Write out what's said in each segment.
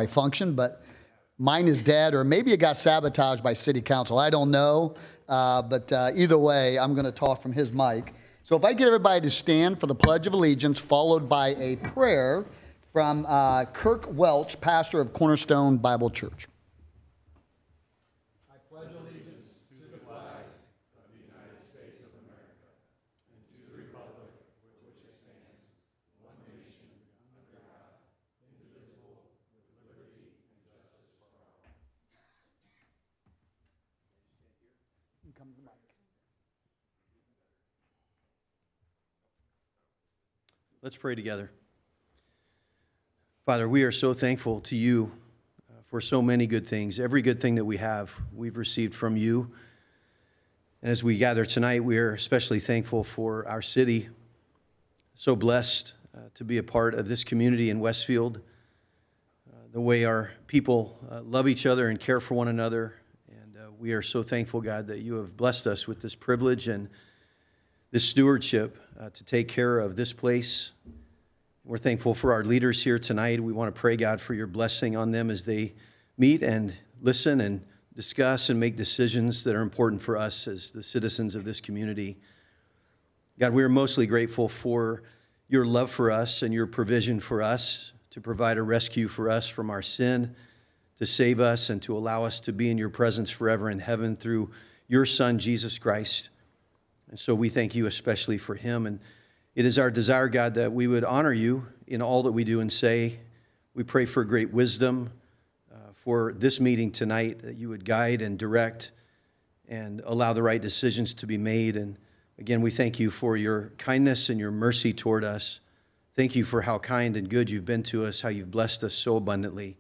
function, but mine is dead, or maybe it got sabotaged by city council. I don't know, but either way, I'm going to talk from his mic. So if I get everybody to stand for the Pledge of Allegiance, followed by a prayer from Kirk Welch, pastor of Cornerstone Bible Church. I pledge allegiance to the flag of the United States of America and to the republic for which it stands, one nation, under God, indivisible, with liberty and justice for all. Come to the mic. Let's pray together. Father, we are so thankful to you for so many good things. Every good thing that we have, we've received from you. And as we gather tonight, we are especially thankful for our city. So blessed to be a part of this community in Westfield. The way our people love each other and care for one another. And we are so thankful, God, that you have blessed us with this privilege and this stewardship to take care of this place. We're thankful for our leaders here tonight. We want to pray, God, for your blessing on them as they meet and listen and discuss and make decisions that are important for us as the citizens of this community. God, we are mostly grateful for your love for us and your provision for us to provide a rescue for us from our sin, to save us and to allow us to be in your presence forever in heaven through your Son, Jesus Christ. And so we thank you especially for him. And it is our desire, God, that we would honor you in all that we do and say. We pray for great wisdom for this meeting tonight, that you would guide and direct and allow the right decisions to be made. And again, we thank you for your kindness and your mercy toward us. Thank you for how kind and good you've been to us, how you've blessed us so abundantly.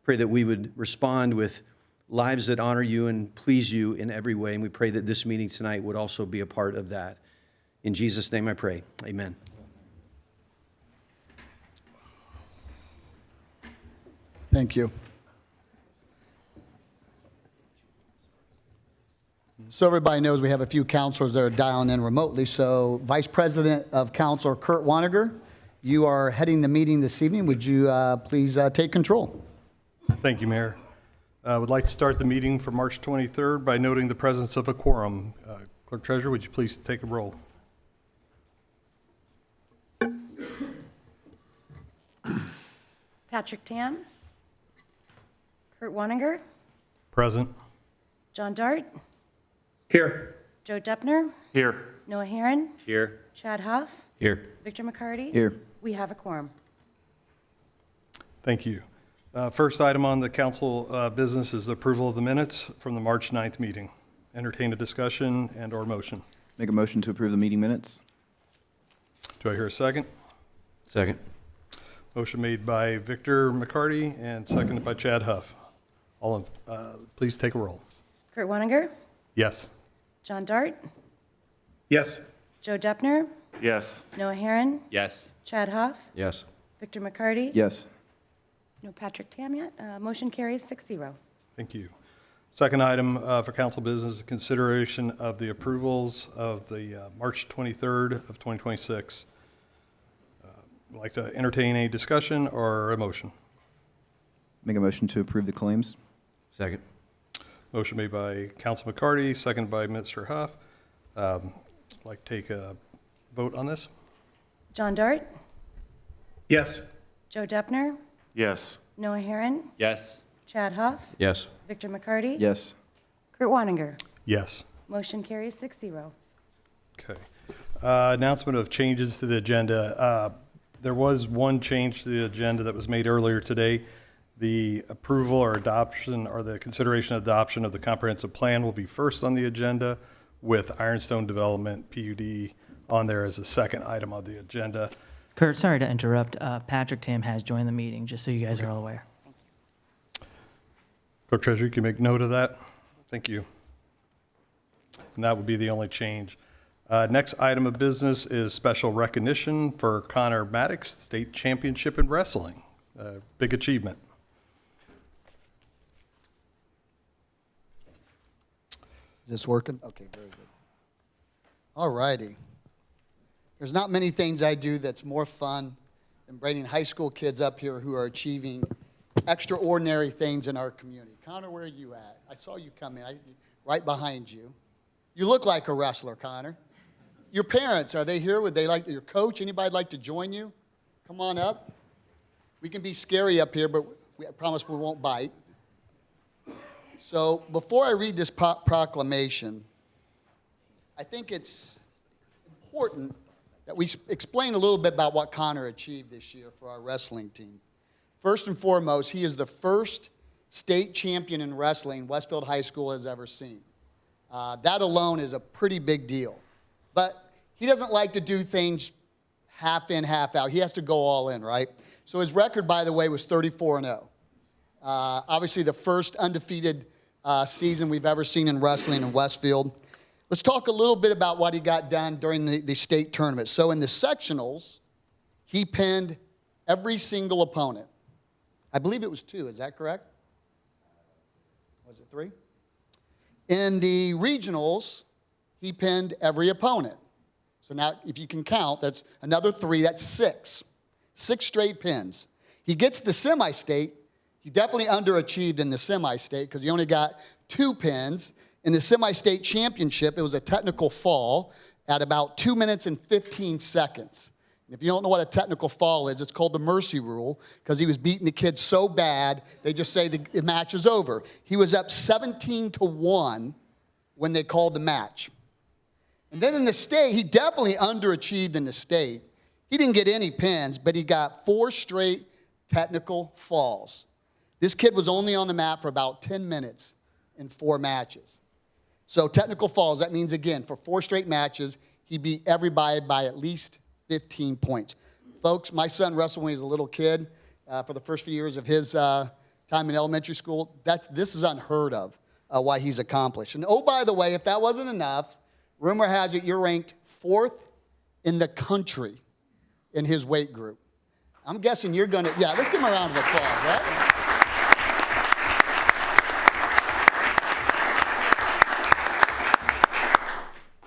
Pray that we would respond with lives that honor you and please you in every way. And we pray that this meeting tonight would also be a part of that. In Jesus' name I pray. Amen. Thank you. So everybody knows we have a few counselors that are dialing in remotely. So Vice President of Council Kurt Waniger, you are heading the meeting this evening. Would you please take control? Thank you, Mayor. I would like to start the meeting for March 23rd by noting the presence of a quorum. Clerk Treasurer, would you please take a roll? Patrick Tam. Kurt Waniger. Present. John Dart. Here. Joe Deppner. Here. Noah Herron. Here. Chad Huff. Here. Victor McCarty. Here. We have a quorum. Thank you. First item on the council business is the approval of the minutes from the March 9th meeting. Entertain a discussion and or motion. Make a motion to approve the meeting minutes. Do I hear a second? Second. Motion made by Victor McCarty and seconded by Chad Huff. Please take a roll. Kurt Waniger. Yes. John Dart. Yes. Joe Deppner. Yes. Noah Herron. Yes. Chad Huff. Yes. Victor McCarty. Yes. No Patrick Tam yet. Motion carries 6-0. Thank you. Second item for council business is consideration of the approvals of the March 23rd of 2026. Would like to entertain a discussion or a motion. Make a motion to approve the claims. Second. Motion made by Council McCarty, seconded by Mr. Huff. Like to take a vote on this? John Dart. Yes. Joe Deppner. Yes. Noah Herron. Yes. Chad Huff. Yes. Victor McCarty. Yes. Kurt Waniger. Yes. Motion carries 6-0. Okay. Announcement of changes to the agenda. There was one change to the agenda that was made earlier today. The approval or adoption or the consideration adoption of the comprehensive plan will be first on the agenda, with Ironstone Development PUD on there as a second item on the agenda. Kurt, sorry to interrupt. Patrick Tam has joined the meeting, just so you guys are all aware. Clerk Treasurer, you can make note of that. Thank you. And that would be the only change. Next item of business is special recognition for Connor Maddox, state championship in wrestling. Big achievement. Is this working? Okay, very good. All righty. There's not many things I do that's more fun than bringing high school kids up here who are achieving extraordinary things in our community. Connor, where are you at? I saw you come in, right behind you. You look like a wrestler, Connor. Your parents, are they here? Would they like, your coach, anybody like to join you? Come on up. We can be scary up here, but I promise we won't bite. So before I read this proclamation, I think it's important that we explain a little bit about what Connor achieved this year for our wrestling team. First and foremost, he is the first state champion in wrestling Westfield High School has ever seen. That alone is a pretty big deal. But he doesn't like to do things half in, half out. He has to go all in, right? So his record, by the way, was 34-0. Obviously, the first undefeated season we've ever seen in wrestling in Westfield. Let's talk a little bit about what he got done during the state tournament. So in the sectionals, he pinned every single opponent. I believe it was 2. Is that correct? Was it 3? In the regionals, he pinned every opponent. So now, if you can count, that's another 3. That's 6. 6 straight pins. He gets the semi-state. He definitely underachieved in the semi-state because he only got 2 pins. In the semi-state championship, it was a technical fall at about 2 minutes and 15 seconds. If you don't know what a technical fall is, it's called the mercy rule because he was beating the kid so bad, they just say the match is over. He was up 17-1 when they called the match. And then in the state, he definitely underachieved in the state. He didn't get any pins, but he got 4 straight technical falls. This kid was only on the mat for about 10 minutes in 4 matches. So technical falls, that means, again, for 4 straight matches, he beat everybody by at least 15 points. Folks, my son wrestled when he was a little kid for the first few years of his time in elementary school. This is unheard of, why he's accomplished. And oh, by the way, if that wasn't enough, rumor has it you're ranked 4th in the country in his weight group. I'm guessing you're going to, yeah, let's give him a round of applause, right?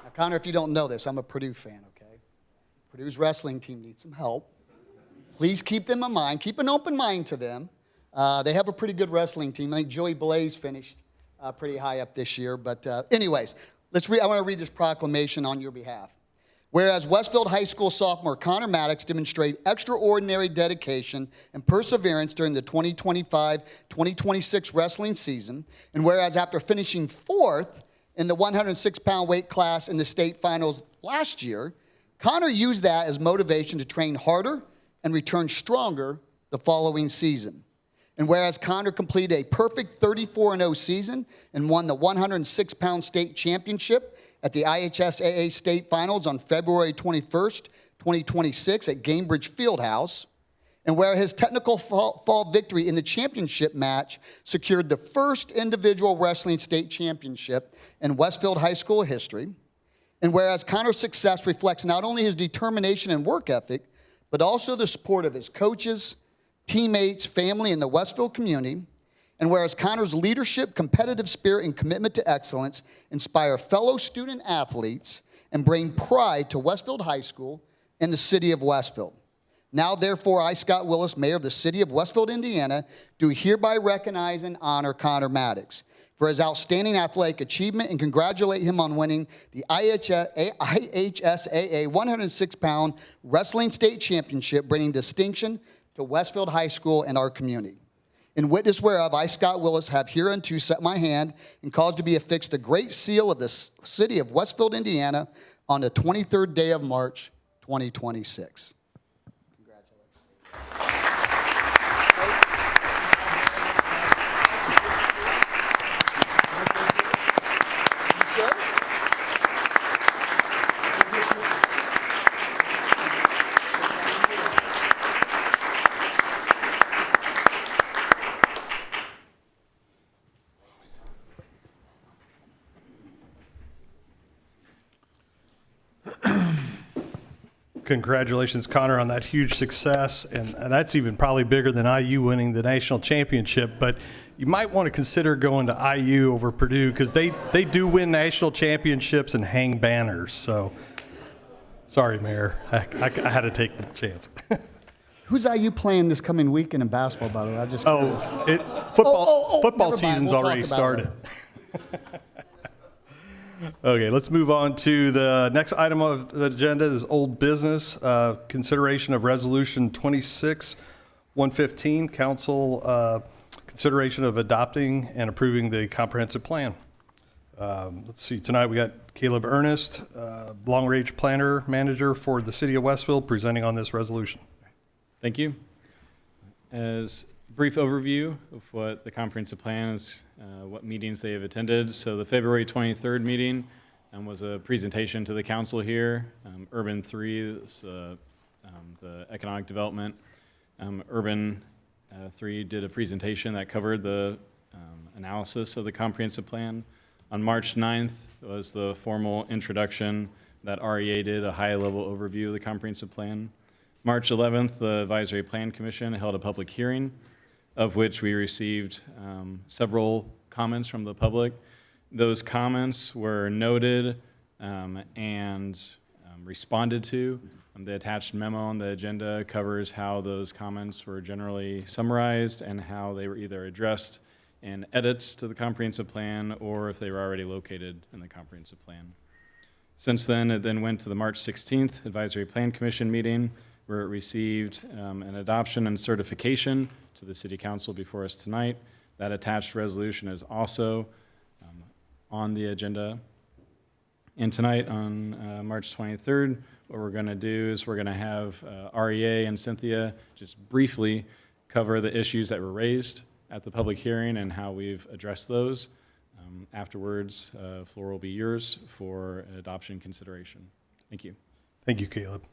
Now, Connor, if you don't know this, I'm a Purdue fan, okay? Purdue's wrestling team needs some help. Please keep them in mind. Keep an open mind to them. They have a pretty good wrestling team. I think Joey Blaze finished pretty high up this year. But anyways, I want to read this proclamation on your behalf. Whereas Westfield High School sophomore Connor Maddox demonstrated extraordinary dedication and perseverance during the 2025-2026 wrestling season, and whereas after finishing 4th in the 106-pound weight class in the state finals last year, Connor used that as motivation to train harder and return stronger the following season. And whereas Connor completed a perfect 34-0 season and won the 106-pound state championship at the IHSAA state finals on February 21st, 2026 at Gamebridge Fieldhouse, and where his technical fall victory in the championship match secured the first individual wrestling state championship in Westfield High School history, and whereas Connor's success reflects not only his determination and work ethic, but also the support of his coaches, teammates, family, and the Westfield community, and whereas Connor's leadership, competitive spirit, and commitment to excellence inspire fellow student athletes and bring pride to Westfield High School and the city of Westfield. Now, therefore, I, Scott Willis, mayor of the city of Westfield, Indiana, do hereby recognize and honor Connor Maddox for his outstanding athletic achievement and congratulate him on winning the IHSAA 106-pound wrestling state championship, bringing distinction to Westfield High School and our community. In witness whereof, I, Scott Willis, have hereunto set my hand and caused to be affixed the great seal of the city of Westfield, Indiana, on the 23rd day of March, 2026. Congratulations, Connor, on that huge success. And that's even probably bigger than IU winning the national championship. But you might want to consider going to IU over Purdue because they do win national championships and hang banners. So, sorry, Mayor. I had to take the chance. Who's IU playing this coming weekend in basketball, by the way? I just curious. Football never mind. season's We'll already talk about it started. Okay, let's move on to the next item of the agenda is old business, consideration of resolution 26-115, council consideration of adopting and approving the comprehensive plan. Let's see, tonight we got Caleb Ernest, long-range planner manager for the city of Westfield, presenting on this resolution. Thank you. As a brief overview of what the comprehensive plan is, what meetings they have attended. So the February 23rd meeting was a presentation to the council here. Urban 3 is the economic development. Urban 3 did a presentation that covered the analysis of the comprehensive plan. On March 9th was the formal introduction that REA did, a high-level overview of the comprehensive plan. March 11th, the Advisory Plan Commission held a public hearing, of which we received several comments from the public. Those comments were noted and responded to. The attached memo on the agenda covers how those comments were generally summarized and how they were either addressed in edits to the comprehensive plan or if they were already located in the comprehensive plan. Since then, it then went to the March 16th Advisory Plan Commission meeting, where it received an adoption and certification to the City Council before us tonight. That attached resolution is also on the agenda. And tonight on March 23rd, what we're going to do is we're going to have REA and Cynthia just briefly cover the issues that were raised at the public hearing and how we've addressed those. Afterwards, floor will be yours for adoption consideration. Thank you. Thank you, Caleb.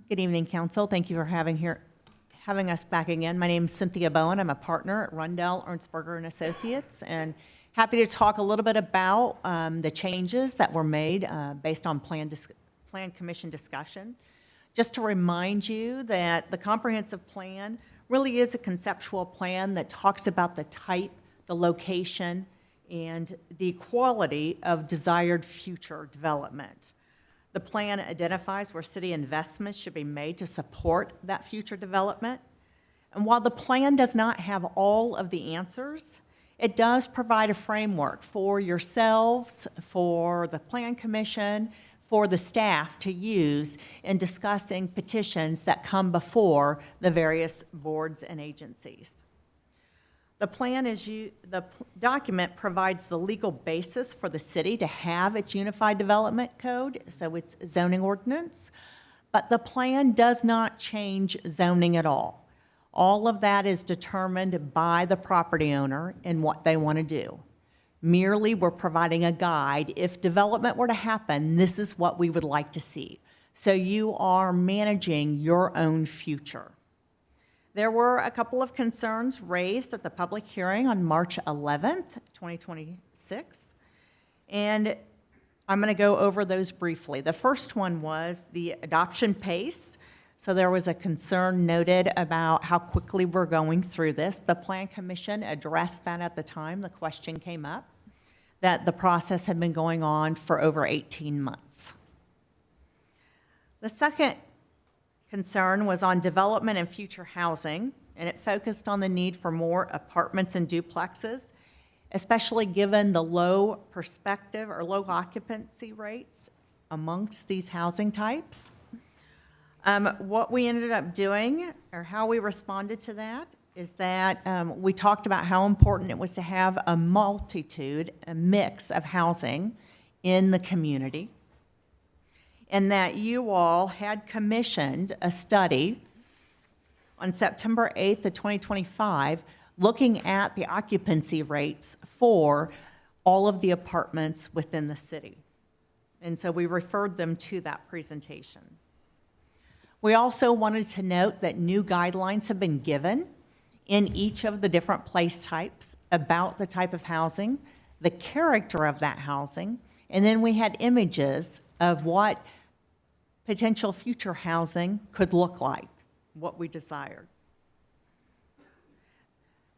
Good evening, Council. Thank you for having us back again. My name is Cynthia Bowen. I'm a partner at Rundell, Ernstberger and Associates, and happy to talk a little bit about the changes that were made based on Plan Commission discussion. Just to remind you that the comprehensive plan really is a conceptual plan that talks about the type, the location, and the quality of desired future development. The plan identifies where city investments should be made to support that future development. And while the plan does not have all of the answers, it does provide a framework for yourselves, for the Plan Commission, for the staff to use in discussing petitions that come before the various boards and agencies. The document provides the legal basis for the city to have its unified development code, so its zoning ordinance, but the plan does not change zoning at all. All of that is determined by the property owner and what they want to do. Merely, we're providing a guide. If development were to happen, this is what we would like to see. So you are managing your own future. There were a couple of concerns raised at the public hearing on March 11th, 2026, and I'm going to go over those briefly. The first one was the adoption pace. So there was a concern noted about how quickly we're going through this. The Plan Commission addressed that at the time the question came up, that the process had been going on for over 18 months. The second concern was on development and future housing, and it focused on the need for more apartments and duplexes, especially given the low perspective or low occupancy rates amongst these housing types. What we ended up doing, or how we responded to that, is that we talked about how important it was to have a mix of housing in the community, and that you all had commissioned a study on September 8th of 2025 looking at the occupancy rates for all of the apartments within the city. And so we referred them to that presentation. We also wanted to note that new guidelines have been given in each of the different place types about the type of housing, the character of that housing, and then we had images of what potential future housing could look like, what we desired.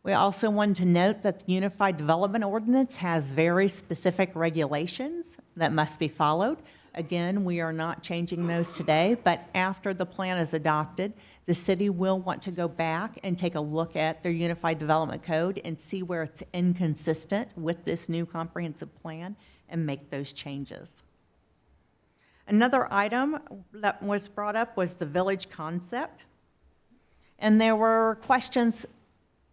We also wanted to note that the Unified Development Ordinance has very specific regulations that must be followed. Again, we are not changing those today, but after the plan is adopted, the city will want to go back and take a look at their Unified Development Code and see where it's inconsistent with this new comprehensive plan and make those changes. Another item that was brought up was the village concept. And there were questions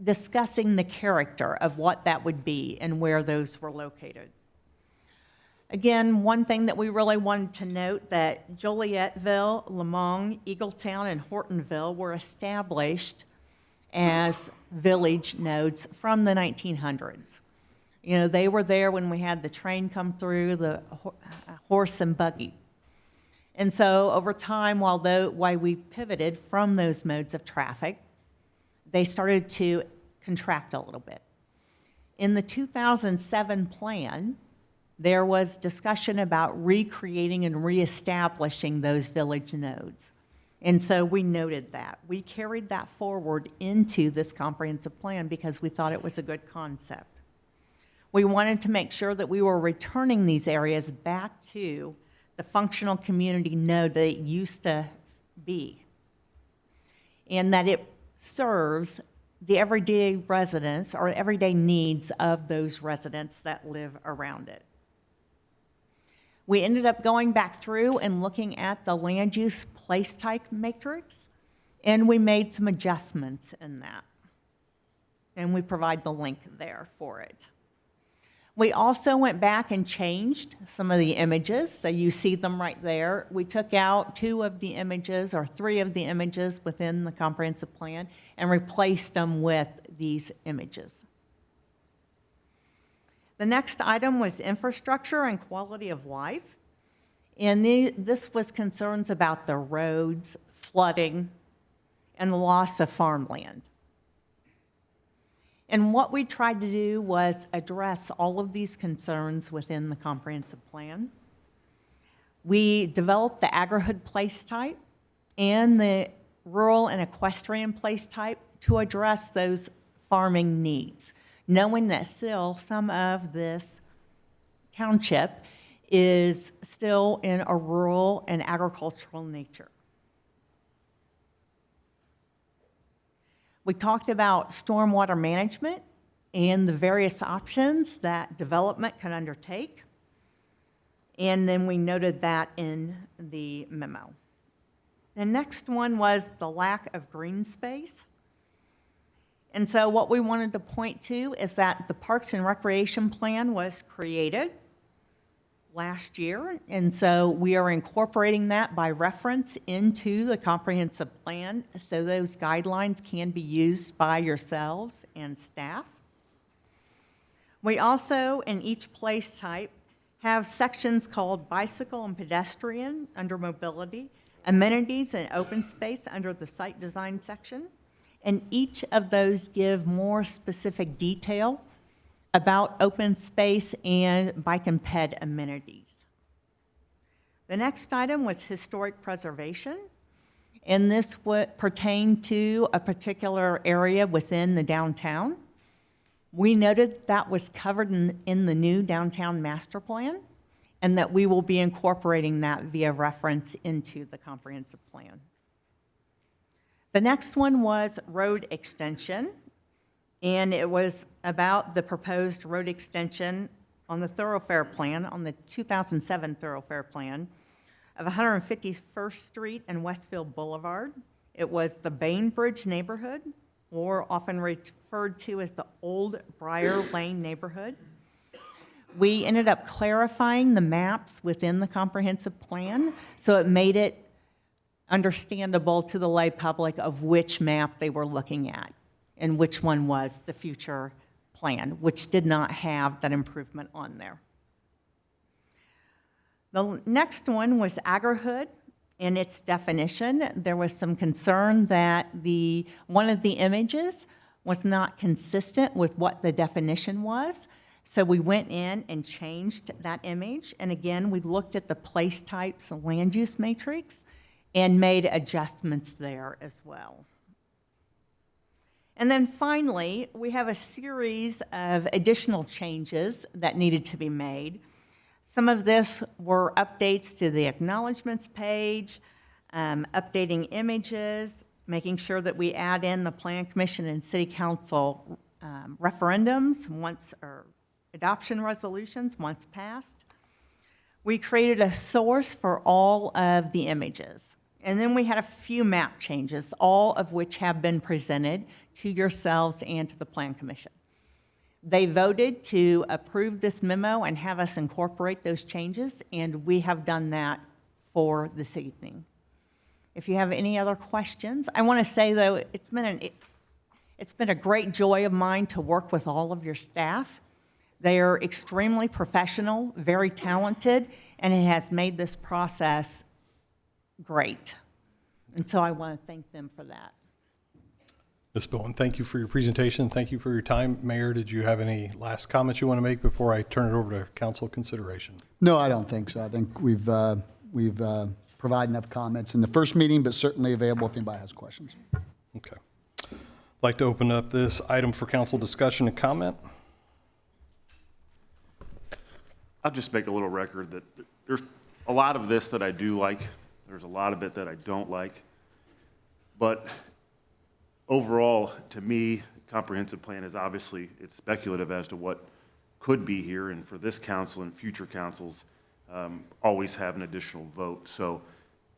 discussing the character of what that would be and where those were located. Again, one thing that we really wanted to note that Jolietteville, Lamont, Eagletown, and Hortonville were established as village nodes from the 1900s. You know, they were there when we had the train come through, the horse and buggy. And so over time, while we pivoted from those modes of traffic, they started to contract a little bit. In the 2007 plan, there was discussion about recreating and reestablishing those village nodes. And so we noted that. We carried that forward into this comprehensive plan because we thought it was a good concept. We wanted to make sure that we were returning these areas back to the functional community node that it used to be, and that it serves the everyday residents or everyday needs of those residents that live around it. We ended up going back through and looking at the land use place type matrix, and we made some adjustments in that. And we provide the link there for it. We also went back and changed some of the images, so you see them right there. We took out 2 of the images or 3 of the images within the comprehensive plan and replaced them with these images. The next item was infrastructure and quality of life. And this was concerns about the roads, flooding, and the loss of farmland. And what we tried to do was address all of these concerns within the comprehensive plan. We developed the agri-hood place type and the rural and equestrian place type to address those farming needs, knowing that still some of this township is still in a rural and agricultural nature. We talked about stormwater management and the various options that development can undertake. And then we noted that in the memo. The next one was the lack of green space. And so what we wanted to point to is that the Parks and Recreation Plan was created last year, and so we are incorporating that by reference into the comprehensive plan so those guidelines can be used by yourselves and staff. We also, in each place type, have sections called bicycle and pedestrian under mobility, amenities and open space under the site design section, and each of those give more specific detail about open space and bike and ped amenities. The next item was historic preservation, and this would pertain to a particular area within the downtown. We noted that was covered in the new downtown master plan, and that we will be incorporating that via reference into the comprehensive plan. The next one was road extension. And it was about the proposed road extension on the thoroughfare plan, on the 2007 thoroughfare plan of 151st Street and Westfield Boulevard. It was the Bainbridge neighborhood, or often referred to as the Old Briar Lane neighborhood. We ended up clarifying the maps within the comprehensive plan, so it made it understandable to the lay public of which map they were looking at and which one was the future plan, which did not have that improvement on there. The next one was agri-hood and its definition. There was some concern that one of the images was not consistent with what the definition was. So we went in and changed that image. And again, we looked at the place types and land use matrix and made adjustments there as well. And then finally, we have a series of additional changes that needed to be made. Some of this were updates to the acknowledgements page, updating images, making sure that we add in the Plan Commission and City Council referendums or adoption resolutions once passed. We created a source for all of the images. And then we had a few map changes, all of which have been presented to yourselves and to the Plan Commission. They voted to approve this memo and have us incorporate those changes, and we have done that for this evening. If you have any other questions, I want to say, though, it's been a great joy of mine to work with all of your staff. They are extremely professional, very talented, and it has made this process great. And so I want to thank them for that. Ms. Bowen, thank you for your presentation. Thank you for your time. Mayor, did you have any last comments you want to make before I turn it over to council consideration? No, I don't think so. I think we've provided enough comments in the first meeting, but certainly available if anybody has questions. Okay. I'd like to open up this item for council discussion and comment. I'll just make a little record that there's a lot of this that I do like. There's a lot of it that I don't like. But overall, to me, comprehensive plan is obviously, it's speculative as to what could be here. And for this council and future councils, always have an additional vote. So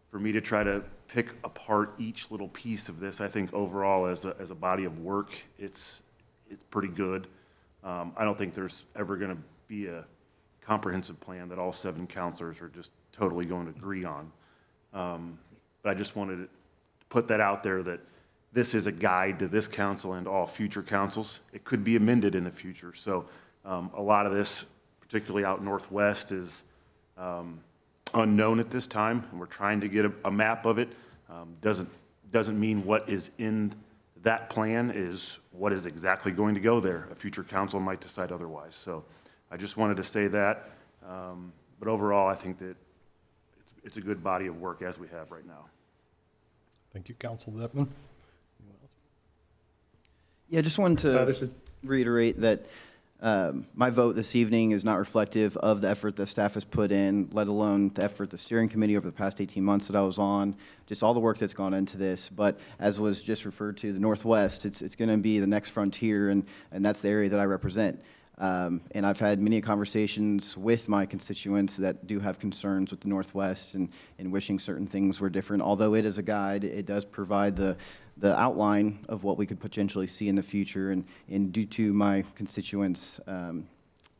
for me to try to pick apart each little piece of this, I think overall as a body of work, it's pretty good. I don't think there's ever going to be a comprehensive plan that all 7 councilors are just totally going to agree on. But I just wanted to put that out there that this is a guide to this council and all future councils. It could be amended in the future. So a lot of this, particularly out northwest, is unknown at this time, and we're trying to get a map of it. Doesn't mean what is in that plan is what is exactly going to go there. A future council might decide otherwise. So I just wanted to say that. But overall, I think that it's a good body of work as we have right now. Thank you, Council Detman. Yeah, just wanted to reiterate that my vote this evening is not reflective of the effort that staff has put in, let alone the effort the steering committee over the past 18 months that I was on, just all the work that's gone into this. But as was just referred to, the Northwest, it's going to be the next frontier, and that's the area that I represent. And I've had many conversations with my constituents that do have concerns with the Northwest and wishing certain things were different. Although it is a guide, it does provide the outline of what we could potentially see in the future. And due to my constituents'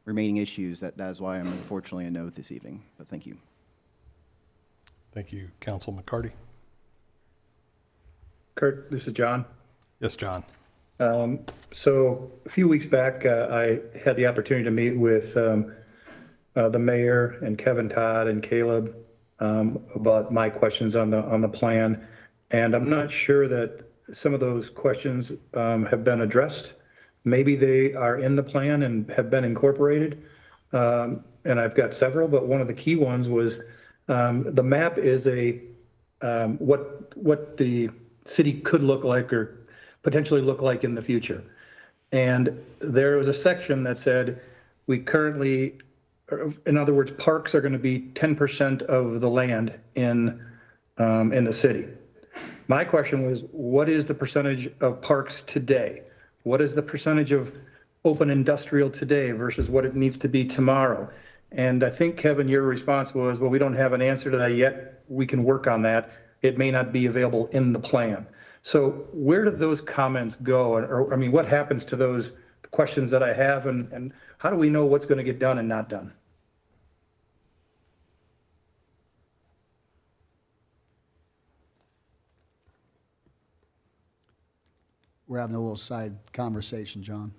remaining issues, that is why I'm unfortunately a no this evening. But thank you. Thank you, Council McCarty. Kurt, this is John. Yes, John. So a few weeks back, I had the opportunity to meet with the mayor and Kevin Todd and Caleb about my questions on the plan. And I'm not sure that some of those questions have been addressed. Maybe they are in the plan and have been incorporated. And I've got several, but one of the key ones was the map is what the city could look like or potentially look like in the future. And there was a section that said we currently, in other words, parks are going to be 10% of the land in the city. My question was, what is the percentage of parks today? What is the percentage of open industrial today versus what it needs to be tomorrow? And I think, Kevin, your response was, well, we don't have an answer to that yet. We can work on that. It may not be available in the plan. So where do those comments go? Or I mean, what happens to those questions that I have, and how do we know what's going to get done and not done? We're having a little side conversation, John.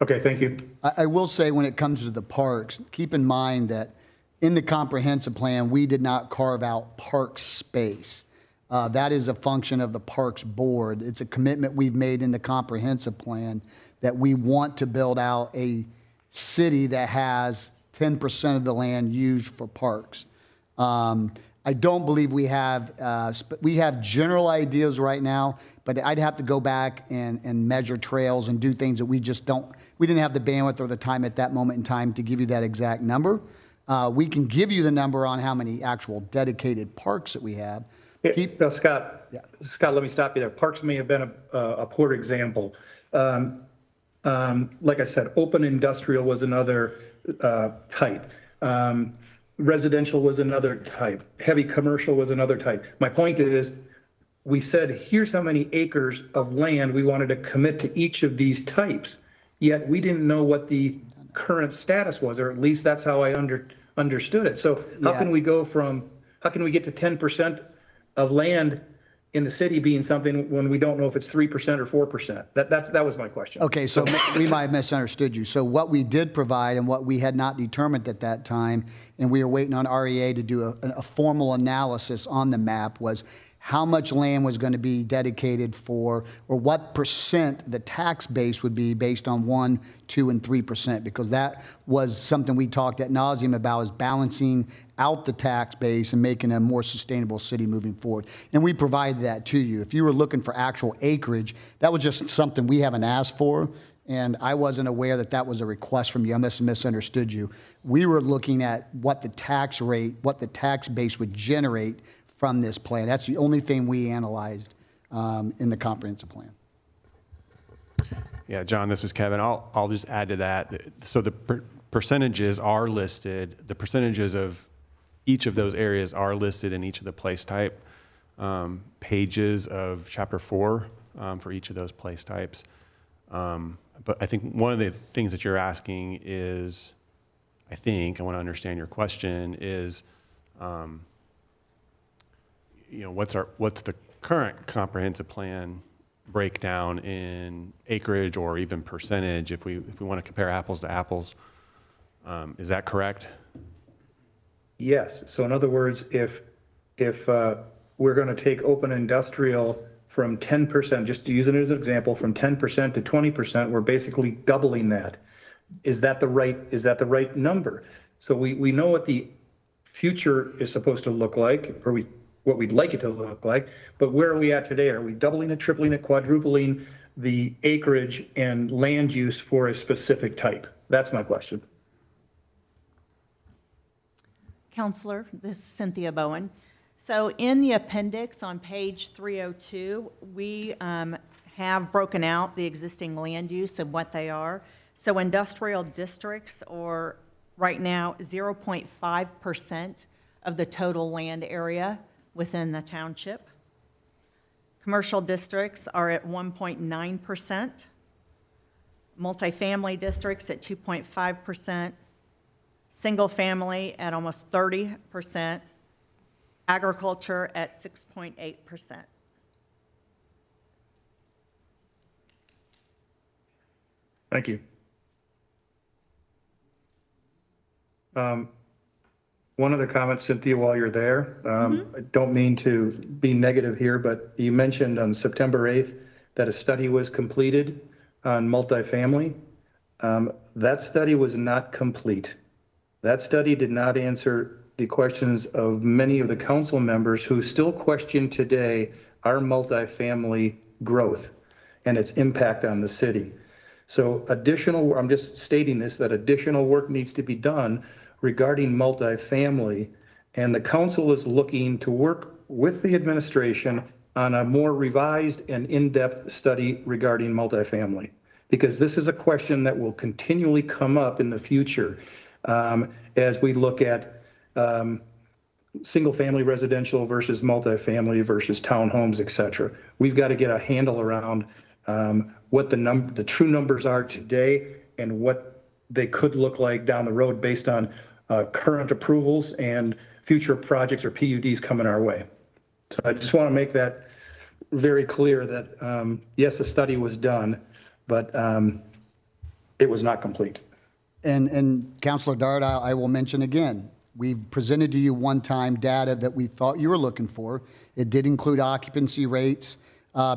Okay, thank you. I will say when it comes to the parks, keep in mind that in the comprehensive plan, we did not carve out park space. That is a function of the Parks Board. It's a commitment we've made in the comprehensive plan that we want to build out a city that has 10% of the land used for parks. I don't believe we have general ideas right now, but I'd have to go back and measure trails and do things that we didn't have the bandwidth or the time at that moment in time to give you that exact number. We can give you the number on how many actual dedicated parks that we have. Keep, Well, Scott, let me stop you there. Parks may have been a poor example. Like I said, open industrial was another type. Residential was another type. Heavy commercial was another type. My point is, we said, here's how many acres of land we wanted to commit to each of these types, yet we didn't know what the current status was, or at least that's how I understood it. So how Yeah. can we get to 10% of land in the city being something when we don't know if it's 3% or 4%? That was my question. Okay, so we might have misunderstood you. So what we did provide and what we had not determined at that time, and we were waiting on REA to do a formal analysis on the map, was how much land was going to be dedicated for, or what percent the tax base would be based on 1%, 2%, and 3%, because that was something we talked ad nauseum about, is balancing out the tax base and making a more sustainable city moving forward. And we provided that to you. If you were looking for actual acreage, that was just something we haven't asked for, and I wasn't aware that that was a request from you. I must have misunderstood you. We were looking at what the tax rate, what the tax base would generate from this plan. That's the only thing we analyzed in the comprehensive plan. Yeah, John, this is Kevin. I'll just add to that. So the percentages are listed. The percentages of each of those areas are listed in each of the place type pages of chapter 4 for each of those place types. But I think one of the things that you're asking is, I want to understand your question is, what's the current comprehensive plan breakdown in acreage or even percentage if we want to compare apples to apples? Is that correct? Yes. So in other words, if we're going to take open industrial from 10%, just to use it as an example, from 10% to 20%, we're basically doubling that. Is that the right number? So we know what the future is supposed to look like, or what we'd like it to look like, but where are we at today? Are we doubling it, tripling it, quadrupling the acreage and land use for a specific type? That's my question. Counselor, this is Cynthia Bowen. So in the appendix on page 302, we have broken out the existing land use and what they are. So industrial districts are right now 0.5% of the total land area within the township. Commercial districts are at 1.9%. Multifamily districts at 2.5%. Single family at almost 30%. Agriculture at 6.8%. Thank you. One other comment, Cynthia, while you're there. I don't mean to be negative here, but you mentioned on September 8th that a study was completed on multifamily. That study was not complete. That study did not answer the questions of many of the council members who still question today our multifamily growth and its impact on the city. So I'm just stating this, that additional work needs to be done regarding multifamily, and the council is looking to work with the administration on a more revised and in-depth study regarding multifamily, because this is a question that will continually come up in the future as we look at single-family residential versus multifamily versus townhomes, et cetera. We've got to get a handle around what the true numbers are today and what they could look like down the road based on current approvals and future projects or PUDs coming our way. So I just want to make that very clear that, yes, the study was done, but it was not complete. And Councilor Dart, I will mention again, we presented to you one-time data that we thought you were looking for. It did include occupancy rates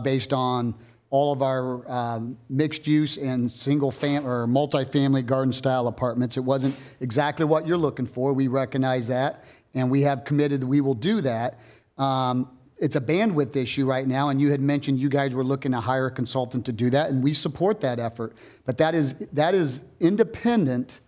based on all of our mixed use and single family or multifamily garden style apartments. It wasn't exactly what you're looking for. We recognize that, and we have committed that we will do that. It's a bandwidth issue right now, and you had mentioned you guys were looking to hire a consultant to do that, and we support that effort. But that is independent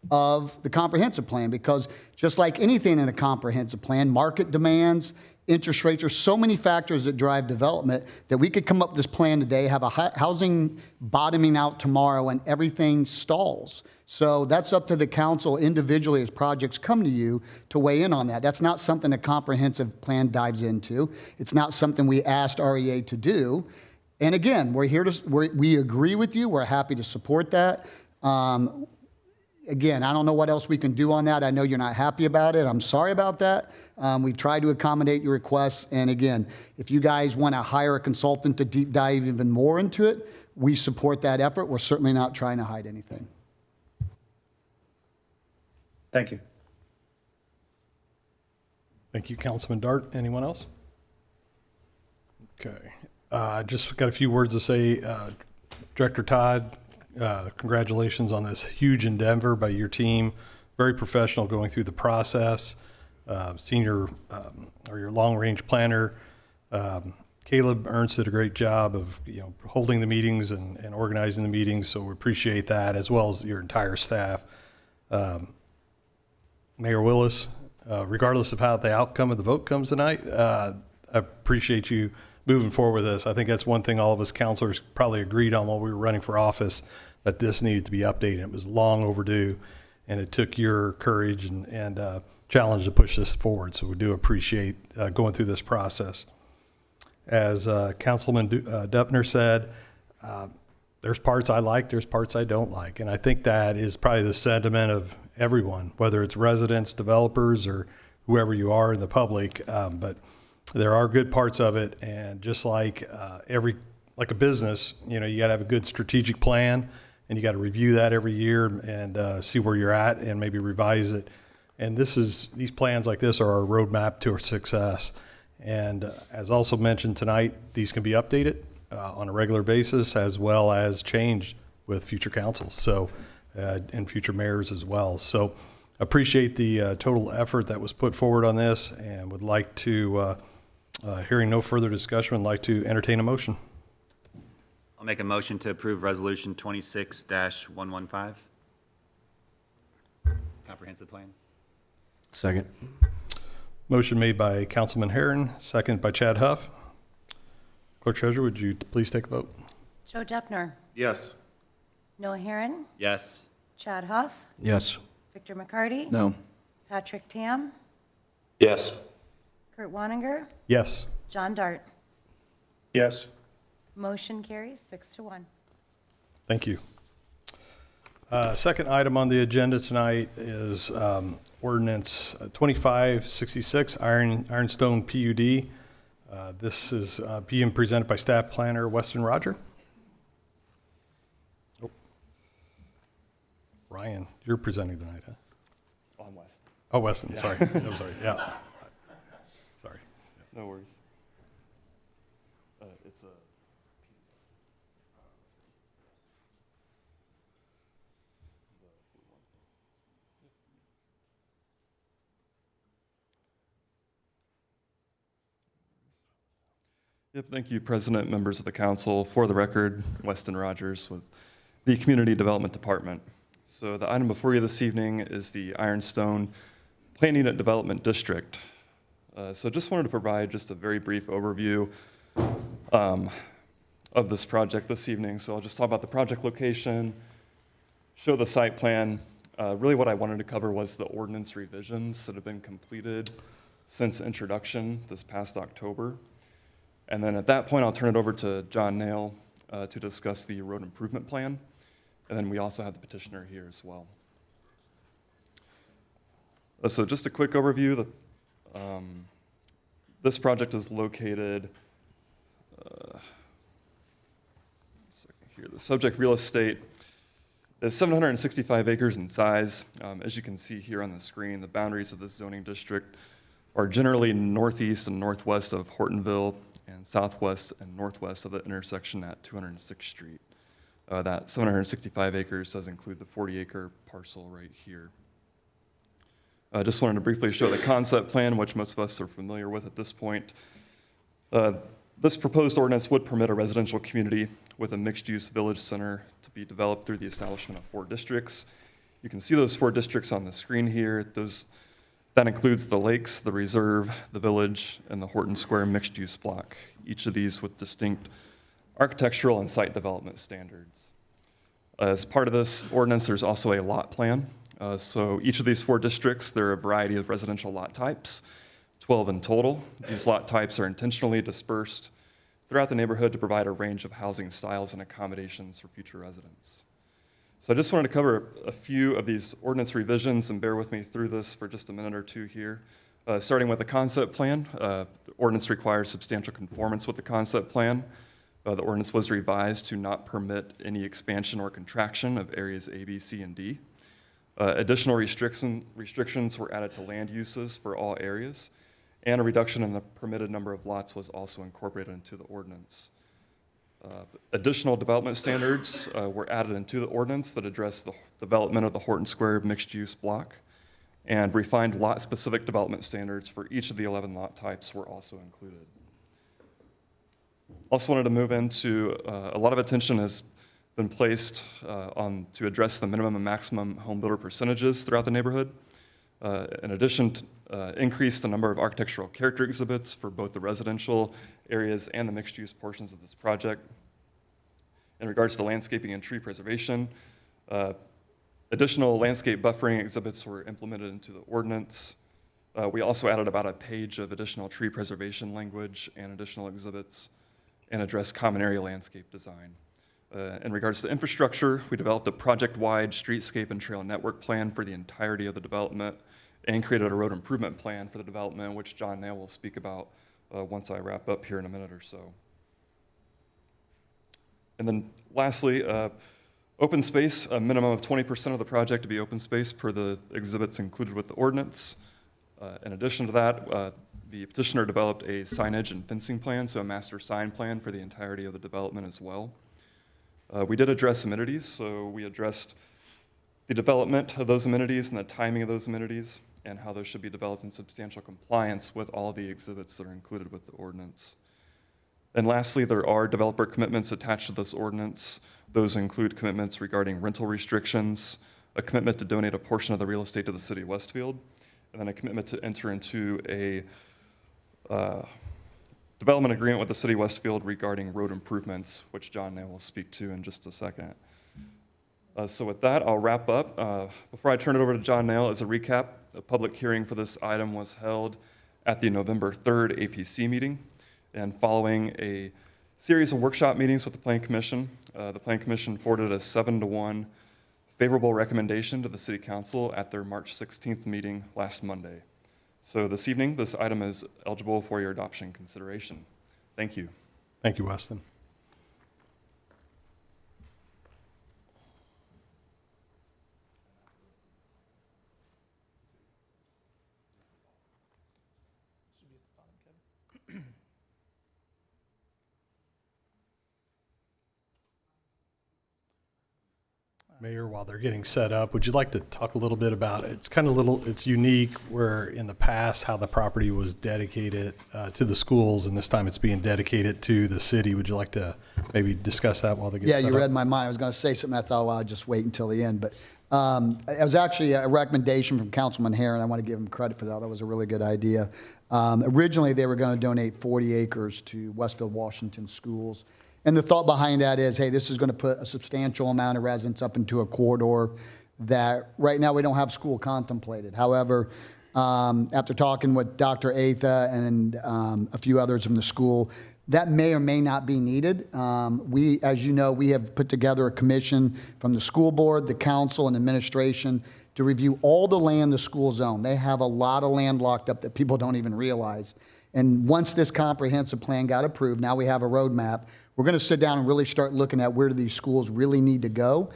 of the comprehensive plan, because just like anything in a comprehensive plan, market demands, interest rates, are so many factors that drive development that we could come up with this plan today, have a housing bottoming out tomorrow, and everything stalls. So that's up to the council individually as projects come to you to weigh in on that. That's not something a comprehensive plan dives into. It's not something we asked REA to do. And again, we agree with you. We're happy to support that. Again, I don't know what else we can do on that. I know you're not happy about it. I'm sorry about that. We've tried to accommodate your requests. And again, if you guys want to hire a consultant to deep dive even more into it, we support that effort. We're certainly not trying to hide anything. Thank you. Thank you, Councilman Dart. Anyone else? Okay. I just got a few words to say. Director Todd, congratulations on this huge endeavor by your team. Very professional going through the process. Senior or your long-range planner, Caleb Ernst, did a great job of holding the meetings and organizing the meetings. So we appreciate that, as well as your entire staff. Mayor Willis, regardless of how the outcome of the vote comes tonight, I appreciate you moving forward with this. I think that's one thing all of us councilors probably agreed on while we were running for office, that this needed to be updated. It was long overdue, and it took your courage and challenge to push this forward. So we do appreciate going through this process. As Councilman Deppner said, there's parts I like, there's parts I don't like. And I think that is probably the sentiment of everyone, whether it's residents, developers, or whoever you are in the public. But there are good parts of it. And just like like a business, you got to have a good strategic plan, and you got to review that every year and see where you're at and maybe revise it. And these plans like this are our roadmap to our success. And as also mentioned tonight, these can be updated on a regular basis, as well as changed with future councils. So, and future mayors as well. So appreciate the total effort that was put forward on this, and would like to, hearing no further discussion, would like to entertain a motion. I'll make a motion to approve Resolution 26-115, comprehensive plan. Second. Motion made by Councilman Herron, second by Chad Huff. Clerk Treasurer, would you please take a vote? Joe Deppner. Yes. Noah Herron. Yes. Chad Huff. Yes. Victor McCarty. No. Patrick Tam. Yes. Kurt Wanninger. Yes. John Dart. Yes. Motion carries 6-1. Thank you. Second item on the agenda tonight is ordinance 2566, Ironstone PUD. This is being presented by staff planner Weston Roger. Oh. Ryan, you're presenting tonight, huh? Oh, I'm Weston. Oh, Weston, sorry. I'm sorry, yeah. Sorry. No worries. It's a... Yep, thank you, President, members of the council. For the record, Weston Rogers with the Community Development Department. So the item before you this evening is the Ironstone Plan Unit Development District. So just wanted to provide just a very brief overview of this project this evening. So I'll just talk about the project location, show the site plan. Really what I wanted to cover was the ordinance revisions that have been completed since introduction this past October. And then at that point, I'll turn it over to John Nail to discuss the road improvement plan. And then we also have the petitioner here as well. So just a quick overview. This project is located here. The subject real estate is 765 acres in size. As you can see here on the screen, the boundaries of this zoning district are generally northeast and northwest of Hortonville and southwest and northwest of the intersection at 206th Street. That 765 acres does include the 40-acre parcel right here. I just wanted to briefly show the concept plan, which most of us are familiar with at this point. This proposed ordinance would permit a residential community with a mixed-use village center to be developed through the establishment of 4 districts, You can see those 4 districts on the screen here. That includes the lakes, the reserve, the village, and the Horton Square mixed-use block, each of these with distinct architectural and site development standards. As part of this ordinance, there's also a lot plan. So each of these 4 districts, there are a variety of residential lot types, 12 in total. These lot types are intentionally dispersed throughout the neighborhood to provide a range of housing styles and accommodations for future residents. So I just wanted to cover a few of these ordinance revisions, and bear with me through this for just a minute or two here. Starting with the concept plan, the ordinance requires substantial conformance with the concept plan. The ordinance was revised to not permit any expansion or contraction of areas A, B, C, and D. Additional restrictions were added to land uses for all areas, and a reduction in the permitted number of lots was also incorporated into the ordinance. Additional development standards were added into the ordinance that address the development of the Horton Square mixed-use block, and refined lot-specific development standards for each of the 11 lot types were also included. Also wanted to move into, a lot of attention has been placed to address the minimum and maximum home builder percentages throughout the neighborhood. In addition, increase the number of architectural character exhibits for both the residential areas and the mixed-use portions of this project. In regards to landscaping and tree preservation, additional landscape buffering exhibits were implemented into the ordinance. We also added about a page of additional tree preservation language and additional exhibits, and addressed common area landscape design. In regards to infrastructure, we developed a project-wide streetscape and trail network plan for the entirety of the development, and created a road improvement plan for the development, which John Nail will speak about once I wrap up here in a minute or so. And then lastly, open space, a minimum of 20% of the project to be open space per the exhibits included with the ordinance. In addition to that, the petitioner developed a signage and fencing plan, so a master sign plan for the entirety of the development as well. We did address amenities, so we addressed the development of those amenities and the timing of those amenities, and how those should be developed in substantial compliance with all the exhibits that are included with the ordinance. And lastly, there are developer commitments attached to this ordinance. Those include commitments regarding rental restrictions, a commitment to donate a portion of the real estate to the city of Westfield, and then a commitment to enter into a development agreement with the city of Westfield regarding road improvements, which John Nail will speak to in just a second. So with that, I'll wrap up. Before I turn it over to John Nail, as a recap, a public hearing for this item was held at the November 3rd APC meeting, and following a series of workshop meetings with the Plan Commission, the Plan Commission forwarded a 7-1 favorable recommendation to the City Council at their March 16th meeting last Monday. So this evening, this item is eligible for your adoption consideration. Thank you. Thank you, Weston. Mayor, while they're getting set up, would you like to talk a little bit about, it's unique where in the past how the property was dedicated to the schools, and this time it's being dedicated to the city. Would you like to maybe discuss that while they get set up? Yeah, you read my mind. I was going to say something. I thought, well, I'll just wait until the end. But it was actually a recommendation from Councilman Herron. I want to give him credit for that. That was a really good idea. Originally, they were going to donate 40 acres to Westfield, Washington schools. And the thought behind that is, hey, this is going to put a substantial amount of residents up into a corridor that right now we don't have school contemplated. However, after talking with Dr. Atha and a few others from the school, that may or may not be needed. We, as you know, we have put together a commission from the school board, the council, and administration to review all the land the schools own. They have a lot of land locked up that people don't even realize. And once this comprehensive plan got approved, now we have a roadmap. We're going to sit down and really start looking at where do these schools really need to go.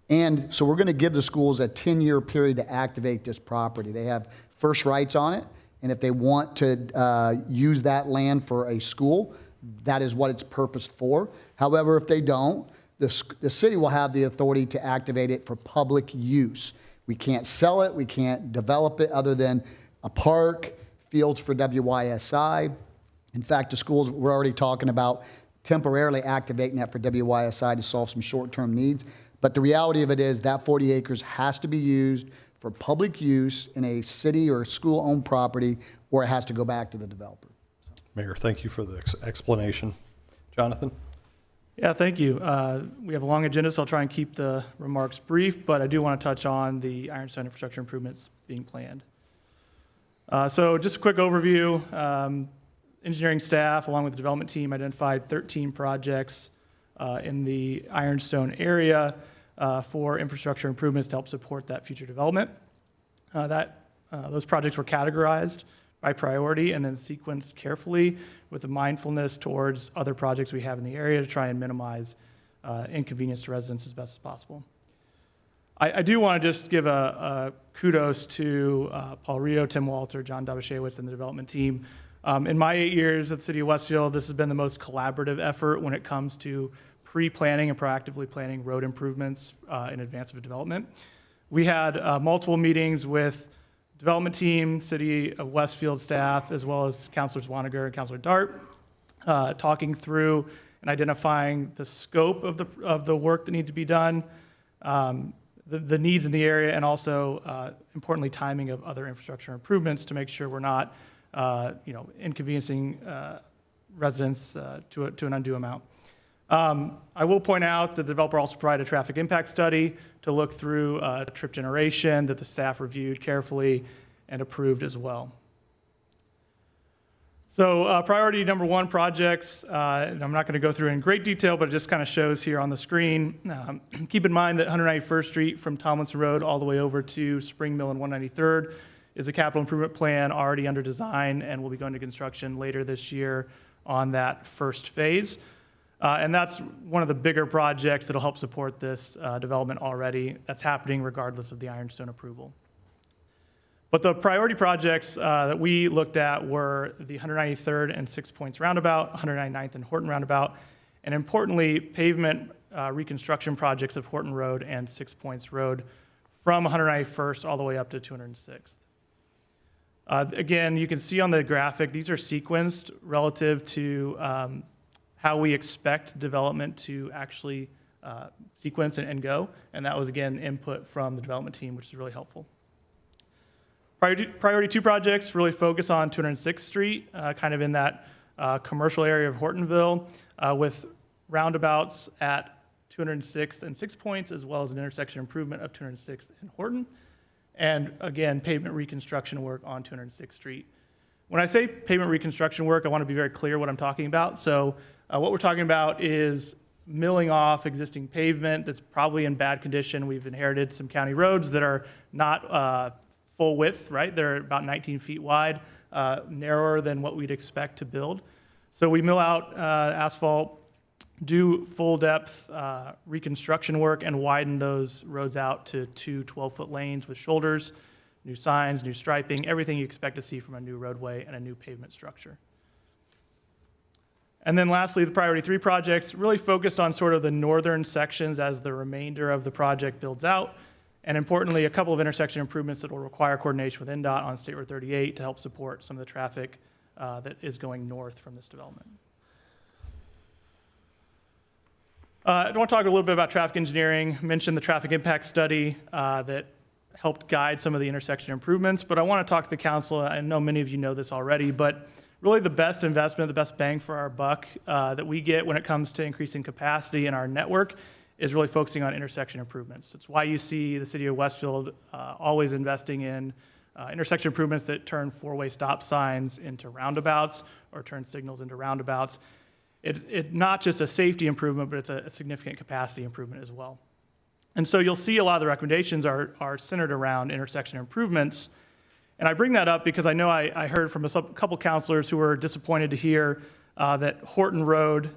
And so we're going to give the schools a 10-year period to activate this property. They have first rights on it. And if they want to use that land for a school, that is what it's purposed for. However, if they don't, the city will have the authority to activate it for public use. We can't sell it. We can't develop it other than a park, fields for WYSI. In fact, the schools, we're already talking about temporarily activating that for WYSI to solve some short-term needs. But the reality of it is that 40 acres has to be used for public use in a city or school-owned property, or it has to go back to the developer. Mayor, thank you for the explanation. Jonathan? Yeah, thank you. We have a long agenda, so I'll try and keep the remarks brief, but I do want to touch on the Ironstone infrastructure improvements being planned. So just a quick overview. Engineering staff, along with the development team, identified 13 projects in the Ironstone area for infrastructure improvements to help support that future development. Those projects were categorized by priority and then sequenced carefully with a mindfulness towards other projects we have in the area to try and minimize inconvenience to residents as best as possible. I do want to just give a kudos to Paul Rio, Tim Walter, John Dobashewitz, and the development team. In my 8 years at the City of Westfield, this has been the most collaborative effort when it comes to pre-planning and proactively planning road improvements in advance of a development. We had multiple meetings with development team, City of Westfield staff, as well as Councilors Waniger and Councilor Dart, talking through and identifying the scope of the work that needs to be done, the needs in the area, and also, importantly, timing of other infrastructure improvements to make sure we're not inconveniencing residents to an undue amount. I will point out that the developer also provided a traffic impact study to look through trip generation that the staff reviewed carefully and approved as well. So priority number one projects, and I'm not going to go through in great detail, but it just kind of shows here on the screen. Keep in mind that 191st Street from Tomlinson Road all the way over to Spring Mill and 193rd is a capital improvement plan already under design and will be going to construction later this year on that first phase. And that's one of the bigger projects that'll help support this development already. That's happening regardless of the Ironstone approval. But the priority projects that we looked at were the 193rd and 6 Points Roundabout, 199th and Horton Roundabout, and importantly, pavement reconstruction projects of Horton Road and 6 Points Road from 191st all the way up to 206th. Again, you can see on the graphic, these are sequenced relative to how we expect development to actually sequence and go. And that was, again, input from the development team, which is really helpful. Priority two projects really focus on 206th Street, kind of in that commercial area of Hortonville, with roundabouts at 206th and 6 Points, as well as an intersection improvement of 206th and Horton. And again, pavement reconstruction work on 206th Street. When I say pavement reconstruction work, I want to be very clear what I'm talking about. So what we're talking about is milling off existing pavement that's probably in bad condition. We've inherited some county roads that are not full width, right? They're about 19 feet wide, narrower than what we'd expect to build. So we mill out asphalt, do full depth reconstruction work, and widen those roads out to two 12-foot lanes with shoulders, new signs, new striping, everything you expect to see from a new roadway and a new pavement structure. And then lastly, the priority three projects really focused on sort of the northern sections as the remainder of the project builds out. And importantly, a couple of intersection improvements that will require coordination with NDOT on State Road 38 to help support some of the traffic that is going north from this development. I want to talk a little bit about traffic engineering. I mentioned the traffic impact study that helped guide some of the intersection improvements, but I want to talk to the council. I know many of you know this already, but really the best investment, the best bang for our buck that we get when it comes to increasing capacity in our network is really focusing on intersection improvements. It's why you see the City of Westfield always investing in intersection improvements that turn four-way stop signs into roundabouts or turn signals into roundabouts. It's not just a safety improvement, but it's a significant capacity improvement as well. And so you'll see a lot of the recommendations are centered around intersection improvements. And I bring that up because I know I heard from a couple councilors who were disappointed to hear that Horton Road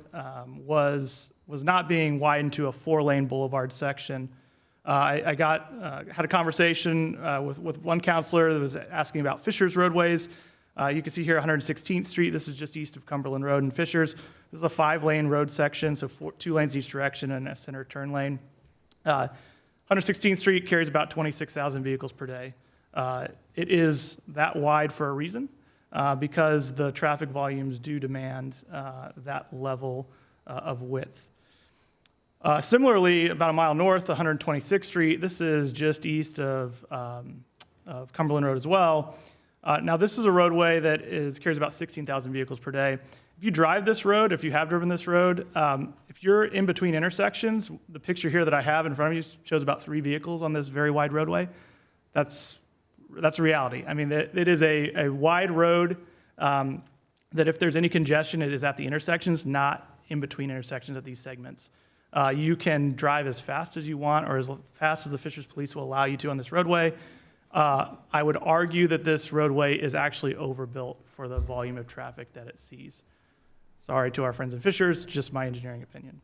was not being widened to a 4-lane boulevard section. I had a conversation with one councilor that was asking about Fishers roadways. You can see here 116th Street. This is just east of Cumberland Road and Fishers. This is a 5-lane road section, so 2 lanes each direction and a center turn lane. 116th Street carries about 26,000 vehicles per day. It is that wide for a reason, because the traffic volumes do demand that level of width. Similarly, about a mile north, 126th Street, this is just east of Cumberland Road as well. Now, this is a roadway that carries about 16,000 vehicles per day. If you drive this road, if you have driven this road, if you're in between intersections, the picture here that I have in front of you shows about 3 vehicles on this very wide roadway. That's a reality. I mean, it is a wide road that if there's any congestion, it is at the intersections, not in between intersections at these segments. You can drive as fast as you want or as fast as the Fishers Police will allow you to on this roadway. I would argue that this roadway is actually overbuilt for the volume of traffic that it sees. Sorry to our friends in Fishers, just my engineering opinion.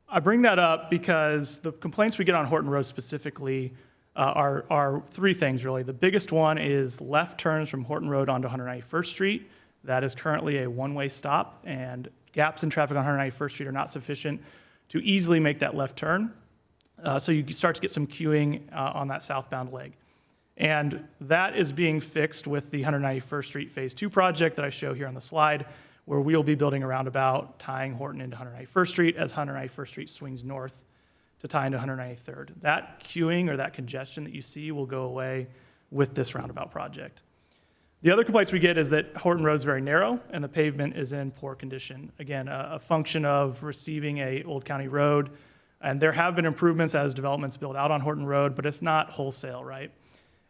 I bring that up because the complaints we get on Horton Road specifically are 3 things really. The biggest one is left turns from Horton Road onto 191st Street. That is currently a one-way stop, and gaps in traffic on 191st Street are not sufficient to easily make that left turn. So you start to get some queuing on that southbound leg. And that is being fixed with the 191st Street Phase 2 project that I show here on the slide, where we'll be building a roundabout tying Horton into 191st Street as 191st Street swings north to tie into 193rd. That queuing or that congestion that you see will go away with this roundabout project. The other complaints we get is that Horton Road is very narrow and the pavement is in poor condition. Again, a function of receiving a Old County road. And there have been improvements as developments build out on Horton Road, but it's not wholesale, right?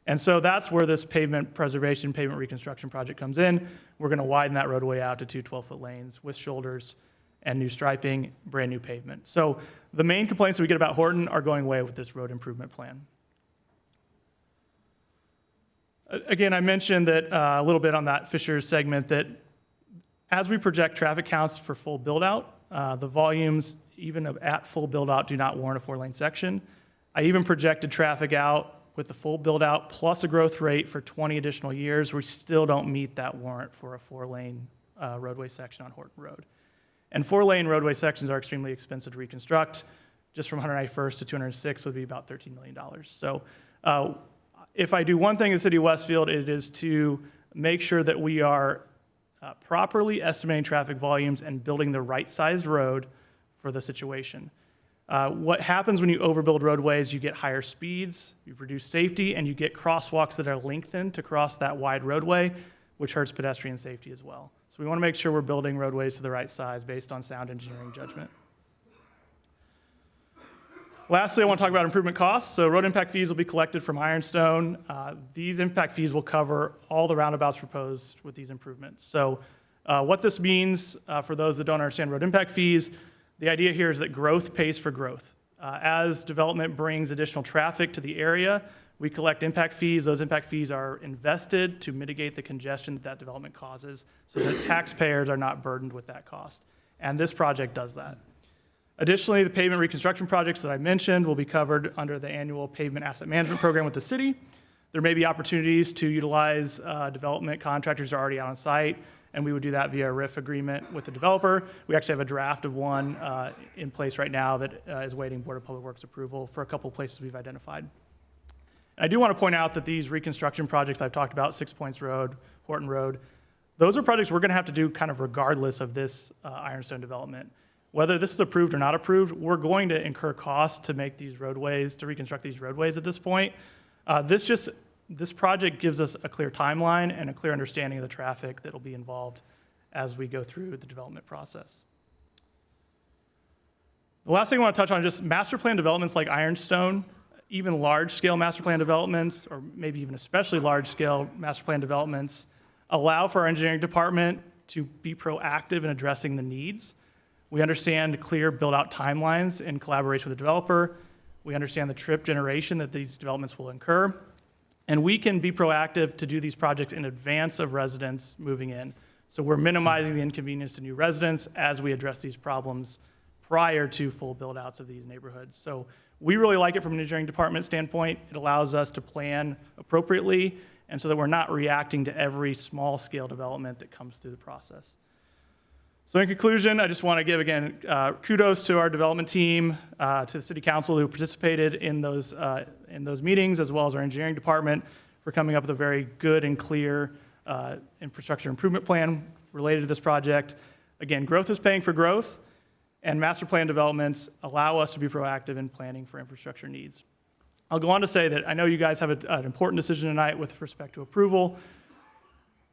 And so that's where this pavement preservation, pavement reconstruction project comes in. We're going to widen that roadway out to 2 12-foot lanes with shoulders and new striping, brand new pavement. So the main complaints that we get about Horton are going away with this road improvement plan. Again, I mentioned that a little bit on that Fishers segment that as we project traffic counts for full build out, the volumes even at full build out do not warrant a 4-lane section. I even projected traffic out with the full build out plus a growth rate for 20 additional years. We still don't meet that warrant for a 4-lane roadway section on Horton Road. And 4-lane roadway sections are extremely expensive to reconstruct. Just from 191st to 206 would be about $13 million. So if I do one thing in the city of Westfield, it is to make sure that we are properly estimating traffic volumes and building the right sized road for the situation. What happens when you overbuild roadways, you get higher speeds, you reduce safety, and you get crosswalks that are lengthened to cross that wide roadway, which hurts pedestrian safety as well. So we want to make sure we're building roadways to the right size based on sound engineering judgment. Lastly, I want to talk about improvement costs. So road impact fees will be collected from Ironstone. These impact fees will cover all the roundabouts proposed with these improvements. So what this means for those that don't understand road impact fees, the idea here is that growth pays for growth. As development brings additional traffic to the area, we collect impact fees. Those impact fees are invested to mitigate the congestion that that development causes so that taxpayers are not burdened with that cost. And this project does that. Additionally, the pavement reconstruction projects that I mentioned will be covered under the annual pavement asset management program with the city. There may be opportunities to utilize development contractors that are already out on site, and we would do that via a RIF agreement with the developer. We actually have a draft of one in place right now that is waiting Board of Public Works approval for a couple of places we've identified. And I do want to point out that these reconstruction projects I've talked about, 6 Points Road, Horton Road, those are projects we're going to have to do kind of regardless of this Ironstone development. Whether this is approved or not approved, we're going to incur costs to make these roadways, to reconstruct these roadways at this point. This project gives us a clear timeline and a clear understanding of the traffic that will be involved as we go through the development process. The last thing I want to touch on is just master plan developments like Ironstone, even large-scale master plan developments, or maybe even especially large-scale master plan developments, allow for our engineering department to be proactive in addressing the needs. We understand clear build-out timelines in collaboration with the developer. We understand the trip generation that these developments will incur. And we can be proactive to do these projects in advance of residents moving in. So we're minimizing the inconvenience to new residents as we address these problems prior to full build-outs of these neighborhoods. So we really like it from an engineering department standpoint. It allows us to plan appropriately and so that we're not reacting to every small-scale development that comes through the process. So in conclusion, I just want to give, again, kudos to our development team, to the city council who participated in those meetings, as well as our engineering department for coming up with a very good and clear infrastructure improvement plan related to this project. Again, growth is paying for growth. and master plan developments allow us to be proactive in planning for infrastructure needs. I'll go on to say that I know you guys have an important decision tonight with respect to approval.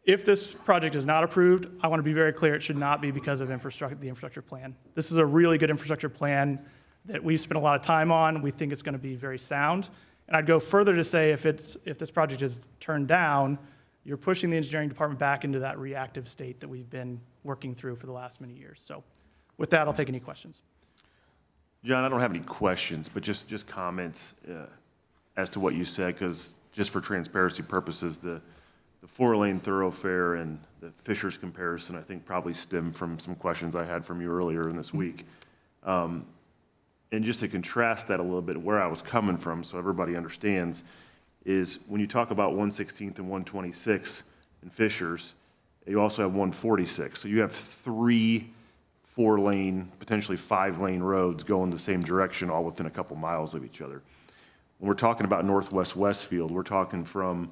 If this project is not approved, I want to be very clear, it should not be because of the infrastructure plan. This is a really good infrastructure plan that we've spent a lot of time on. We think it's going to be very sound. And I'd go further to say if this project is turned down, you're pushing the engineering department back into that reactive state that we've been working through for the last many years. So with that, I'll take any questions. John, I don't have any questions, but just comments as to what you said, because just for transparency purposes, the 4-lane thoroughfare and the Fisher's comparison, I think probably stemmed from some questions I had from you earlier in this week. And just to contrast that a little bit, where I was coming from, so everybody understands, is when you talk about 116th and 126 in Fisher's, you also have 146. So you have 3 4-lane, potentially 5-lane roads going the same direction, all within a couple miles of each other. When we're talking about Northwest Westfield, we're talking from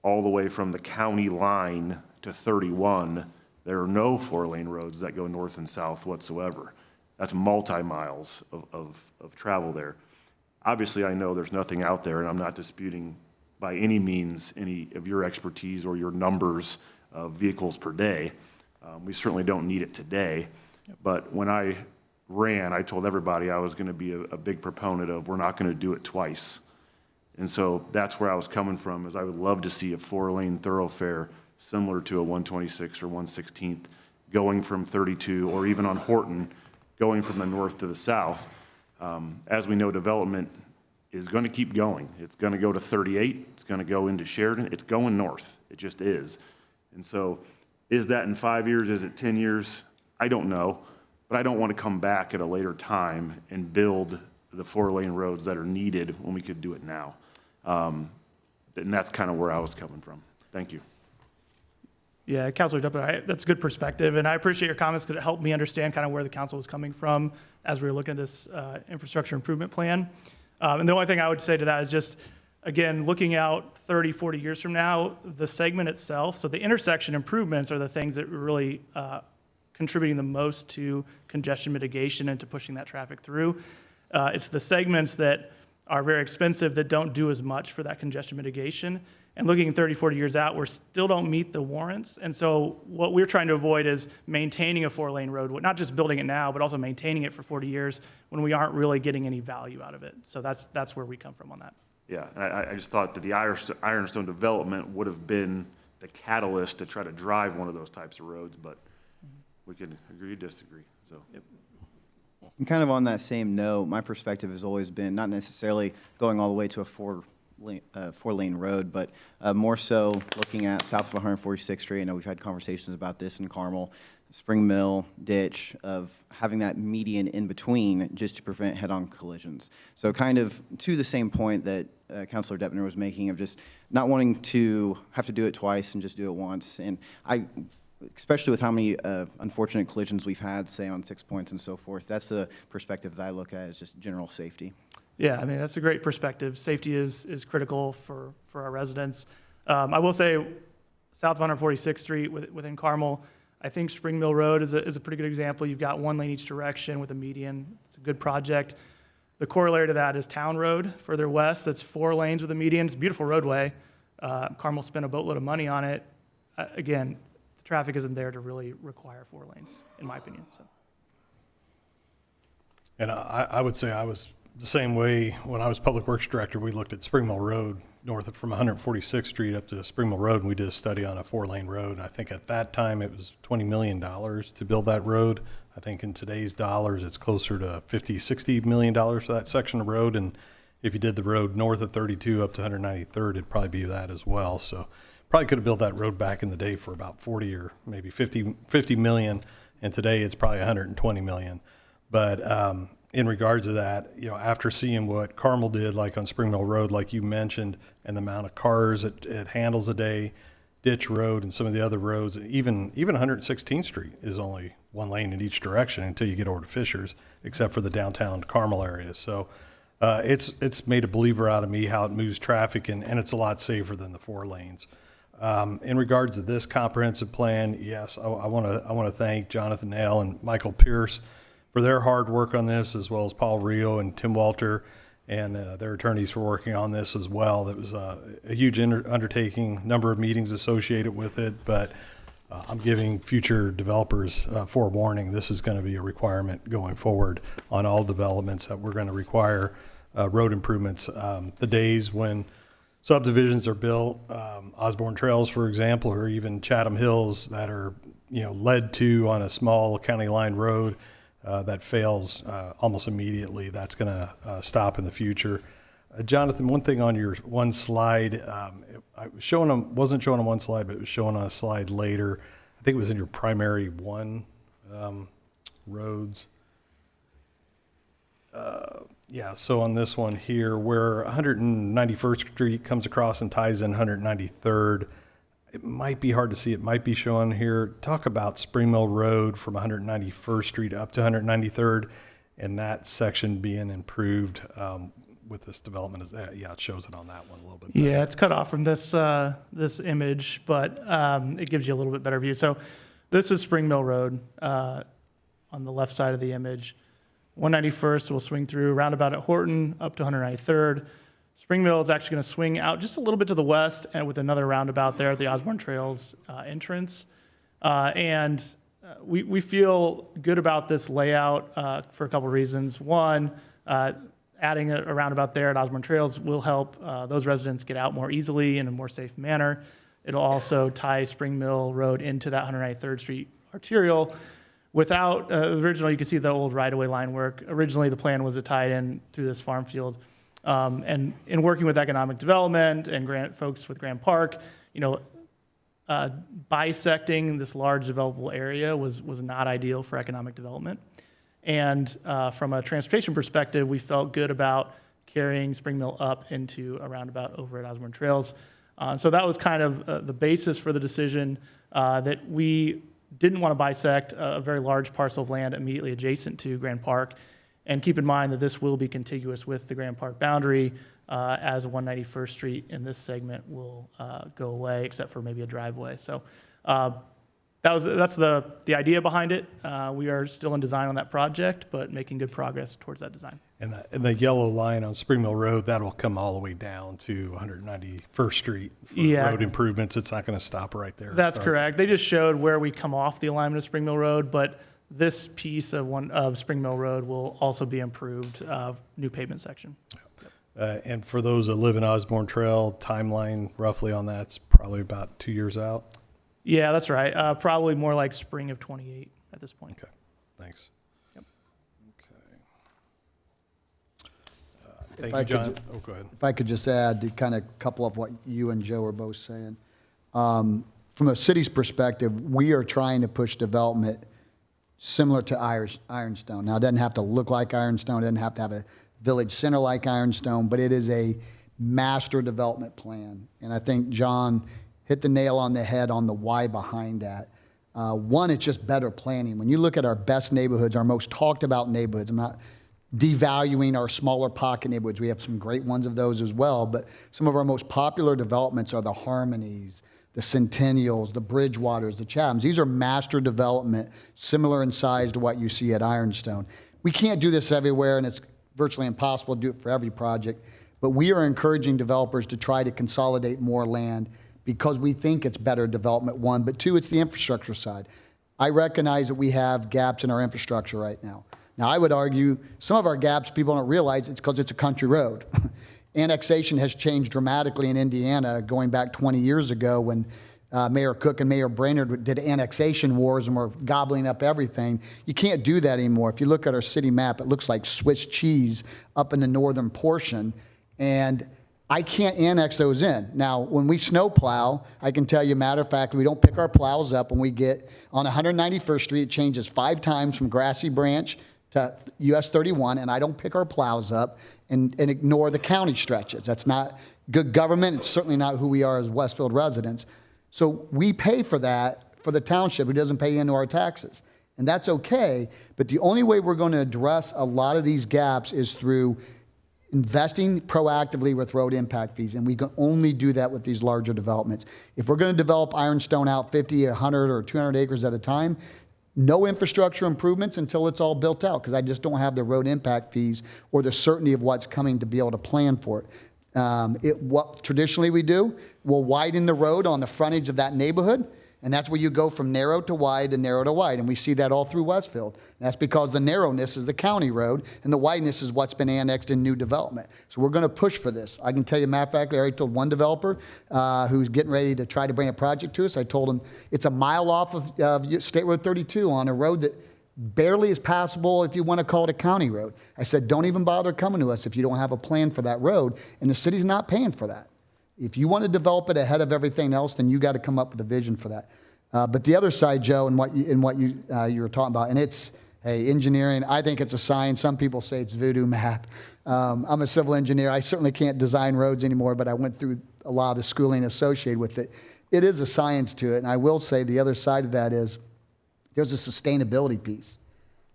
all the way from the county line to 31. There are no 4-lane roads that go north and south whatsoever. That's multi-miles of travel there. Obviously, I know there's nothing out there, and I'm not disputing by any means any of your expertise or your numbers of vehicles per day. We certainly don't need it today. But when I ran, I told everybody I was going to be a big proponent of we're not going to do it twice. And so that's where I was coming from, is I would love to see a 4-lane thoroughfare similar to a 126 or 116th going from 32, or even on Horton, going from the north to the south. As we know, development is going to keep going. It's going to go to 38. It's going to go into Sheridan. It's going north. It just is. And so is that in 5 years? Is it 10 years? I don't know. But I don't want to come back at a later time and build the 4-lane roads that are needed when we could do it now. And that's kind of where I was coming from. Thank you. Yeah, Councilor Dupper, that's a good perspective, and I appreciate your comments because it helped me understand kind of where the council was coming from as we were looking at this infrastructure improvement plan. And the only thing I would say to that is just, again, looking out 30, 40 years from now, the segment itself, so the intersection improvements are the things that are really contributing the most to congestion mitigation and to pushing that traffic through. It's the segments that are very expensive that don't do as much for that congestion mitigation. And looking 30, 40 years out, we still don't meet the warrants. And so what we're trying to avoid is maintaining a 4-lane road, not just building it now, but also maintaining it for 40 years when we aren't really getting any value out of it. So that's where we come from on that. Yeah, and I just thought that the Ironstone development would have been the catalyst to try to drive one of those types of roads, but we can agree or disagree. So. Yep. And kind of on that same note, my perspective has always been not necessarily going all the way to a 4-lane road, but more so looking at south of 146th Street. I know we've had conversations about this in Carmel, Spring Mill, Ditch, of having that median in between just to prevent head-on collisions. So kind of to the same point that Councilor Deppner was making of just not wanting to have to do it twice and just do it once. And especially with how many unfortunate collisions we've had, say on 6 points and so forth, that's the perspective that I look at, is just general safety. Yeah, I mean, that's a great perspective. Safety is critical for our residents. I will say, south of 146th Street within Carmel, I think Spring Mill Road is a pretty good example. You've got 1 lane each direction with a median. It's a good project. The corollary to that is Town Road further west. That's 4 lanes with a median. It's a beautiful roadway. Carmel spent a boatload of money on it. Again, the traffic isn't there to really require 4 lanes, in my opinion. So. And I would say I was the same way when I was Public Works Director. We looked at Spring Mill Road north from 146th Street up to Spring Mill Road, and we did a study on a 4-lane road. And I think at that time it was $20 million to build that road. I think in today's dollars it's closer to $50–60 million for that section of road. And if you did the road north of 32 up to 193rd, it'd probably be that as well. So probably could have built that road back in the day for about 40 or maybe 50 million, and today it's probably 120 million. But in regards to that, you know, after seeing what Carmel did, like on Spring Mill Road, like you mentioned, and the amount of cars it handles a day, Ditch Road and some of the other roads, even 116th Street is only 1 lane in each direction until you get over to Fisher's, except for the downtown Carmel area. So it's made a believer out of me how it moves traffic, and it's a lot safer than the 4 lanes. In regards to this comprehensive plan, yes, I want to thank Jonathan Nail and Michael Pierce for their hard work on this, as well as Paul Rio and Tim Walter and their attorneys for working on this as well. That was a huge undertaking, number of meetings associated with it, but I'm giving future developers forewarning. This is going to be a requirement going forward on all developments that we're going to require road improvements. The days when subdivisions are built, Osborne Trails, for example, or even Chatham Hills that are, led to on a small county line road that fails almost immediately, that's going to stop in the future. Jonathan, one thing on your one slide, I was showing them, wasn't showing on one slide, but it was showing on a slide later. I think it was in your primary one roads. Yeah, so on this one here, where 191st Street comes across and ties in 193rd, it might be hard to see. It might be shown here. Talk about Spring Mill Road from 191st Street up to 193rd, and that section being improved with this development. Yeah, it shows it on that one a little bit better. Yeah, it's cut off from this this image, but it gives you a little bit better view. So this is Spring Mill Road on the left side of the image. 191st will swing through roundabout at Horton up to 193rd. Spring Mill is actually going to swing out just a little bit to the west and with another roundabout there at the Osborne Trails entrance. We feel good about this layout for a couple of reasons. One, adding a roundabout there at Osborne Trails will help those residents get out more easily in a more safe manner. It'll also tie Spring Mill Road into that 193rd Street arterial. Without, originally, you can see the old right-of-way line work. Originally, the plan was to tie it in through this farm field. And in working with economic development and folks with Grand Park, bisecting this large developable area was not ideal for economic development. And from a transportation perspective, we felt good about carrying Spring Mill up into a roundabout over at Osborne Trails. So that was kind of the basis for the decision that we didn't want to bisect a very large parcel of land immediately adjacent to Grand Park. And keep in mind that this will be contiguous with the Grand Park boundary as 191st Street in this segment will go away, except for maybe a driveway. So that's the idea behind it. We are still in design on that project, but making good progress towards that design. And the yellow line on Spring Mill Road, that'll come all the way down to 191st Street for road improvements. It's not going to stop right there. That's correct. They just showed where we come off the alignment of Spring Mill Road, but this piece of Spring Mill Road will also be improved, new pavement section. And for those that live in Osborne Trail, timeline roughly on that's probably about 2 years out. Yeah, that's right. Probably more like spring of 28 at this point. Okay, thanks. Yep. Okay. Thank you, John. Go ahead. If I could just add to kind of couple of what you and Joe were both saying. From a city's perspective, we are trying to push development similar to Ironstone. Now, it doesn't have to look like Ironstone. It doesn't have to have a village center like Ironstone, but it is a master development plan. And I think John hit the nail on the head on the why behind that. One, it's just better planning. When you look at our best neighborhoods, our most talked about neighborhoods, I'm not devaluing our smaller pocket neighborhoods. We have some great ones of those as well, but some of our most popular developments are the Harmonies, the Centennials, the Bridgewaters, the Chathams. These are master development, similar in size to what you see at Ironstone. We can't do this everywhere, and it's virtually impossible to do it for every project, but we are encouraging developers to try to consolidate more land because we think it's better development, one, but two, it's the infrastructure side. I recognize that we have gaps in our infrastructure right now. Now, I would argue some of our gaps, people don't realize it's because it's a country road. Annexation has changed dramatically in Indiana going back 20 years ago when Mayor Cook and Mayor Brainerd did annexation wars and were gobbling up everything. You can't do that anymore. If you look at our city map, it looks like Swiss cheese up in the northern portion, and I can't annex those in. Now, when we snow plow, I can tell you, matter of fact, we don't pick our plows up when we get on 191st Street. It changes 5 times from Grassy Branch to US 31, and I don't pick our plows up and ignore the county stretches. That's not good government. It's certainly not who we are as Westfield residents. So we pay for that for the township who doesn't pay into our taxes. And that's okay, but the only way we're going to address a lot of these gaps is through investing proactively with road impact fees, and we can only do that with these larger developments. If we're going to develop Ironstone out 50, 100, or 200 acres at a time, No infrastructure improvements until it's all built out, because I just don't have the road impact fees or the certainty of what's coming to be able to plan for it. What traditionally we do, we'll widen the road on the frontage of that neighborhood, and that's where you go from narrow to wide and narrow to wide, and we see that all through Westfield. And that's because the narrowness is the county road, and the wideness is what's been annexed in new development. So we're going to push for this. I can tell you, matter of fact, I already told one developer who's getting ready to try to bring a project to us, I told him it's a mile off of State Road 32 on a road that barely is passable if you want to call it a county road. I said, don't even bother coming to us if you don't have a plan for that road, and the city's not paying for that. If you want to develop it ahead of everything else, then you got to come up with a vision for that. But the other side, Joe, and what you were talking about, and it's, hey, engineering, I think it's a science. Some people say it's voodoo math. I'm a civil engineer. I certainly can't design roads anymore, but I went through a lot of the schooling associated with it. It is a science to it, and I will say the other side of that is there's a sustainability piece.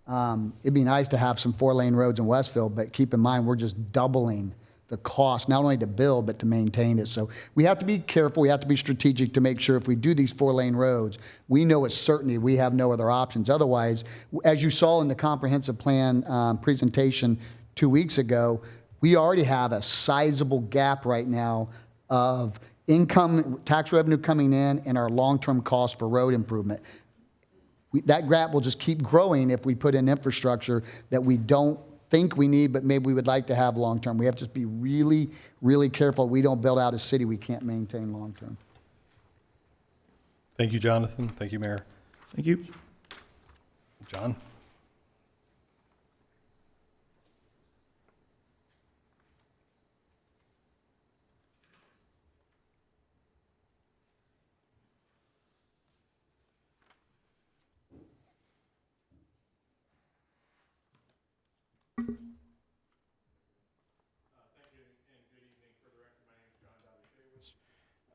It'd be nice to have some 4-lane roads in Westfield, but keep in mind, we're just doubling the cost, not only to build, but to maintain it. So we have to be careful. We have to be strategic to make sure if we do these 4-lane roads, we know with certainty we have no other options. Otherwise, as you saw in the comprehensive plan presentation 2 weeks ago, we already have a sizable gap right now of income, tax revenue coming in, and our long-term cost for road improvement. That gap will just keep growing if we put in infrastructure that we don't think we need, but maybe we would like to have long-term. We have to just be really, really careful we don't build out a city we can't maintain long-term. Thank you, Jonathan. Thank you, Mayor. Thank you. John?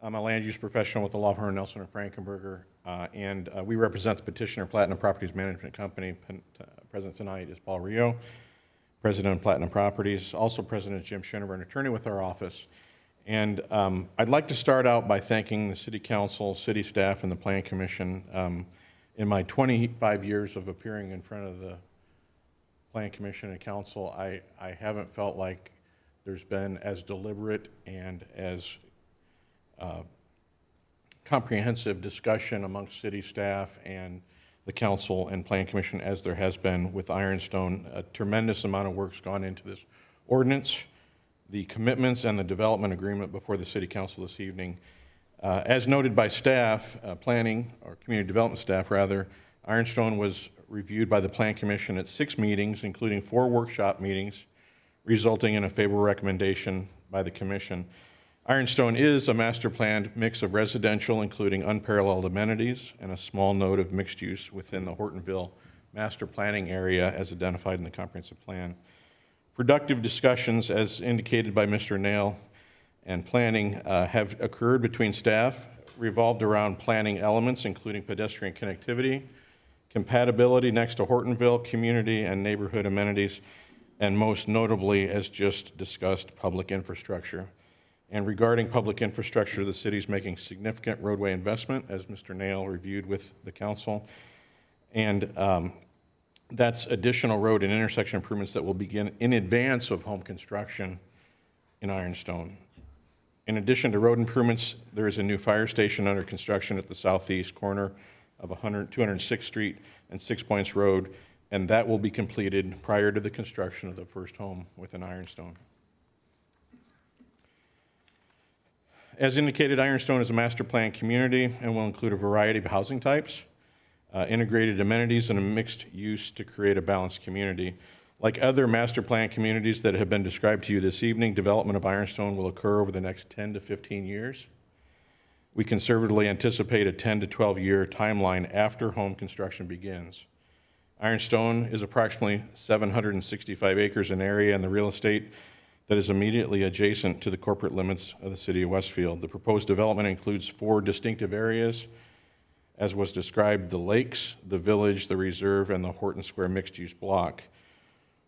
I'm a land use professional with the law firm Nelson and Frankenberger, and we represent the petitioner Platinum Properties Management Company. President tonight is Paul Rio, President of Platinum Properties, also President Jim Schinneber, an attorney with our office. And I'd like to start out by thanking the City Council, City staff, and the Plan Commission. In my 25 years of appearing in front of the Plan Commission and Council, I haven't felt like there's been as deliberate and as comprehensive discussion amongst city staff and the council and plan commission as there has been with Ironstone. A tremendous amount of work's gone into this ordinance, the commitments and the development agreement before the city council this evening. As noted by staff, planning, or community development staff rather, Ironstone was reviewed by the plan commission at 6 meetings, including 4 workshop meetings, resulting in a favorable recommendation by the commission. Ironstone is a master planned mix of residential, including unparalleled amenities, and a small node of mixed use within the Hortonville master planning area as identified in the comprehensive plan. Productive discussions, as indicated by Mr. Nail and planning, have occurred between staff, revolved around planning elements, including pedestrian connectivity, compatibility next to Hortonville, community and neighborhood amenities, and most notably, as just discussed, public infrastructure. And regarding public infrastructure, the city is making significant roadway investment, as Mr. Nail reviewed with the council. And that's additional road and intersection improvements that will begin in advance of home construction in Ironstone. In addition to road improvements, there is a new fire station under construction at the southeast corner of 206th Street and 6 Points Road, and that will be completed prior to the construction of the first home within Ironstone. As indicated, Ironstone is a master plan community and will include a variety of housing types, integrated amenities, and a mixed use to create a balanced community. Like other master plan communities that have been described to you this evening, development of Ironstone will occur over the next 10 to 15 years. We conservatively anticipate a 10 to 12 year timeline after home construction begins. Ironstone is approximately 765 acres in area, and the real estate that is immediately adjacent to the corporate limits of the city of Westfield. The proposed development includes 4 distinctive areas, as was described: the lakes, the village, the reserve, and the Horton Square mixed-use block.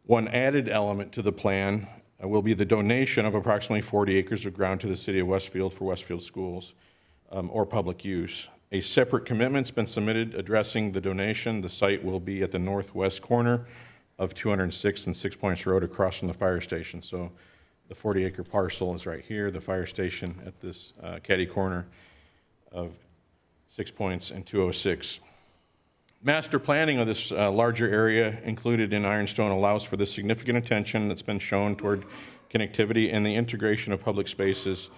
One added element to the plan will be the donation of approximately 40 acres of ground to the city of Westfield for Westfield schools or public use. A separate commitment's been submitted addressing the donation. The site will be at the northwest corner of 206th and Six Points Road across from the fire station. So the 40-acre parcel is right here, the fire station at this catty corner of 6 Points and 206. Master planning of this larger area included in Ironstone allows for the significant attention that's been shown toward connectivity and the integration of public spaces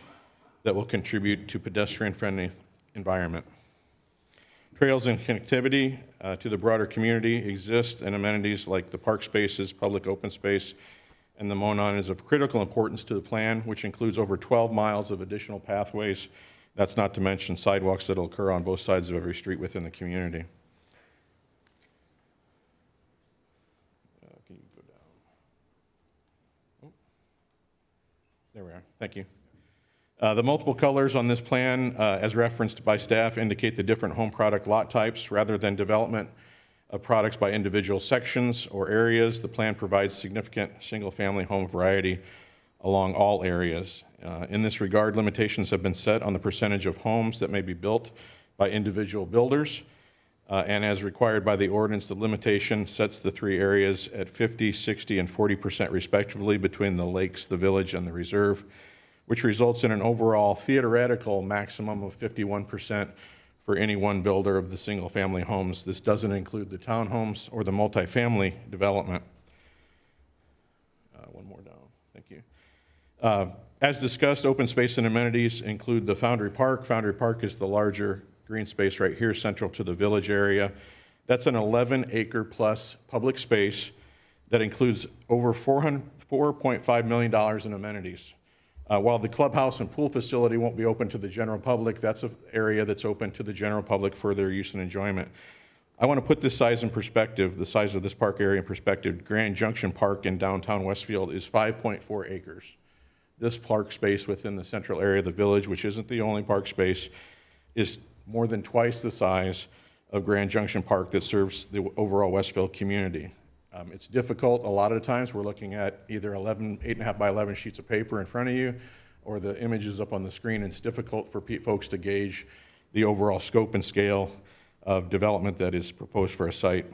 that will contribute to pedestrian-friendly environment. Trails and connectivity to the broader community exist, and amenities like the park spaces, public open space, and the Monon is of critical importance to the plan, which includes over 12 miles of additional pathways. That's not to mention sidewalks that will occur on both sides of every street within the community. Can you go down? Oh. There we are. Thank you. The multiple colors on this plan, as referenced by staff, indicate the different home product lot types. Rather than development of products by individual sections or areas, the plan provides significant single-family home variety along all areas. In this regard, limitations have been set on the percentage of homes that may be built by individual builders. And as required by the ordinance, the limitation sets the three areas at 50, 60, and 40% respectively between the lakes, the village, and the reserve, which results in an overall theoretical maximum of 51% for any one builder of the single-family homes. This doesn't include the townhomes or the multifamily development. One more down, thank you. As discussed, open space and amenities include the Foundry Park. Foundry Park is the larger green space right here, central to the village area. That's an 11-acre plus public space that includes over $4.5 million in amenities. While the clubhouse and pool facility won't be open to the general public, that's an area that's open to the general public for their use and enjoyment. I want to put this size in perspective, the size of this park area in perspective. Grand Junction Park in downtown Westfield is 5.4 acres. This park space within the central area of the village, which isn't the only park space, is more than twice the size of Grand Junction Park that serves the overall Westfield community. It's difficult. A lot of the times we're looking at either 8.5 by 11 sheets of paper in front of you or the images up on the screen. It's difficult for folks to gauge the overall scope and scale of development that is proposed for a site.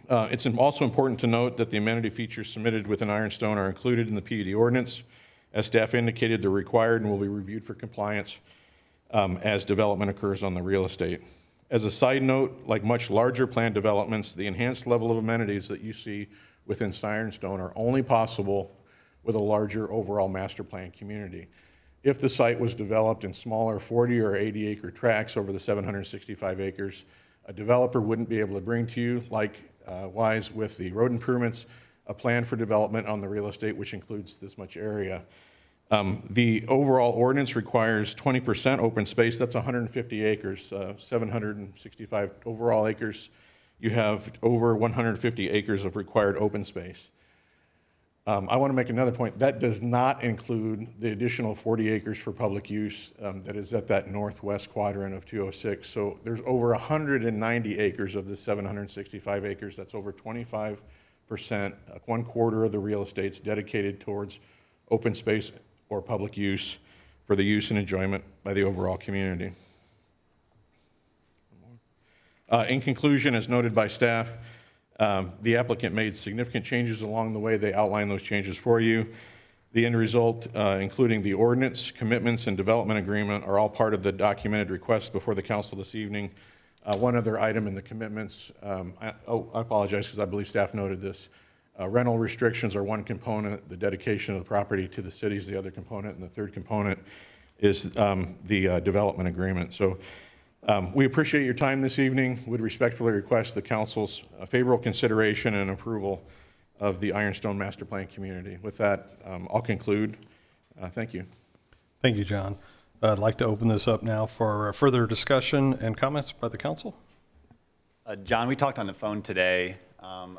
It's also important to note that the amenity features submitted within Ironstone are included in the PUD ordinance. As staff indicated, they're required and will be reviewed for compliance as development occurs on the real estate. As a side note, like much larger planned developments, the enhanced level of amenities that you see within Ironstone are only possible with a larger overall master plan community. If the site was developed in smaller 40 or 80 acre tracts over the 765 acres, a developer wouldn't be able to bring to you, likewise with the road improvements, a plan for development on the real estate, which includes this much area. The overall ordinance requires 20% open space. That's 150 acres, 765 overall acres. You have over 150 acres of required open space. I want to make another point. That does not include the additional 40 acres for public use that is at that northwest quadrant of 206. So there's over 190 acres of the 765 acres. That's over 25%, 1/4 of the real estate's dedicated towards open space or public use for the use and enjoyment by the overall community. In conclusion, as noted by staff, the applicant made significant changes along the way. They outlined those changes for you. The end result, including the ordinance, commitments, and development agreement, are all part of the documented request before the council this evening. One other item in the commitments, I apologize because I believe staff noted this. Rental restrictions are one component, the dedication of the property to the city is the other component, and the third component is the development agreement. So we appreciate your time this evening. Would respectfully request the council's favorable consideration and approval of the Ironstone Master Plan community. With that, I'll conclude. Thank you. Thank you, John. I'd like to open this up now for further discussion and comments by the council. John, we talked on the phone today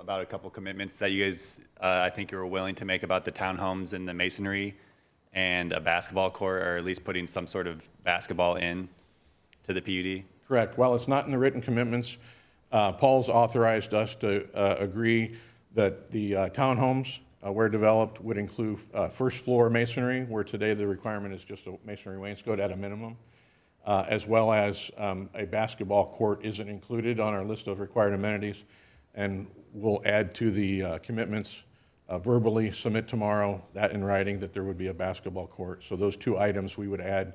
about a couple commitments that you guys, I think you were willing to make about the townhomes and the masonry and a basketball court, or at least putting some sort of basketball in to the PUD? Correct. While it's not in the written commitments, Paul's authorized us to agree that the townhomes, where developed, would include first floor masonry, where today the requirement is just a masonry wainscot at a minimum. as well as a basketball court isn't included on our list of required amenities. And we'll add to the commitments verbally, submit tomorrow, that in writing, that there would be a basketball court. So those two items we would add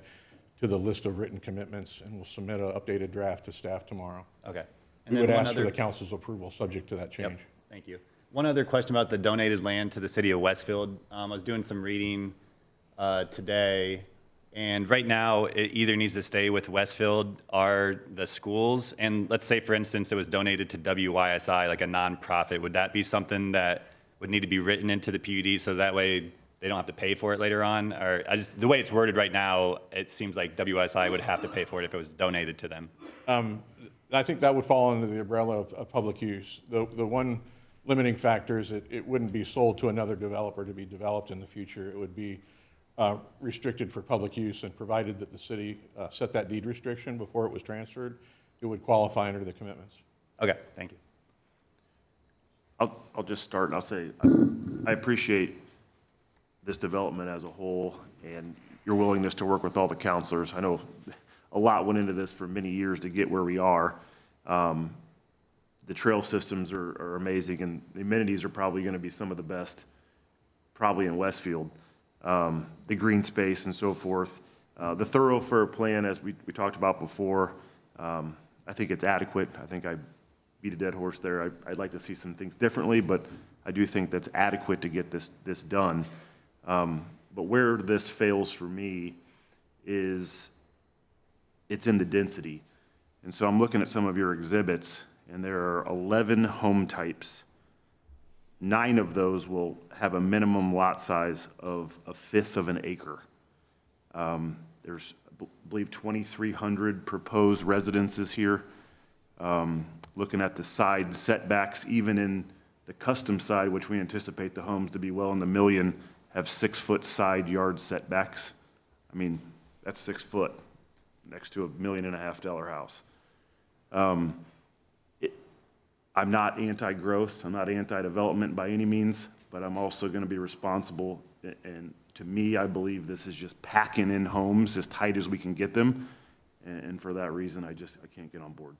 to the list of written commitments, and we'll submit an updated draft to staff tomorrow. Okay. And We then would one ask for other- the council's approval, subject to that change. Yep, thank you. One other question about the donated land to the city of Westfield. I was doing some reading today, and right now it either needs to stay with Westfield or the schools. And let's say, for instance, it was donated to WYSI, like a nonprofit. Would that be something that would need to be written into the PUD so that way they don't have to pay for it later on? Or the way it's worded right now, it seems like WSI would have to pay for it if it was donated to them. I think that would fall under the umbrella of public use. The one limiting factor is that it wouldn't be sold to another developer to be developed in the future. It would be restricted for public use, and provided that the city set that deed restriction before it was transferred, it would qualify under the commitments. Okay, thank you. I'll just start and I'll say, I appreciate this development as a whole and your willingness to work with all the counselors. I know a lot went into this for many years to get where we are. The trail systems are amazing, and the amenities are probably going to be some of the best, probably in Westfield. The green space and so forth. The thoroughfare plan, as we talked about before, I think it's adequate. I think I beat a dead horse there. I'd like to see some things differently, but I do think that's adequate to get this done. But where this fails for me is it's in the density. And so I'm looking at some of your exhibits, and there are 11 home types. 9 of those will have a minimum lot size of 1/5 of an acre. There's, I believe, 2,300 proposed residences here. Looking at the side setbacks, even in the custom side, which we anticipate the homes to be well in the million, have 6-foot side yard setbacks. I mean, that's 6 foot next to $1.5 million house. I'm not anti-growth, I'm not anti-development by any means, but I'm also going to be responsible. And to me, I believe this is just packing in homes as tight as we can get them. And for that reason, I can't get on board.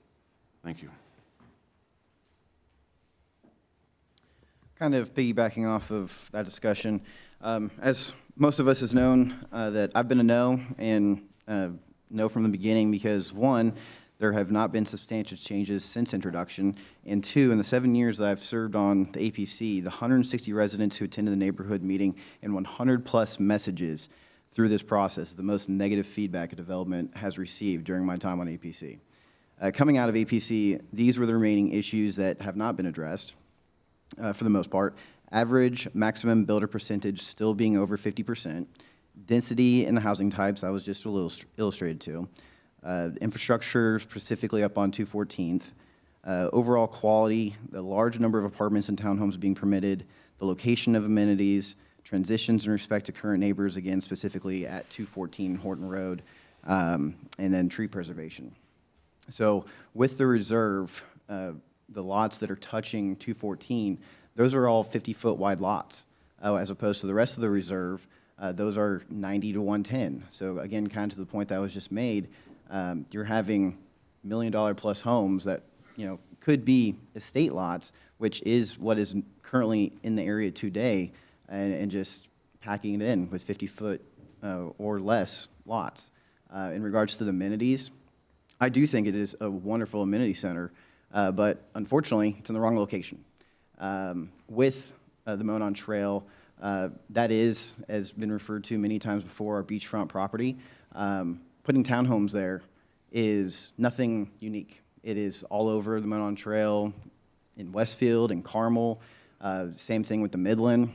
Thank you. Kind of piggybacking off of that discussion, as most of us has known, that I've been a no, and no from the beginning, because one, there have not been substantial changes since introduction, and two, in the 7 years that I've served on the APC, the 160 residents who attended the neighborhood meeting and 100+ messages through this process, the most negative feedback a development has received during my time on APC. Coming out of APC, these were the remaining issues that have not been addressed. For the most part, average maximum builder percentage still being over 50%, density in the housing types I was just illustrated to, infrastructure specifically up on 214th, overall quality, the large number of apartments and townhomes being permitted, the location of amenities, transitions in respect to current neighbors, again specifically at 214 Horton Road, and then tree preservation. So with the reserve, the lots that are touching 214, those are all 50-foot wide lots, as opposed to the rest of the reserve, those are 90 to 110. So again, kind of to the point that was just made, you're having $1 million plus homes that, could be estate lots, which is what is currently in the area today, and just packing it in with 50-foot or less lots. In regards to the amenities, I do think it is a wonderful amenity center, but unfortunately, it's in the wrong location. With the Monon Trail, that is, as been referred to many times before, our beachfront property. Putting townhomes there is nothing unique. It is all over the Monon Trail, in Westfield and Carmel. Same thing with the Midland.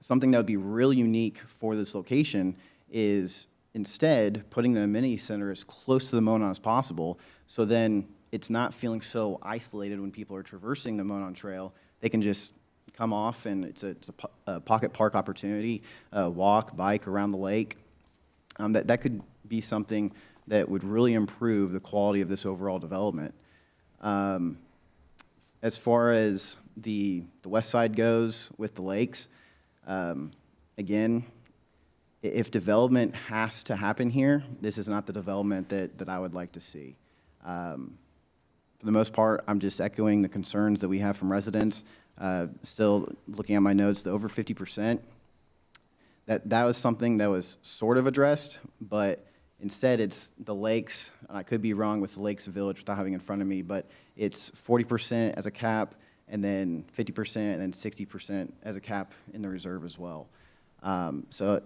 Something that would be really unique for this location is instead putting the amenity center as close to the Monon as possible, so then it's not feeling so isolated when people are traversing the Monon Trail. They can just come off, and it's a pocket park opportunity, walk, bike around the lake. That could be something that would really improve the quality of this overall development. As far as the west side goes with the lakes, again, if development has to happen here, this is not the development that I would like to see. For the most part, I'm just echoing the concerns that we have from residents. Still looking at my notes, the over 50%, that was something that was sort of addressed, but instead it's the lakes, and I could be wrong with the Lakes Village without having it in front of me, but it's 40% as a cap, and then 50%, and then 60% as a cap in the reserve as well. So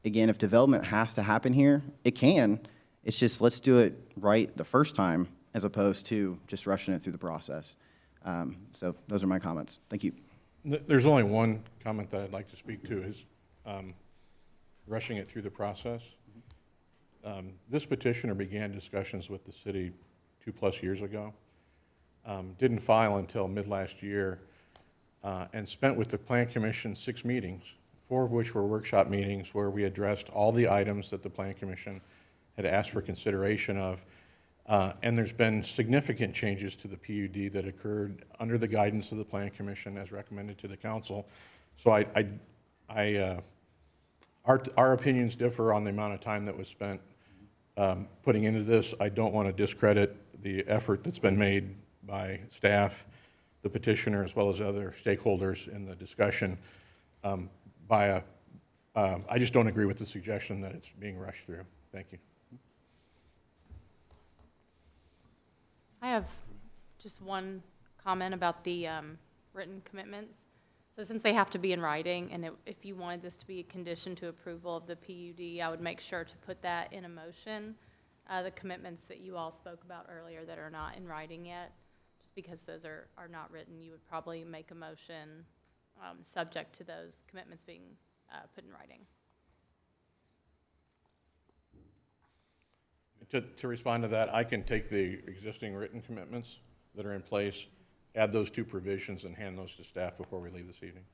again, if development has to happen here, it can. It's just, let's do it right the first time, as opposed to just rushing it through the process. So those are my comments. Thank you. There's only one comment that I'd like to speak to is rushing it through the process. This petitioner began discussions with the city 2+ years ago, didn't file until mid-last year, and spent with the Plan Commission 6 meetings, 4 of which were workshop meetings where we addressed all the items that the Plan Commission had asked for consideration of. And there's been significant changes to the PUD that occurred under the guidance of the Plan Commission as recommended to the council. So our opinions differ on the amount of time that was spent putting into this. I don't want to discredit the effort that's been made by staff, the petitioner, as well as other stakeholders in the discussion. I just don't agree with the suggestion that it's being rushed through. Thank you. I have just one comment about the written commitments. So since they have to be in writing, and if you wanted this to be a condition to approval of the PUD, I would make sure to put that in a motion. The commitments that you all spoke about earlier that are not in writing yet, just because those are not written, you would probably make a motion subject to those commitments being put in writing. To respond to that, I can take the existing written commitments that are in place, add those 2 provisions, and hand those to staff before we leave this evening.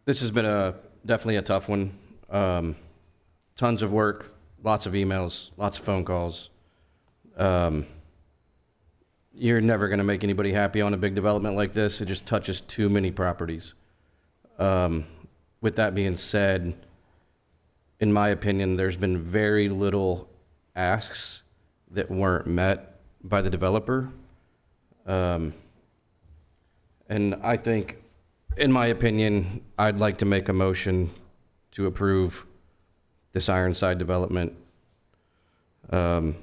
This has been definitely a tough one. Tons of work, lots of emails, lots of phone calls. You're never going to make anybody happy on a big development like this. It just touches too many properties. With that being said, in my opinion, there's been very little asks that weren't met by the developer. And I think, in my opinion, I'd like to make a motion to approve this Ironside development. You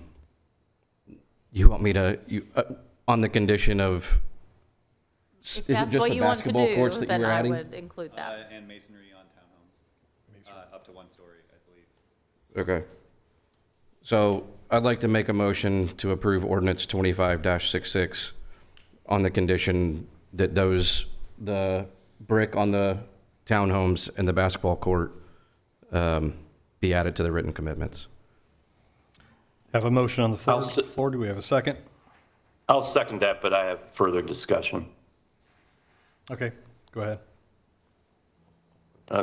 want me to, on the condition of, is it just the basketball courts that you were adding? I would include that. And masonry on townhomes, up to 1 story, I believe. Okay. So I'd like to make a motion to approve ordinance 25-66 on the condition that the brick on the townhomes and the basketball court be added to the written commitments. Have a motion on the floor. Do we have a second? I'll second that, but I have further discussion. Okay, go ahead.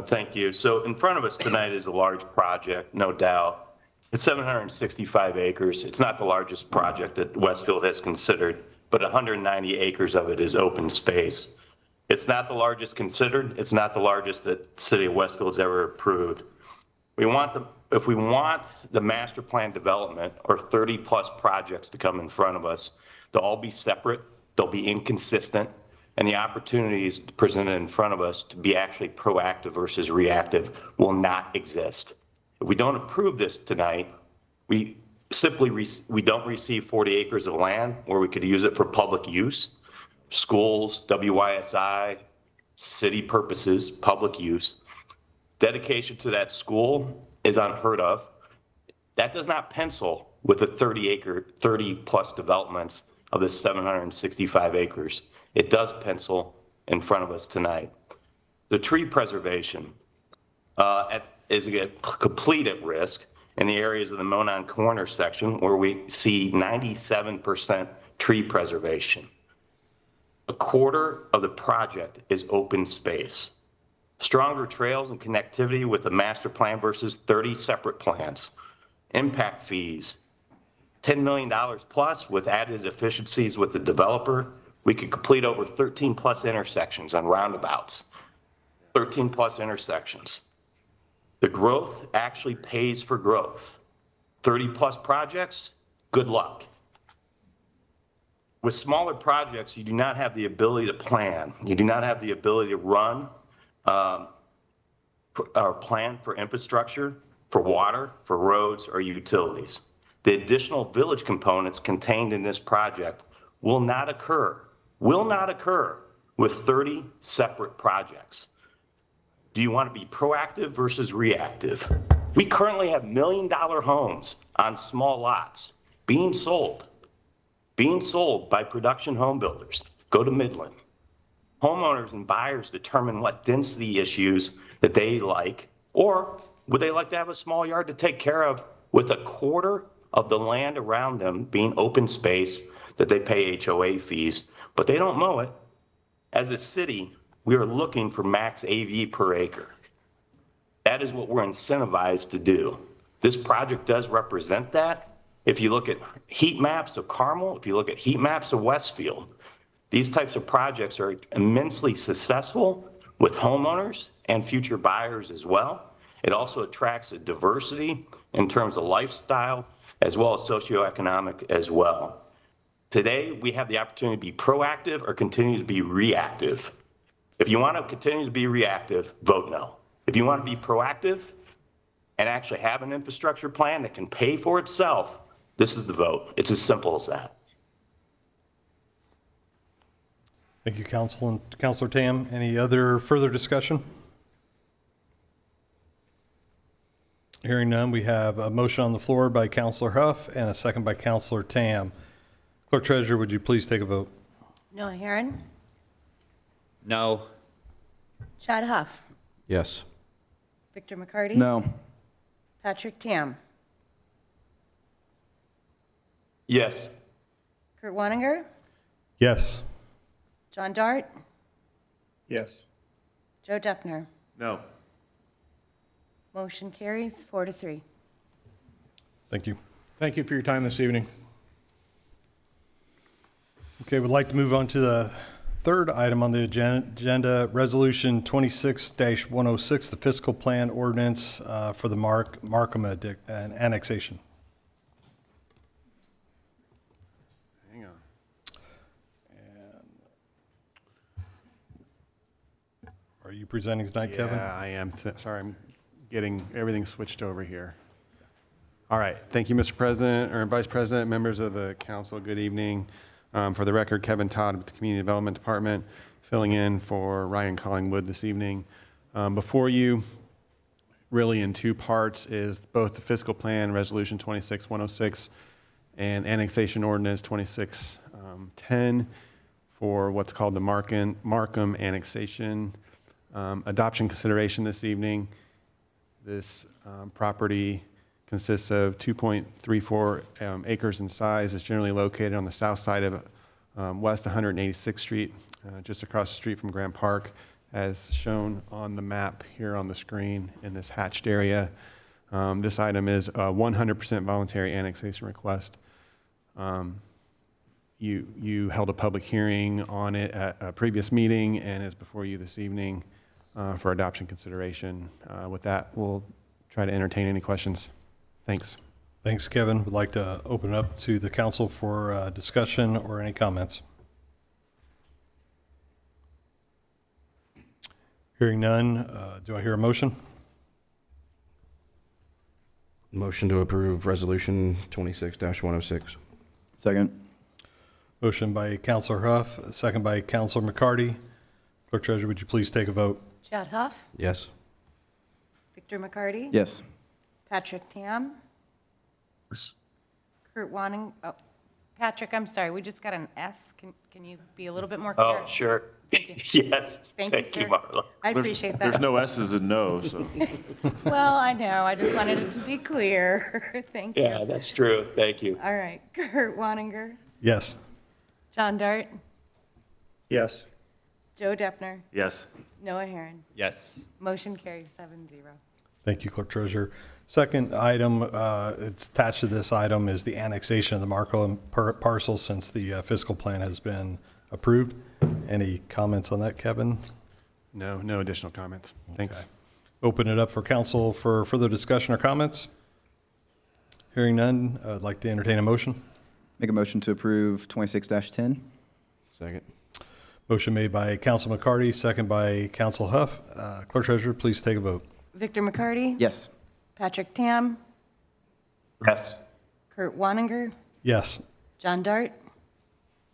Thank you. So in front of us tonight is a large project, no doubt. It's 765 acres. It's not the largest project that Westfield has considered, but 190 acres of it is open space. It's not the largest considered. It's not the largest that the city of Westfield's ever approved. If we want the master plan development or 30+ projects to come in front of us, they'll all be separate, they'll be inconsistent, and the opportunities presented in front of us to be actually proactive versus reactive will not exist. If we don't approve this tonight, we don't receive 40 acres of land where we could use it for public use, schools, WYSI, city purposes, public use. Dedication to that school is unheard of. That does not pencil with the 30+ developments of the 765 acres. It does pencil in front of us tonight. The tree preservation is complete at risk in the areas of the Monon Corner section where we see 97% tree preservation. A quarter of the project is open space. Stronger trails and connectivity with the master plan versus 30 separate plans. Impact fees, $10 million plus with added efficiencies with the developer We could complete over 13+ intersections on roundabouts, 13+ intersections. The growth actually pays for growth. 30+ projects, good luck. With smaller projects, you do not have the ability to plan. You do not have the ability to run or plan for infrastructure, for water, for roads, or utilities. The additional village components contained in this project will not occur with 30 separate projects. Do you want to be proactive versus reactive? We currently have $1 million homes on small lots being sold by production home builders. Go to Midland. Homeowners and buyers determine what density issues that they like, or would they like to have a small yard to take care of with a quarter of the land around them being open space that they pay HOA fees, but they don't mow it. As a city, we are looking for max AV per acre. That is what we're incentivized to do. This project does represent that. If you look at heat maps of Carmel, if you look at heat maps of Westfield, these types of projects are immensely successful with homeowners and future buyers as well. It also attracts a diversity in terms of lifestyle as well as socioeconomic as well. Today, we have the opportunity to be proactive or continue to be reactive. If you want to continue to be reactive, vote no. If you want to be proactive and actually have an infrastructure plan that can pay for itself, this is the vote. It's as simple as that. Thank you, Councilor Tam. Any other further discussion? Hearing none, we have a motion on the floor by Councilor Huff and a second by Councilor Tam. Clerk Treasurer, would you please take a vote? Noah Herron, No. Chad Huff, Yes. Victor McCarty. No. Patrick Tam, Yes. Kurt Wanninger, Yes. John Dart, Yes. Joe Deppner. No. Motion carries 4-3. Thank you. Thank you for your time this evening. Okay, we'd like to move on to the third item on the agenda, Resolution 26-106, the fiscal plan ordinance for the Markham annexation. Hang on. Are you presenting tonight, Kevin? Yeah, I am. Sorry, I'm getting everything switched over here. All right. Thank you, Mr. President or Vice President, members of the council. Good evening. For the record, Kevin Todd with the Community Development Department, filling in for Ryan Collingwood this evening. Before you, really in two parts, is both the fiscal plan, Resolution 26-106, and annexation ordinance 26-10 for what's called the Markham annexation. Adoption consideration this evening. This property consists of 2.34 acres in size. It's generally located on the south side of West 186th Street, just across the street from Grant Park, as shown on the map here on the screen in this hatched area. This item is a 100% voluntary annexation request. You held a public hearing on it at a previous meeting and is before you this evening for adoption consideration. With that, we'll try to entertain any questions. Thanks. Thanks, Kevin. We'd like to open up to the council for discussion or any comments. Hearing none, do I hear a motion? Motion to approve Resolution 26-106. Second. Motion by Councilor Huff, second by Councilor McCarty. Clerk Treasurer, would you please take a vote? Chad Huff, Yes. Victor McCarty. Yes. Patrick Tam. Kurt Wanning, oh, Patrick, I'm sorry, we just got an S. Can you be a little bit more clear? Oh, sure. Yes. Thank you, you, sir. Marla. I appreciate that. There's no S's in no, so. Well, I know, I just wanted it to be clear. Thank you. Yeah, that's true. Thank you. All right, Kurt Wanninger, Yes. John Dart, Yes. Joe Deppner, Yes. Noah Herron. Yes. Motion carries 7-0. Thank you, Clerk Treasurer. Second item, it's attached to this item, is the annexation of the Markham parcel since the fiscal plan has been approved. Any comments on that, Kevin? No, no additional comments. Thanks. Okay. Open it up for council for further discussion or comments. Hearing none, I'd like to entertain a motion. Make a motion to approve 26-10. Second. Motion made by Council McCarty, second by Council Huff. Clerk Treasurer, please take a vote. Victor McCarty? Yes. Patrick Tam? Yes. Kurt Wanninger? Yes. John Dart?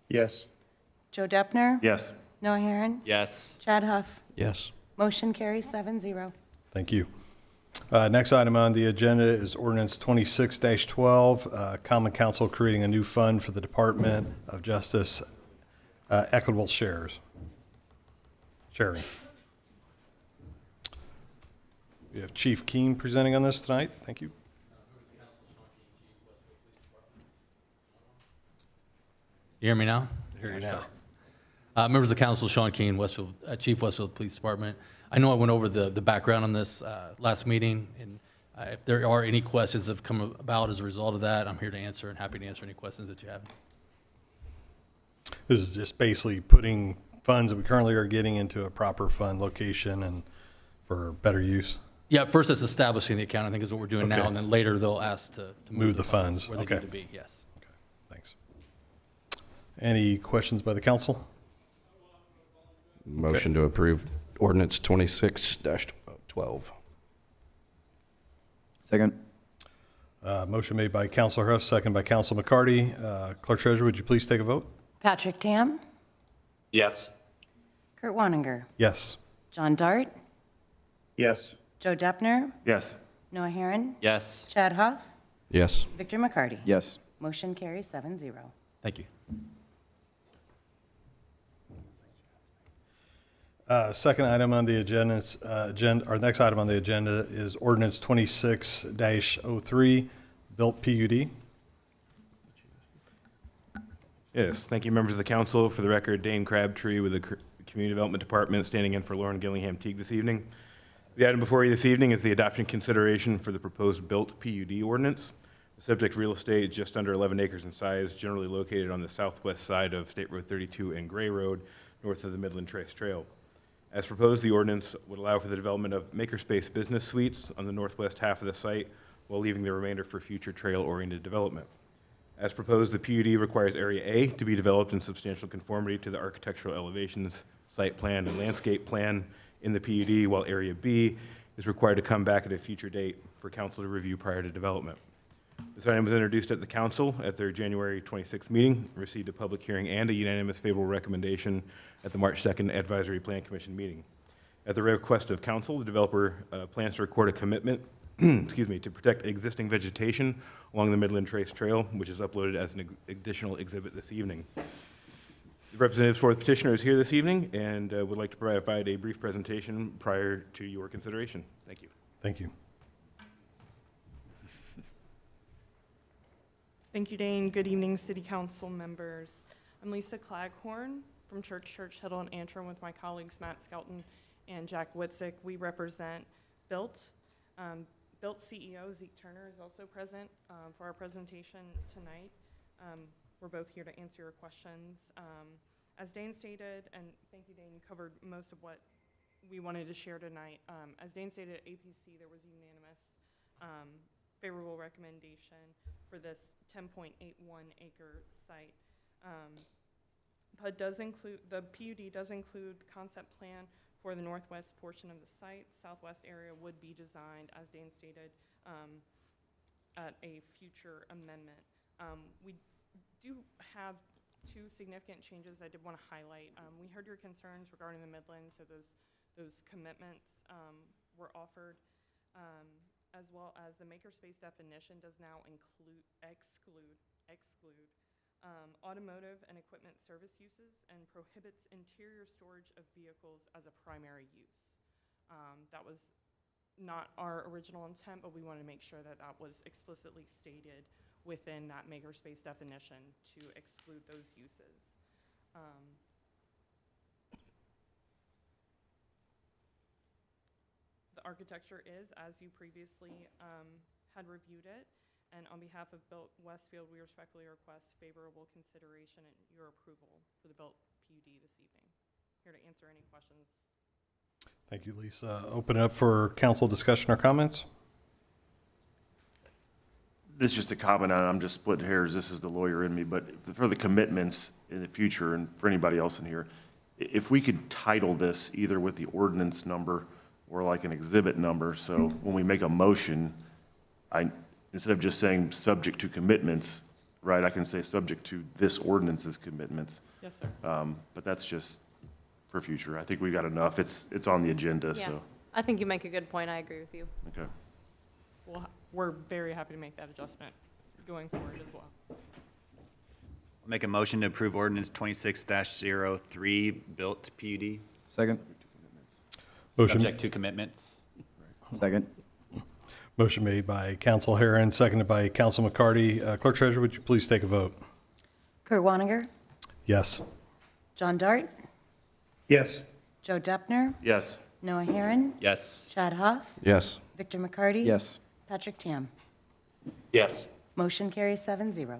Yes. Joe Deppner? Yes. Noah Herron? Yes. Chad Huff? Yes. Motion carries 7-0. Thank you. Next item on the agenda is ordinance 26-12, Common Council creating a new fund for the Department of Justice equitable sharing. We have Chief Keen presenting on this tonight. Thank you. You hear me now? Hear you now. Members of the council, Sean Keane, Westfield, Chief Westfield Police Department. I know I went over the background on this last meeting, and if there are any questions that have come about as a result of that, I'm here to answer and happy to answer any questions that you have. This is just basically putting funds that we currently are getting into a proper fund location and for better use. Yeah, first it's establishing the account, I think is what we're doing now, Okay. and then later they'll ask to Move the funds. where they Okay. need to be, yes. Thanks. Any questions by the council? Motion to approve ordinance 26-12. Second. Motion made by Councilor Huff, second by Council McCarty. Clerk Treasurer, would you please take a vote? Patrick Tam? Yes. Kurt Wanninger? Yes. John Dart? Yes. Joe Deppner? Yes. Noah Herron? Yes. Chad Huff? Yes. Victor McCarty? Yes. Motion carries 7-0. Thank you. Second item on the agenda, our next item on the agenda is ordinance 26-03, built PUD. Yes, thank you, members of the council. For the record, Dane Crabtree with the Community Development Department, standing in for Lauren Gillingham Teague this evening. The item before you this evening is the adoption consideration for the proposed built PUD ordinance. The subject real estate is just under 11 acres in size, generally located on the southwest side of State Road 32 and Gray Road, north of the Midland Trace Trail. As proposed, the ordinance would allow for the development of makerspace business suites on the northwest half of the site, while leaving the remainder for future trail-oriented development. As proposed, the PUD requires Area A to be developed in substantial conformity to the architectural elevations, site plan, and landscape plan in the PUD, while Area B is required to come back at a future date for council to review prior to development. This item was introduced at the council at their January 26th meeting, received a public hearing and a unanimous favorable recommendation at the March 2nd Advisory Plan Commission meeting. At the request of council, the developer plans to record a commitment excuse me, to protect existing vegetation along the Midland Trace Trail, which is uploaded as an additional exhibit this evening. The representatives for the petitioner is here this evening and would like to provide a brief presentation prior to your consideration. Thank you. Thank you. Thank you, Dane. Good evening, City Council members. I'm Lisa Claghorn from Church, Hiddle, and Antrim with my colleagues Matt Skelton and Jack Witzik. We represent Built. Built CEO Zeke Turner is also present for our presentation tonight. We're both here to answer your questions. As Dane stated, and thank you, Dane, you covered most of what we wanted to share tonight. As Dane stated at APC, there was a unanimous favorable recommendation for this 10.81 acre site. But the PUD does include the concept plan for the northwest portion of the site. Southwest area would be designed, as Dane stated, at a future amendment. We do have two significant changes I did want to highlight. We heard your concerns regarding the Midlands, so those commitments were offered, as well as the makerspace definition does now exclude automotive and equipment service uses and prohibits interior storage of vehicles as a primary use. That was not our original intent, but we wanted to make sure that that was explicitly stated within that makerspace definition to exclude those uses. The architecture is, as you previously had reviewed it, and on behalf of Built Westfield, we respectfully request favorable consideration and your approval for the Built PUD this evening. Here to answer any questions. Thank you, Lisa. Open it up for council discussion or comments. This is just a comment, and I'm just splitting hairs, this is the lawyer in me, but for the commitments in the future, and for anybody else in here, if we could title this either with the ordinance number or like an exhibit number, so when we make a motion, instead of just saying subject to commitments, right, I can say subject to this ordinance's commitments. Yes, sir. But that's just for future. I think we've got enough. It's on the agenda, Yeah, so, I think you make a good point. I agree with you. okay. Well, we're very happy to make that adjustment going forward as well. I'll make a motion to approve ordinance 26-03, built PUD. Second. Motion. Subject to commitments. Second. Motion made by Council Herron, seconded by Council McCarty. Clerk Treasurer, would you please take a vote? Kurt Woniger, Yes. John Dart, Yes. Joe Deppner, Yes. Noah Herron, Yes. Chad Huff, Yes. Victor McCarty. Yes. Patrick Tam. Yes. Motion carries 7-0.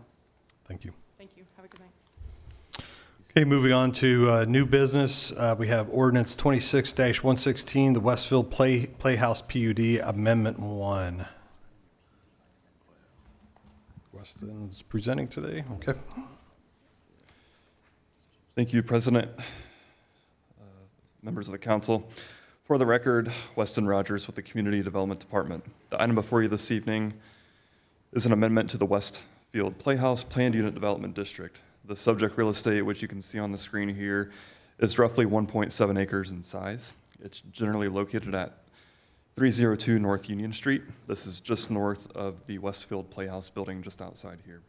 Thank you. Thank you. Have a good night. Okay, moving on to new business. We have ordinance 26-116, the Westfield Playhouse PUD Amendment 1. Weston's presenting today. Okay. Thank you, President, members of the council. For the record, Weston Rogers with the Community Development Department. The item before you this evening is an amendment to the Westfield Playhouse Planned Unit Development District. The subject real estate, which you can see on the screen here, is roughly 1.7 acres in size. It's generally located at 302 North Union Street. This is just north of the Westfield Playhouse building just outside here.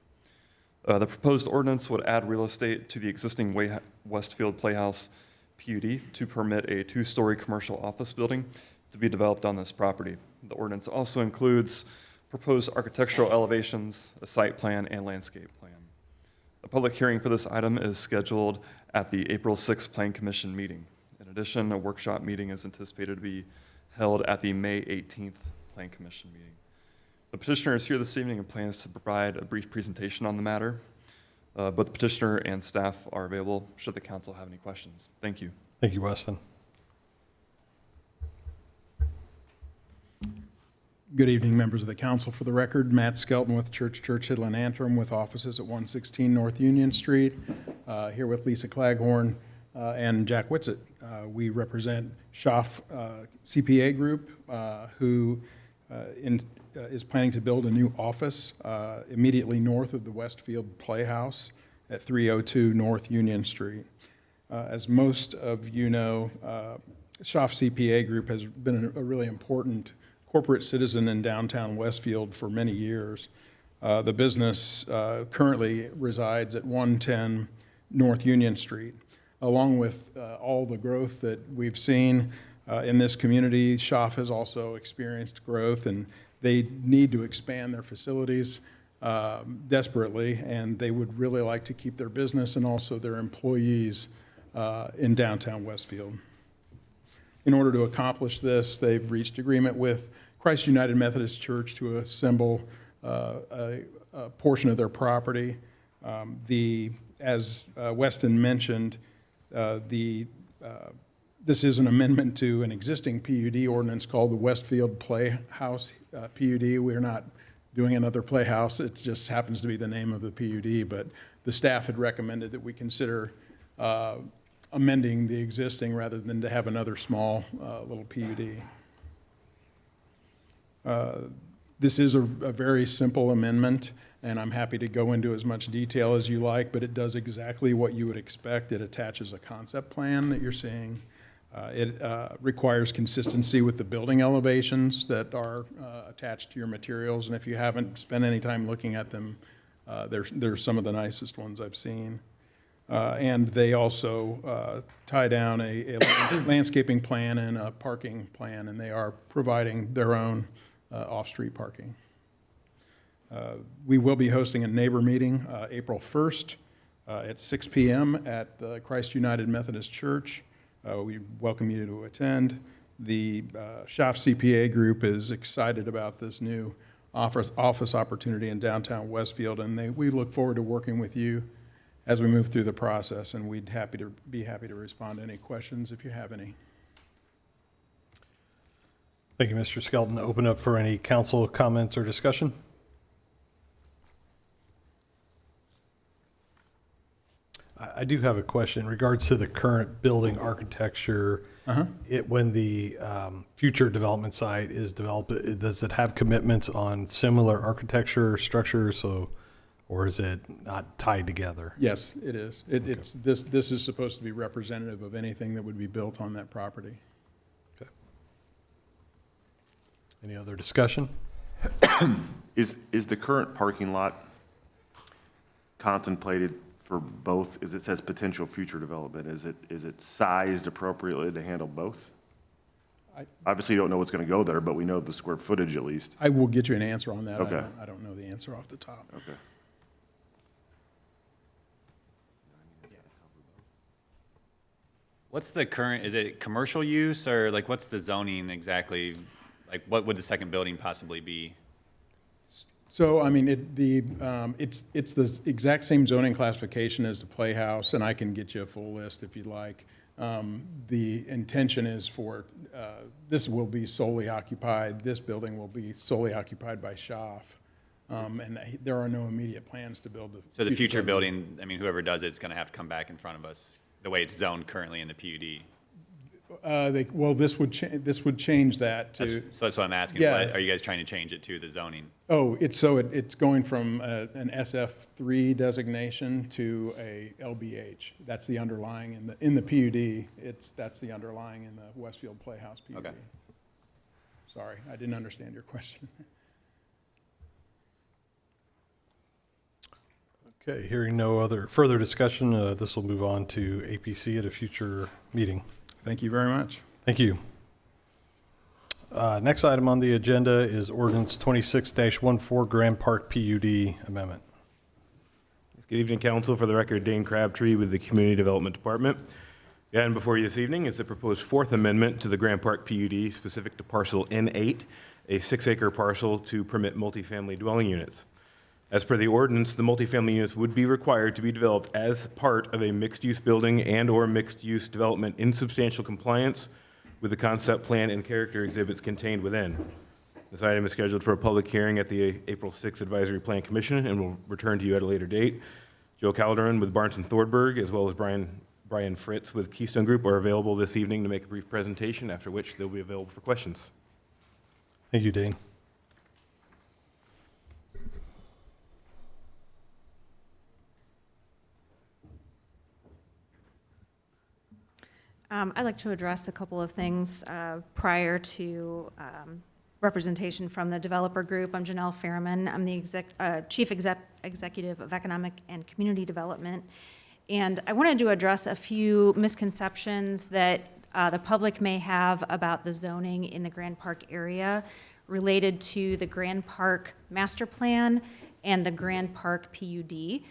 The proposed ordinance would add real estate to the existing Westfield Playhouse PUD to permit a 2-story commercial office building to be developed on this property. The ordinance also includes proposed architectural elevations, a site plan, and landscape plan. A public hearing for this item is scheduled at the April 6th Plan Commission meeting. In addition, a workshop meeting is anticipated to be held at the May 18th Plan Commission meeting. The petitioner is here this evening and plans to provide a brief presentation on the matter. Both the petitioner and staff are available should the council have any questions. Thank you. Thank you, Weston. Good evening, members of the council. For the record, Matt Skelton with Church Hill and Antrim with offices at 116 North Union Street. Here with Lisa Claghorn and Jack Whitsitt. We represent Schaff CPA Group, who is planning to build a new office immediately north of the Westfield Playhouse at 302 North Union Street. As most of you know, Schaff CPA Group has been a really important corporate citizen in downtown Westfield for many years. The business currently resides at 110 North Union Street. Along with all the growth that we've seen in this community, Schaff has also experienced growth, and they need to expand their facilities desperately, and they would really like to keep their business and also their employees in downtown Westfield. In order to accomplish this, they've reached agreement with Christ United Methodist Church to assemble a portion of their property. As Weston mentioned, this is an amendment to an existing PUD ordinance called the Westfield Playhouse PUD. We're not doing another playhouse. It just happens to be the name of the PUD, but the staff had recommended that we consider amending the existing rather than to have another small little PUD. This is a very simple amendment, and I'm happy to go into as much detail as you like, but it does exactly what you would expect. It attaches a concept plan that you're seeing. It requires consistency with the building elevations that are attached to your materials, and if you haven't spent any time looking at them, they're some of the nicest ones I've seen. And they also tie down a landscaping plan and a parking plan, and they are providing their own off-street parking. We will be hosting a neighbor meeting April 1st at 6 p.m. at the Christ United Methodist Church. We welcome you to attend. The Schaff CPA Group is excited about this new office opportunity in downtown Westfield, and we look forward to working with you as we move through the process, and we'd be happy to respond to any questions if you have any. Thank you, Mr. Skelton. Open up for any council comments or discussion. I do have a question in regards to the current building architecture. When the future development site is developed, does it have commitments on similar architecture structures? Or is it not tied together? Yes, it is. This is supposed to be representative of anything that would be built on that property. Okay. Any other discussion? Is the current parking lot contemplated for both, as it says potential future development? Is it sized appropriately to handle both? Obviously, you don't know what's going to go there, but we know the square footage at least. I will get you an answer on that. Okay. I don't know the answer off the top. Okay. What's the current, is it commercial use or like what's the zoning exactly? Like what would the second building possibly be? So, I mean, it's the exact same zoning classification as the Playhouse, and I can get you a full list if you'd like. The intention is for, this will be solely occupied, this building will be solely occupied by Schaff. And there are no immediate plans to build So the future building, I mean, whoever does it's going to have to come back in front of us the way it's zoned currently in the PUD. Well, this would change that to. So that's what I'm asking. Yeah. What, are you guys trying to change it to the zoning? Oh, it's going from an SF3 designation to a LBH. That's the underlying in the PUD. That's the underlying in the Westfield Playhouse PUD. Okay. Sorry, I didn't understand your question. Okay, hearing no other further discussion, this will move on to APC at a future meeting. Thank you very much. Thank you. Next item on the agenda is ordinance 26-14 Grand Park PUD amendment. Good evening, council. For the record, Dane Crabtree with the Community Development Department. The item before you this evening is the proposed fourth amendment to the Grand Park PUD specific to parcel N8, a 6-acre parcel to permit multifamily dwelling units. As per the ordinance, the multifamily units would be required to be developed as part of a mixed-use building and/or mixed-use development in substantial compliance with the concept plan and character exhibits contained within. This item is scheduled for a public hearing at the April 6th Advisory Plan Commission and will return to you at a later date. Joe Calderon with Barnes & Thornburg, as well as Brian Fritz with Keystone Group, are available this evening to make a brief presentation, after which they'll be available for questions. Thank you, Dane. I'd like to address a couple of things prior to representation from the developer group. I'm Janelle Fairman. I'm the Chief Executive of Economic and Community Development. And I wanted to address a few misconceptions that the public may have about the zoning in the Grand Park area related to the Grand Park Master Plan and the Grand Park PUD.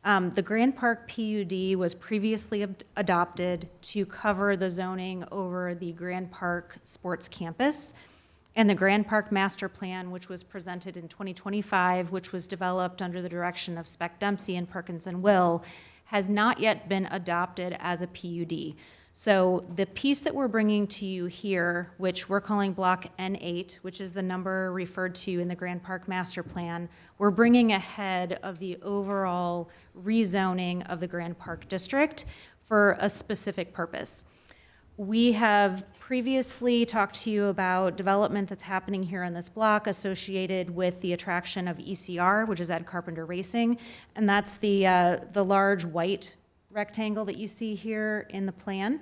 The Grand Park PUD was previously adopted to cover the zoning over the Grand Park Sports Campus. And the Grand Park Master Plan, which was presented in 2025, which was developed under the direction of Spec Dempsey and Perkins and Will, has not yet been adopted as a PUD. So the piece that we're bringing to you here, which we're calling Block N8, which is the number referred to in the Grand Park Master Plan, we're bringing ahead of the overall rezoning of the Grand Park District for a specific purpose. We have previously talked to you about development that's happening here on this block associated with the attraction of ECR, which is Ed Carpenter Racing, and that's the large white rectangle that you see here in the plan,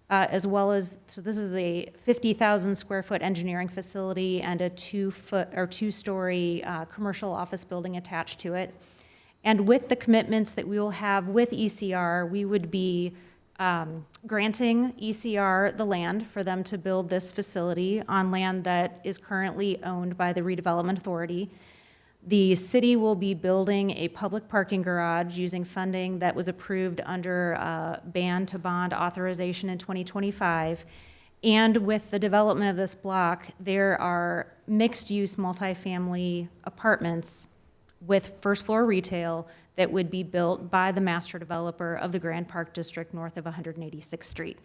as well as, so this is a 50,000 square foot engineering facility and a 2-story commercial office building attached to it. And with the commitments that we will have with ECR, we would be granting ECR the land for them to build this facility on land that is currently owned by the Redevelopment Authority. The city will be building a public parking garage using funding that was approved under ban to bond authorization in 2025. And with the development of this block, there are mixed-use multifamily apartments with first floor retail that would be built by the master developer of the Grand Park District north of 186th Street.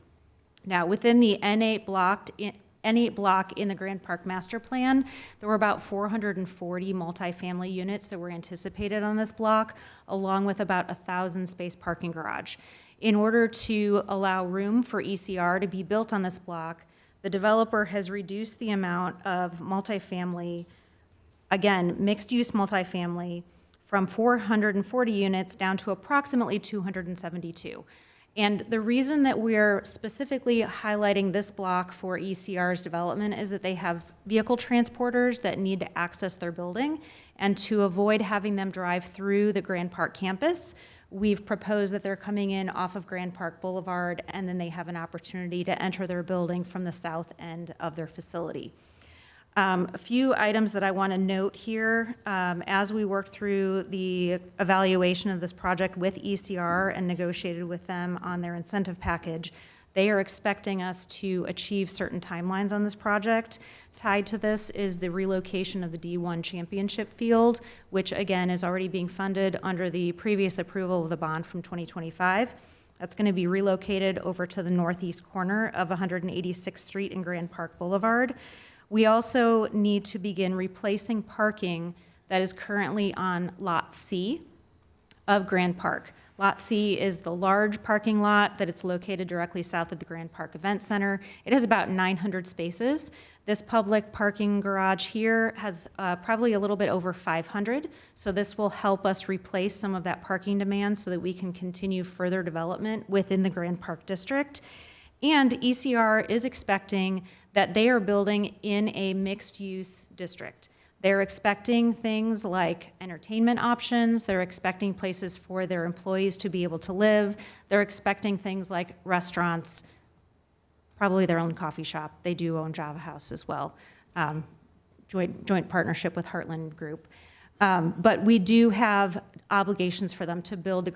Now, within the N8 block in the Grand Park Master Plan, there were about 440 multifamily units that were anticipated on this block, along with about 1,000 space parking garage. In order to allow room for ECR to be built on this block, the developer has reduced the amount of multifamily, again, mixed-use multifamily, from 440 units down to approximately 272. And the reason that we're specifically highlighting this block for ECR's development is that they have vehicle transporters that need to access their building, and to avoid having them drive through the Grand Park campus, we've proposed that they're coming in off of Grand Park Boulevard, and then they have an opportunity to enter their building from the south end of their facility. A few items that I want to note here, as we worked through the evaluation of this project with ECR and negotiated with them on their incentive package, they are expecting us to achieve certain timelines on this project. Tied to this is the relocation of the D1 championship field, which again is already being funded under the previous approval of the bond from 2025. That's going to be relocated over to the northeast corner of 186th Street and Grand Park Boulevard. We also need to begin replacing parking that is currently on Lot C of Grand Park. Lot C is the large parking lot that it's located directly south of the Grand Park Event Center. It has about 900 spaces. This public parking garage here has probably a little bit over 500. So this will help us replace some of that parking demand so that we can continue further development within the Grand Park District. And ECR is expecting that they are building in a mixed-use district. They're expecting things like entertainment options. They're expecting places for their employees to be able to live. They're expecting things like restaurants, probably their own coffee shop. They do own Java House as well, joint partnership with Heartland Group. But we do have obligations for them to build the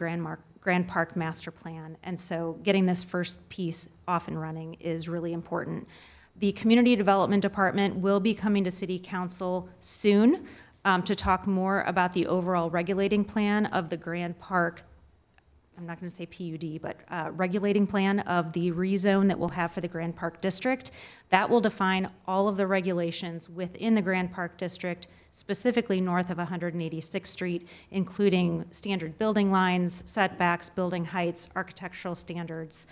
Grand Park Master Plan, and so getting this first piece off and running is really important. The Community Development Department will be coming to City Council soon to talk more about the overall regulating plan of the Grand Park, I'm not going to say PUD, but regulating plan of the rezone that we'll have for the Grand Park District. That will define all of the regulations within the Grand Park District, specifically north of 186th Street, including standard building lines, setbacks, building heights, architectural standards,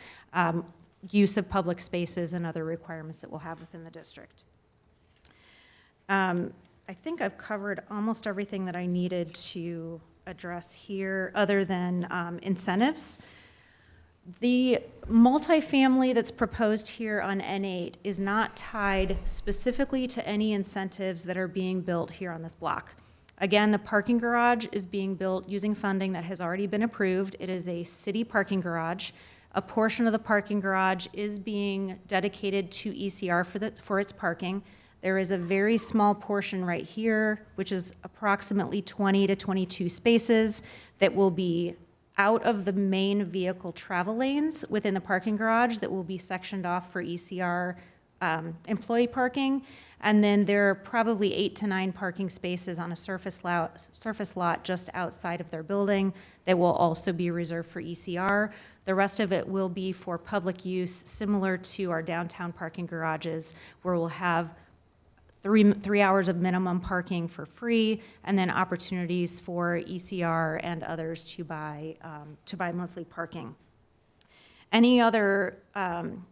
use of public spaces, and other requirements that we'll have within the district. I think I've covered almost everything that I needed to address here, other than incentives. The multifamily that's proposed here on N8 is not tied specifically to any incentives that are being built here on this block. Again, the parking garage is being built using funding that has already been approved. It is a city parking garage. A portion of the parking garage is being dedicated to ECR for its parking. There is a very small portion right here, which is approximately 20 to 22 spaces, that will be out of the main vehicle travel lanes within the parking garage that will be sectioned off for ECR employee parking. And then there are probably 8 to 9 parking spaces on a surface lot just outside of their building that will also be reserved for ECR. The rest of it will be for public use, similar to our downtown parking garages, where we'll have three hours of minimum parking for free, and then opportunities for ECR and others to buy monthly parking. Any other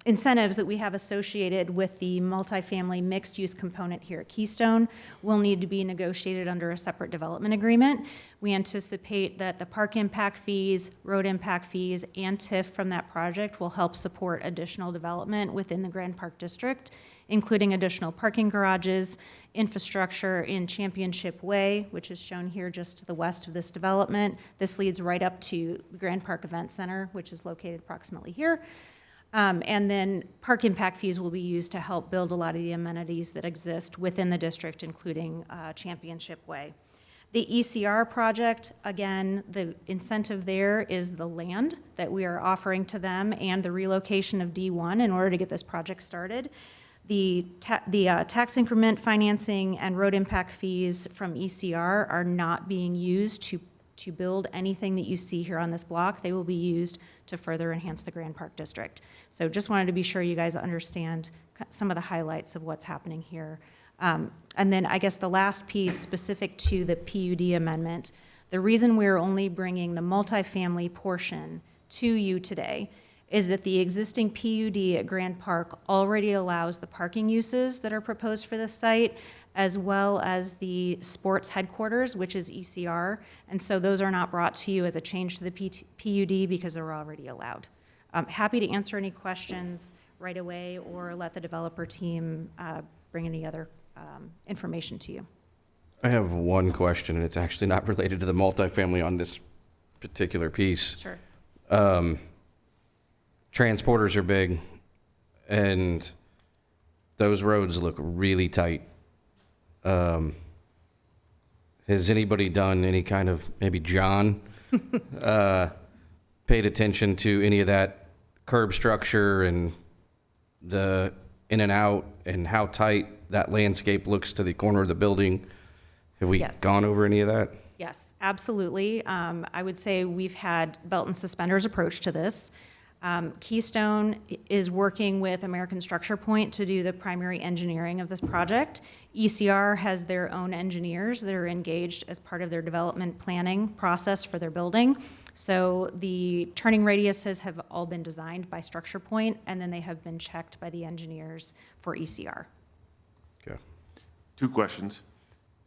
incentives that we have associated with the multifamily mixed-use component here at Keystone will need to be negotiated under a separate development agreement. We anticipate that the park impact fees, road impact fees, and TIF from that project will help support additional development within the Grand Park District, including additional parking garages, infrastructure in Championship Way, which is shown here just to the west of this development. This leads right up to the Grand Park Event Center, which is located approximately here. And then park impact fees will be used to help build a lot of the amenities that exist within the district, including Championship Way. The ECR project, again, the incentive there is the land that we are offering to them and the relocation of D1 in order to get this project started. The tax increment financing and road impact fees from ECR are not being used to build anything that you see here on this block. They will be used to further enhance the Grand Park District. So just wanted to be sure you guys understand some of the highlights of what's happening here. And then I guess the last piece specific to the PUD amendment, the reason we're only bringing the multifamily portion to you today is that the existing PUD at Grand Park already allows the parking uses that are proposed for this site, as well as the sports headquarters, which is ECR. And so those are not brought to you as a change to the PUD because they're already allowed. I'm happy to answer any questions right away or let the developer team bring any other information to you. I have one question, and it's actually not related to the multifamily on this particular piece. Sure. Transporters are big, and those roads look really tight. Has anybody done any kind of, maybe John, paid attention to any of that curb structure and the in and out and how tight that landscape looks to the corner of the building? Have we Yes. gone over any of that? Yes, absolutely. I would say we've had belt and suspenders approach to this. Keystone is working with American Structure Point to do the primary engineering of this project. ECR has their own engineers that are engaged as part of their development planning process for their building. So the turning radiuses have all been designed by Structure Point, and then they have been checked by the engineers for ECR. Okay. 2 questions.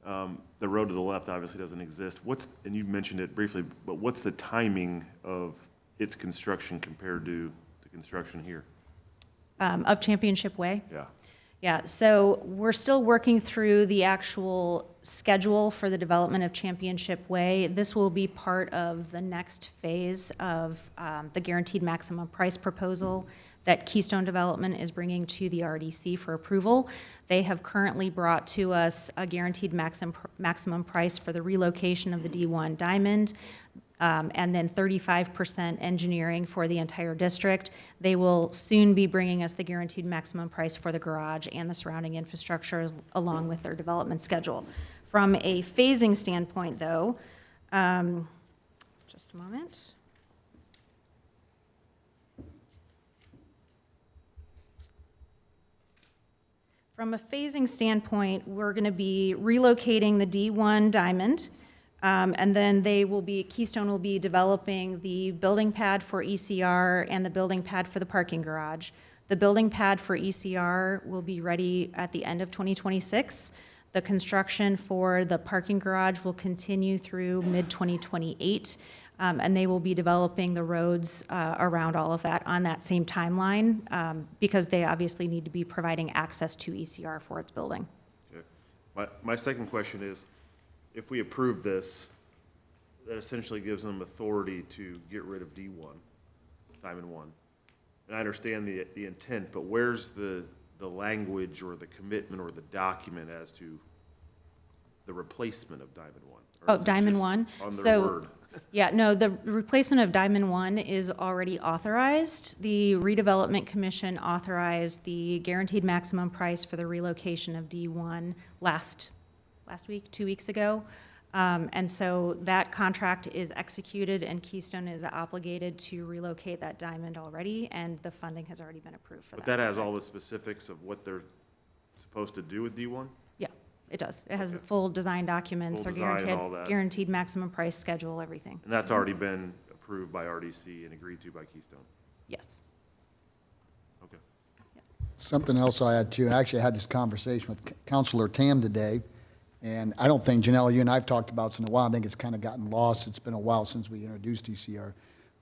The road to the left obviously doesn't exist. And you mentioned it briefly, but what's the timing of its construction compared to the construction here? Of Championship Way? Yeah. Yeah, so we're still working through the actual schedule for the development of Championship Way. This will be part of the next phase of the guaranteed maximum price proposal that Keystone Development is bringing to the RDC for approval. They have currently brought to us a guaranteed maximum price for the relocation of the D1 Diamond, and then 35% engineering for the entire district. They will soon be bringing us the guaranteed maximum price for the garage and the surrounding infrastructure along with their development schedule. From a phasing standpoint, though, just a moment. From a phasing standpoint, we're going to be relocating the D1 Diamond, and then Keystone will be developing the building pad for ECR and the building pad for the parking garage. The building pad for ECR will be ready at the end of 2026. The construction for the parking garage will continue through mid-2028, and they will be developing the roads around all of that on that same timeline because they obviously need to be providing access to ECR for its building. Okay. My second question is, if we approve this, that essentially gives them authority to get rid of D1, Diamond 1. And I understand the intent, but where's the language or the commitment or the document as to the replacement of Diamond 1? Oh, Diamond 1? On their word? Yeah, no, the replacement of Diamond 1 is already authorized. The Redevelopment Commission authorized the guaranteed maximum price for the relocation of D1 last week, 2 weeks ago. And so that contract is executed and Keystone is obligated to relocate that Diamond already, and the funding has already been approved for that. But that has all the specifics of what they're supposed to do with D1? Yeah, it does. It has the full design documents, Full or design and all that. guaranteed maximum price schedule, everything. And that's already been approved by RDC and agreed to by Keystone? Yes. Okay. Something else I had too, and I actually had this conversation with Councilor Tam today, and I don't think, Janelle, you and I have talked about this in a while. I think it's kind of gotten lost. It's been a while since we introduced ECR.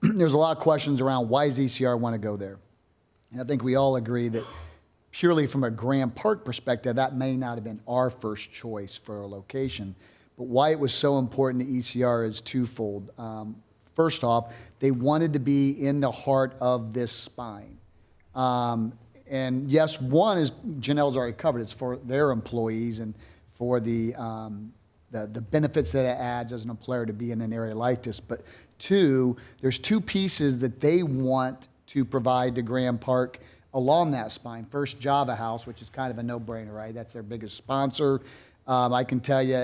There's a lot of questions around why does ECR want to go there? And I think we all agree that purely from a Grand Park perspective, that may not have been our first choice for a location. But why it was so important to ECR is twofold. First off, they wanted to be in the heart of this spine. And yes, one is, Janelle's already covered, it's for their employees and for the benefits that it adds as an employer to be in an area like this. But two, there's two pieces that they want to provide to Grand Park along that spine. First, Java House, which is kind of a no-brainer, right? That's their biggest sponsor. I can tell you,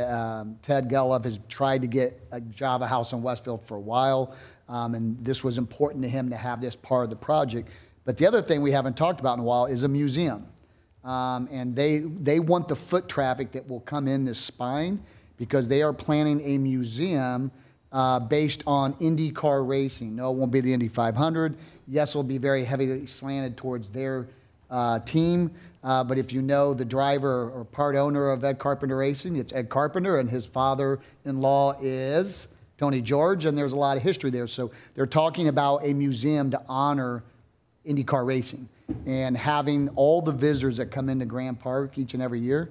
Ted Geloff has tried to get a Java House in Westfield for a while, and this was important to him to have this part of the project. But the other thing we haven't talked about in a while is a museum. And they want the foot traffic that will come in this spine because they are planning a museum based on IndyCar racing. No, it won't be the Indy 500. Yes, it'll be very heavily slanted towards their team. But if you know the driver or part owner of Ed Carpenter Racing, it's Ed Carpenter, and his father-in-law is Tony George, and there's a lot of history there. So they're talking about a museum to honor IndyCar racing, and having all the visitors that come into Grand Park each and every year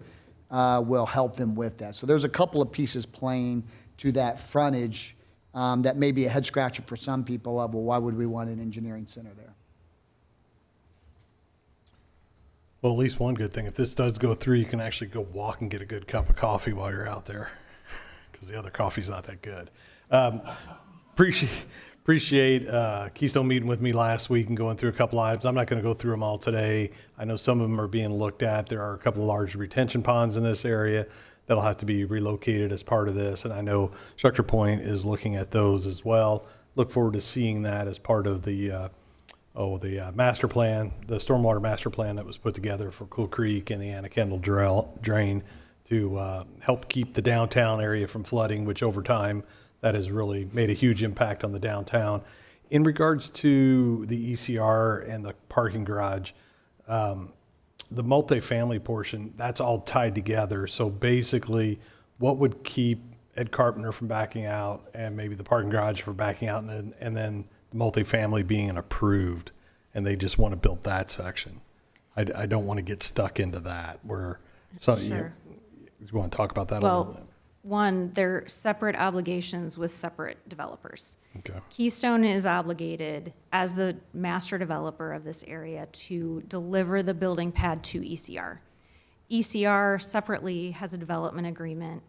will help them with that. So there's a couple of pieces playing to that frontage that may be a head scratcher for some people of, well, why would we want an engineering center there? Well, at least one good thing, if this does go through, you can actually go walk and get a good cup of coffee while you're out there, because the other coffee's not that good. Appreciate Keystone meeting with me last week and going through a couple items. I'm not going to go through them all today. I know some of them are being looked at. There are a couple of large retention ponds in this area that'll have to be relocated as part of this, and I know Structure Point is looking at those as well. Look forward to seeing that as part of the master plan, the stormwater master plan that was put together for Cool Creek and the Anna Kendall drain to help keep the downtown area from flooding, which over time that has really made a huge impact on the downtown. In regards to the ECR and the parking garage, the multifamily portion, that's all tied together. So basically, what would keep Ed Carpenter from backing out and maybe the parking garage from backing out and then the multifamily being approved, and they just want to build that section? I don't want to get stuck into that where, so Sure. you want to talk about that a little bit? Well, one, they're separate obligations with separate developers. Okay. Keystone is obligated as the master developer of this area to deliver the building pad to ECR. ECR separately has a development agreement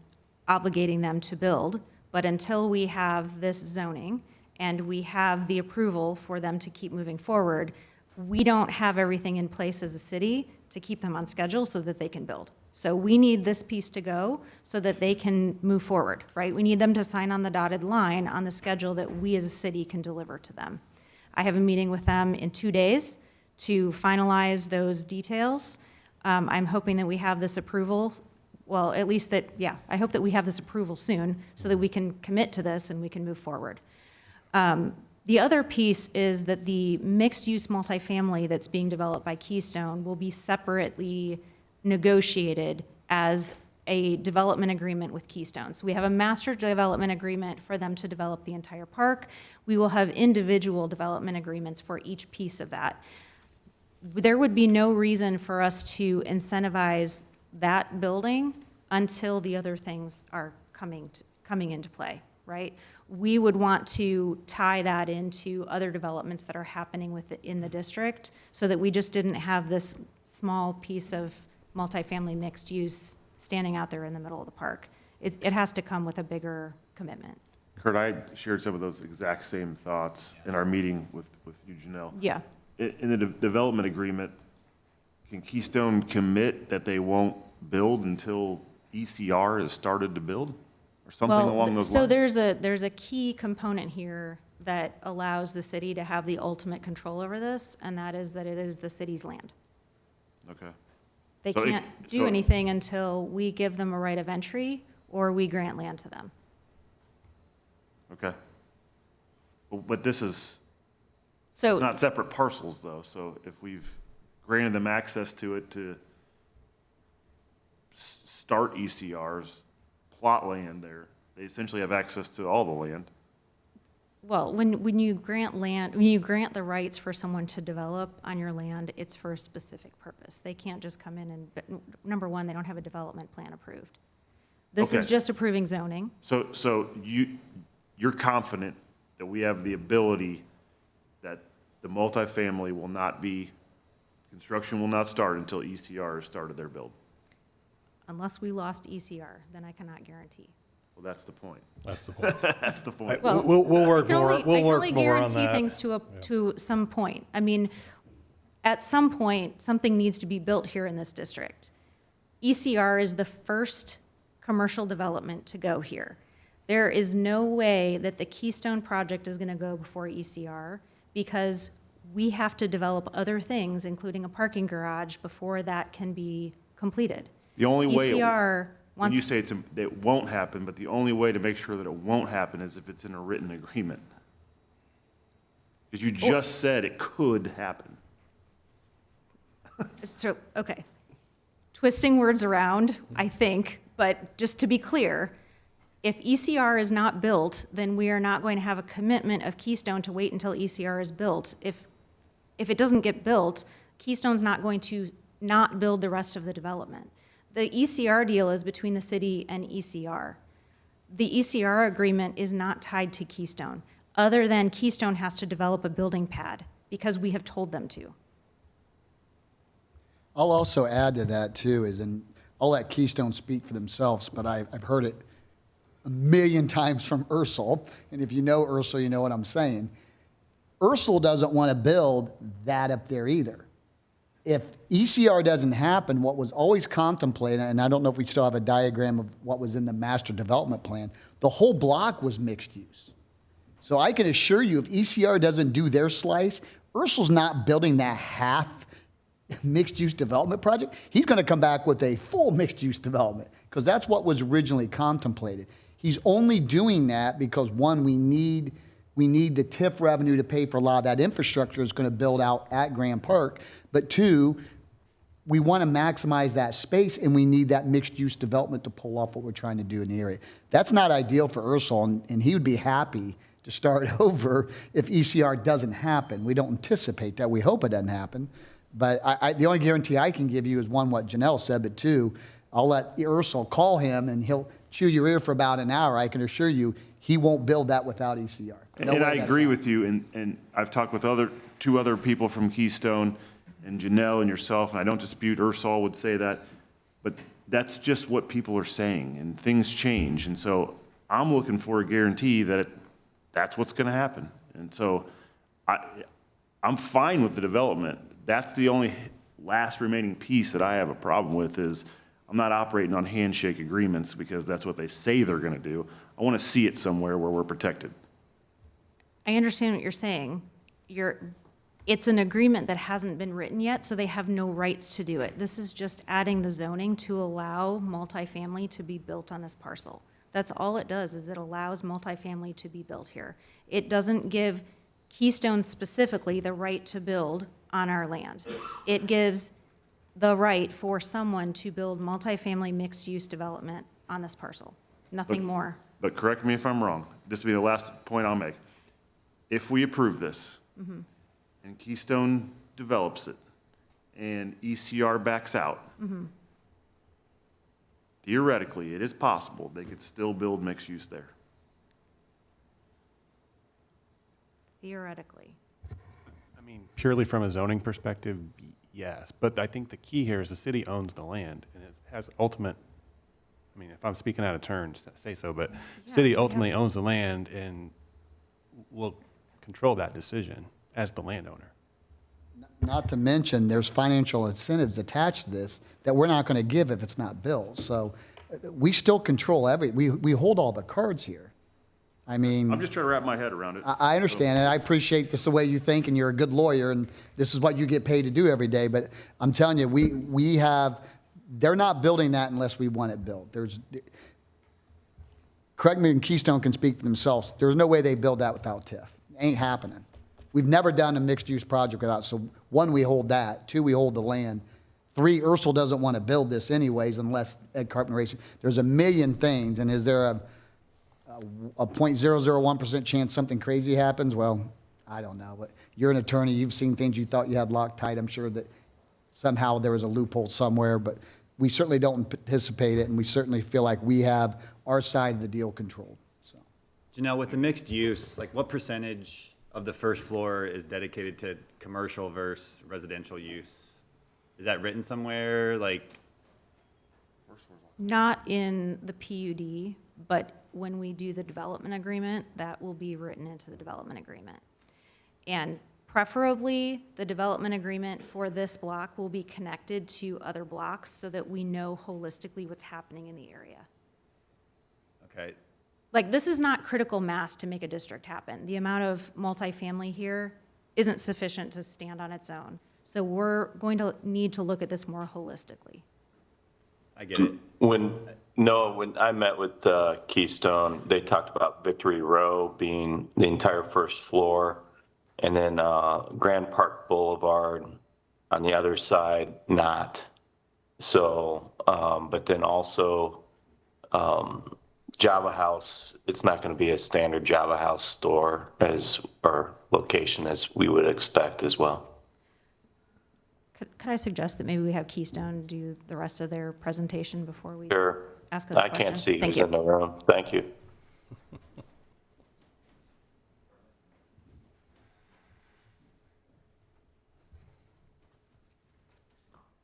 obligating them to build, but until we have this zoning and we have the approval for them to keep moving forward, we don't have everything in place as a city to keep them on schedule so that they can build. So we need this piece to go so that they can move forward, right? We need them to sign on the dotted line on the schedule that we as a city can deliver to them. I have a meeting with them in 2 days to finalize those details. I'm hoping that we have this approval, well, at least that, yeah, I hope that we have this approval soon so that we can commit to this and we can move forward. The other piece is that the mixed-use multifamily that's being developed by Keystone will be separately negotiated as a development agreement with Keystone. So we have a master development agreement for them to develop the entire park. We will have individual development agreements for each piece of that. There would be no reason for us to incentivize that building until the other things are coming into play, right? We would want to tie that into other developments that are happening within the district so that we just didn't have this small piece of multifamily mixed use standing out there in the middle of the park. It has to come with a bigger commitment. Kurt, I shared some of those exact same thoughts in our meeting with you, Janelle. Yeah. In the development agreement, can Keystone commit that they won't build until ECR has started to build? Or something along those so lines? there's a key component here that allows the city to have the ultimate control over this, and that is that it is the city's land. Okay. They So can't do anything until we give them a right of entry or we grant land to them. Okay. But this is So not separate parcels, though. So if we've granted them access to it to start ECR's plot land there, they essentially have access to all the land. well, when you grant land, when you grant the rights for someone to develop on your land, it's for a specific purpose. They can't just come in and, number one, they don't have a development plan approved. This is Okay. just approving zoning. So you're confident that we have the ability that the multifamily will not be, construction will not start until ECR has started their build? Unless we lost ECR, then I cannot guarantee. Well, that's the point. That's the point. That's the point. Well, We'll work I can more, only, we'll I can work only more on guarantee that. things to some point. I mean, at some point, something needs to be built here in this district. ECR is the first commercial development to go here. There is no way that the Keystone project is going to go before ECR because we have to develop other things, including a parking garage, before that can be completed. The only way, ECR when wants. you say it won't happen, but the only way to make sure that it won't happen is if it's in a written agreement. Because you just said it could happen. So, okay. Twisting words around, I think, but just to be clear, if ECR is not built, then we are not going to have a commitment of Keystone to wait until ECR is built. If it doesn't get built, Keystone's not going to not build the rest of the development. The ECR deal is between the city and ECR. The ECR agreement is not tied to Keystone, other than Keystone has to develop a building pad because we have told them to. I'll also add to that too, and I'll let Keystone speak for themselves, but I've heard it a million times from Ursel, and if you know Ursel, you know what I'm saying. Ursel doesn't want to build that up there either. If ECR doesn't happen, what was always contemplated, and I don't know if we still have a diagram of what was in the master development plan, the whole block was mixed use. So I can assure you, if ECR doesn't do their slice, Ursel's not building that half mixed-use development project. He's going to come back with a full mixed-use development because that's what was originally contemplated. He's only doing that because, one, we need the TIF revenue to pay for a lot of that infrastructure is going to build out at Grand Park. But two, we want to maximize that space and we need that mixed-use development to pull off what we're trying to do in the area. That's not ideal for Ursel, and he would be happy to start over if ECR doesn't happen. We don't anticipate that. We hope it doesn't happen. But the only guarantee I can give you is, one, what Janelle said, but two, I'll let Ursel call him and he'll chew your ear for about an hour. I can assure you he won't build that without ECR. No And way I that's agree happening. with you, and I've talked with two other people from Keystone, and Janelle and yourself, and I don't dispute Ursel would say that, but that's just what people are saying, and things change. And so I'm looking for a guarantee that that's what's going to happen. And so I'm fine with the development. That's the only last remaining piece that I have a problem with is I'm not operating on handshake agreements because that's what they say they're going to do. I want to see it somewhere where we're protected. I understand what you're saying. It's an agreement that hasn't been written yet, so they have no rights to do it. This is just adding the zoning to allow multifamily to be built on this parcel. That's all it does, is it allows multifamily to be built here. It doesn't give Keystone specifically the right to build on our land. It gives the right for someone to build multifamily mixed-use development on this parcel. Nothing more. But correct me if I'm wrong. This will be the last point I'll make. If we approve this and Keystone develops it and ECR backs out, theoretically, it is possible they could still build mixed use there. Theoretically. I mean, purely from a zoning perspective, yes. But I think the key here is the city owns the land and it has ultimate, I mean, if I'm speaking out of turn, say so, but city ultimately owns the land and will control that decision as the landowner. Not to mention, there's financial incentives attached to this that we're not going to give if it's not built. So we still control we hold all the cards here. I mean, I'm just trying to wrap my head around it. I understand, and I appreciate this the way you think, and you're a good lawyer, and this is what you get paid to do every day. But I'm telling you, they're not building that unless we want it built. Craig and Keystone can speak for themselves. There's no way they build that without TIF. Ain't happening. We've never done a mixed-use project without. So one, we hold that. Two, we hold the land. Three, Ursel doesn't want to build this anyways unless Ed Carpenter Racing. There's a million things, and is there a 0.001% chance something crazy happens? Well, I don't know. But you're an attorney. You've seen things you thought you had locked tight. I'm sure that somehow there was a loophole somewhere, but we certainly don't anticipate it, and we certainly feel like we have our side of the deal controlled. So, Janelle, with the mixed use, like what percentage of the first floor is dedicated to commercial versus residential use? Is that written somewhere? Not in the PUD, but when we do the development agreement, that will be written into the development agreement. And Preferably, the development agreement for this block will be connected to other blocks so that we know holistically what's happening in the area. Okay. Like, this is not critical mass to make a district happen. The amount of multifamily here isn't sufficient to stand on its own. So we're going to need to look at this more holistically. I get it. When I met with Keystone, they talked about Victory Row being the entire first floor, and then Grand Park Boulevard on the other side, not. So, but then also Java House, it's not going to be a standard Java House store or location as we would expect as well. Could I suggest that maybe we have Keystone do the rest of their presentation before we Sure. ask other I questions? can't see Thank who's you. in the room. Thank you.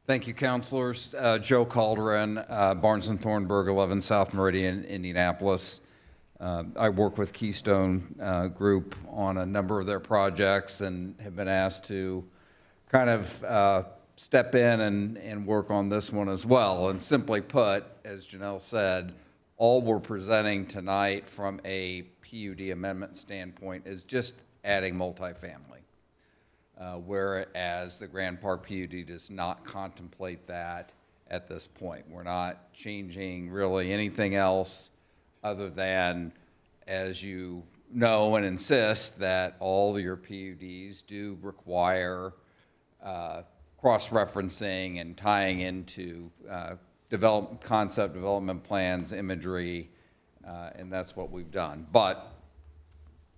Thank you, councilors. Joe Calderon, Barnes & Thornburg, 11 South Meridian, Indianapolis. I work with Keystone Group on a number of their projects and have been asked to kind of step in and work on this one as well. And simply put, as Janelle said, all we're presenting tonight from a PUD amendment standpoint is just adding multifamily. Whereas the Grand Park PUD does not contemplate that at this point. We're not changing really anything else other than, as you know and insist, that all your PUDs do require cross-referencing and tying into concept development plans, imagery, and that's what we've done. But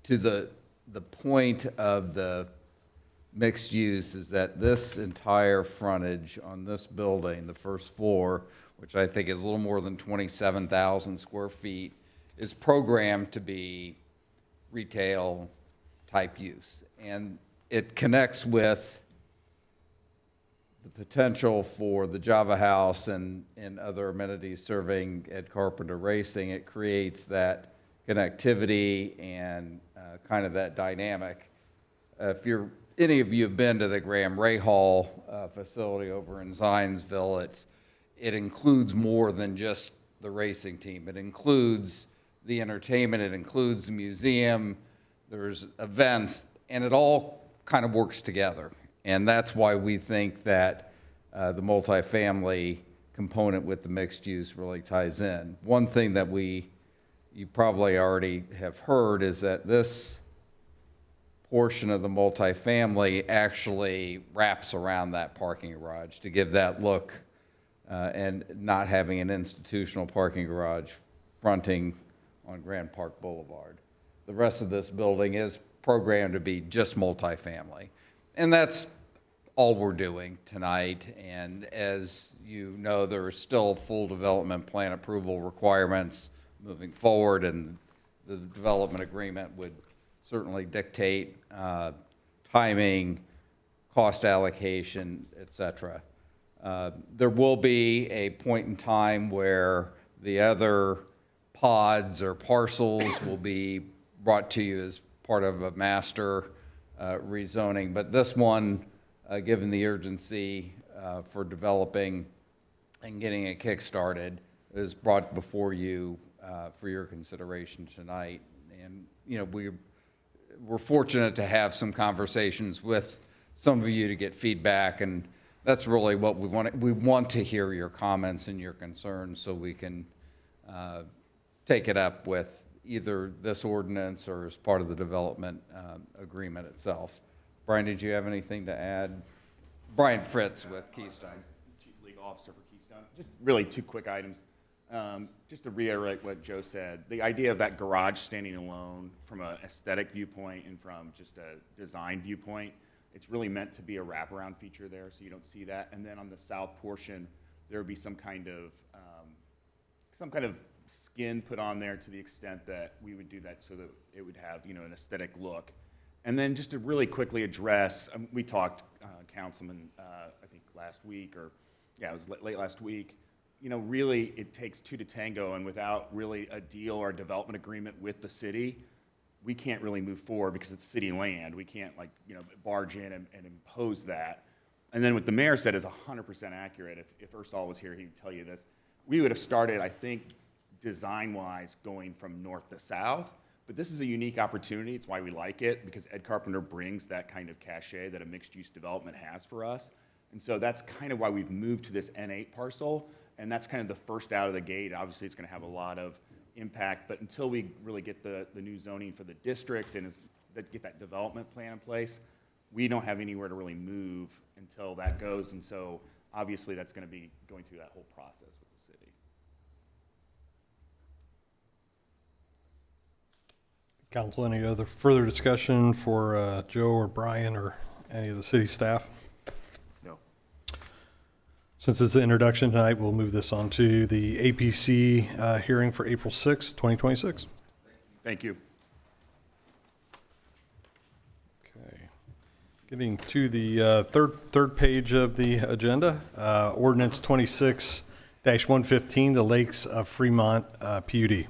to the point of the mixed use is that this entire frontage on this building, the first floor, which I think is a little more than 27,000 square feet, is programmed to be retail type use. And it connects with the potential for the Java House and other amenities serving Ed Carpenter Racing. It creates that connectivity and kind of that dynamic. If any of you have been to the Graham Rahal facility over in Zionsville, it includes more than just the racing team. It includes the entertainment, it includes the museum, there's events, and it all kind of works together. And that's why we think that the multifamily component with the mixed use really ties in. One thing that you probably already have heard is that this portion of the multifamily actually wraps around that parking garage to give that look and not having an institutional parking garage fronting on Grand Park Boulevard. The rest of this building is programmed to be just multifamily. And that's all we're doing tonight. And as you know, there are still full development plan approval requirements moving forward, and the development agreement would certainly dictate timing, cost allocation, et cetera. There will be a point in time where the other pods or parcels will be brought to you as part of a master rezoning. But this one, given the urgency for developing and getting it kick-started, is brought before you for your consideration tonight. And, you know, we're fortunate to have some conversations with some of you to get feedback, and that's really what we want. We want to hear your comments and your concerns so we can take it up with either this ordinance or as part of the development agreement itself. Brian, did you have anything to add? Brian Fritz with Keystone. Chief Legal Officer for Keystone. Just really two quick items. Just to reiterate what Joe said, the idea of that garage standing alone from an aesthetic viewpoint and from just a design viewpoint, it's really meant to be a wraparound feature there, so you don't see that. And then on the south portion, there would be some kind of skin put on there to the extent that we would do that so that it would have, you know, an aesthetic look. And then just to really quickly address, we talked, Councilman, I think last week, or yeah, it was late last week. You know, really, it takes two to tango, and without really a deal or a development agreement with the city, we can't really move forward because it's city land. We can't like, barge in and impose that. And then what the mayor said is 100% accurate. If Ursal was here, he'd tell you this. We would have started, I think, design-wise going from north to south, but this is a unique opportunity. It's why we like it, because Ed Carpenter brings that kind of cachet that a mixed-use development has for us. And so that's kind of why we've moved to this N8 parcel, and that's kind of the first out of the gate. Obviously, it's going to have a lot of impact, but until we really get the new zoning for the district and get that development plan in place, we don't have anywhere to really move until that goes. And so obviously that's going to be going through that whole process with the city. Council, any other further discussion for Joe or Brian or any of the city staff? No. Since it's the introduction tonight, we'll move this on to the APC hearing for April 6th, 2026. Thank you. Okay. Getting to the third page of the agenda, ordinance 26-115, the Lakes of Fremont PUD.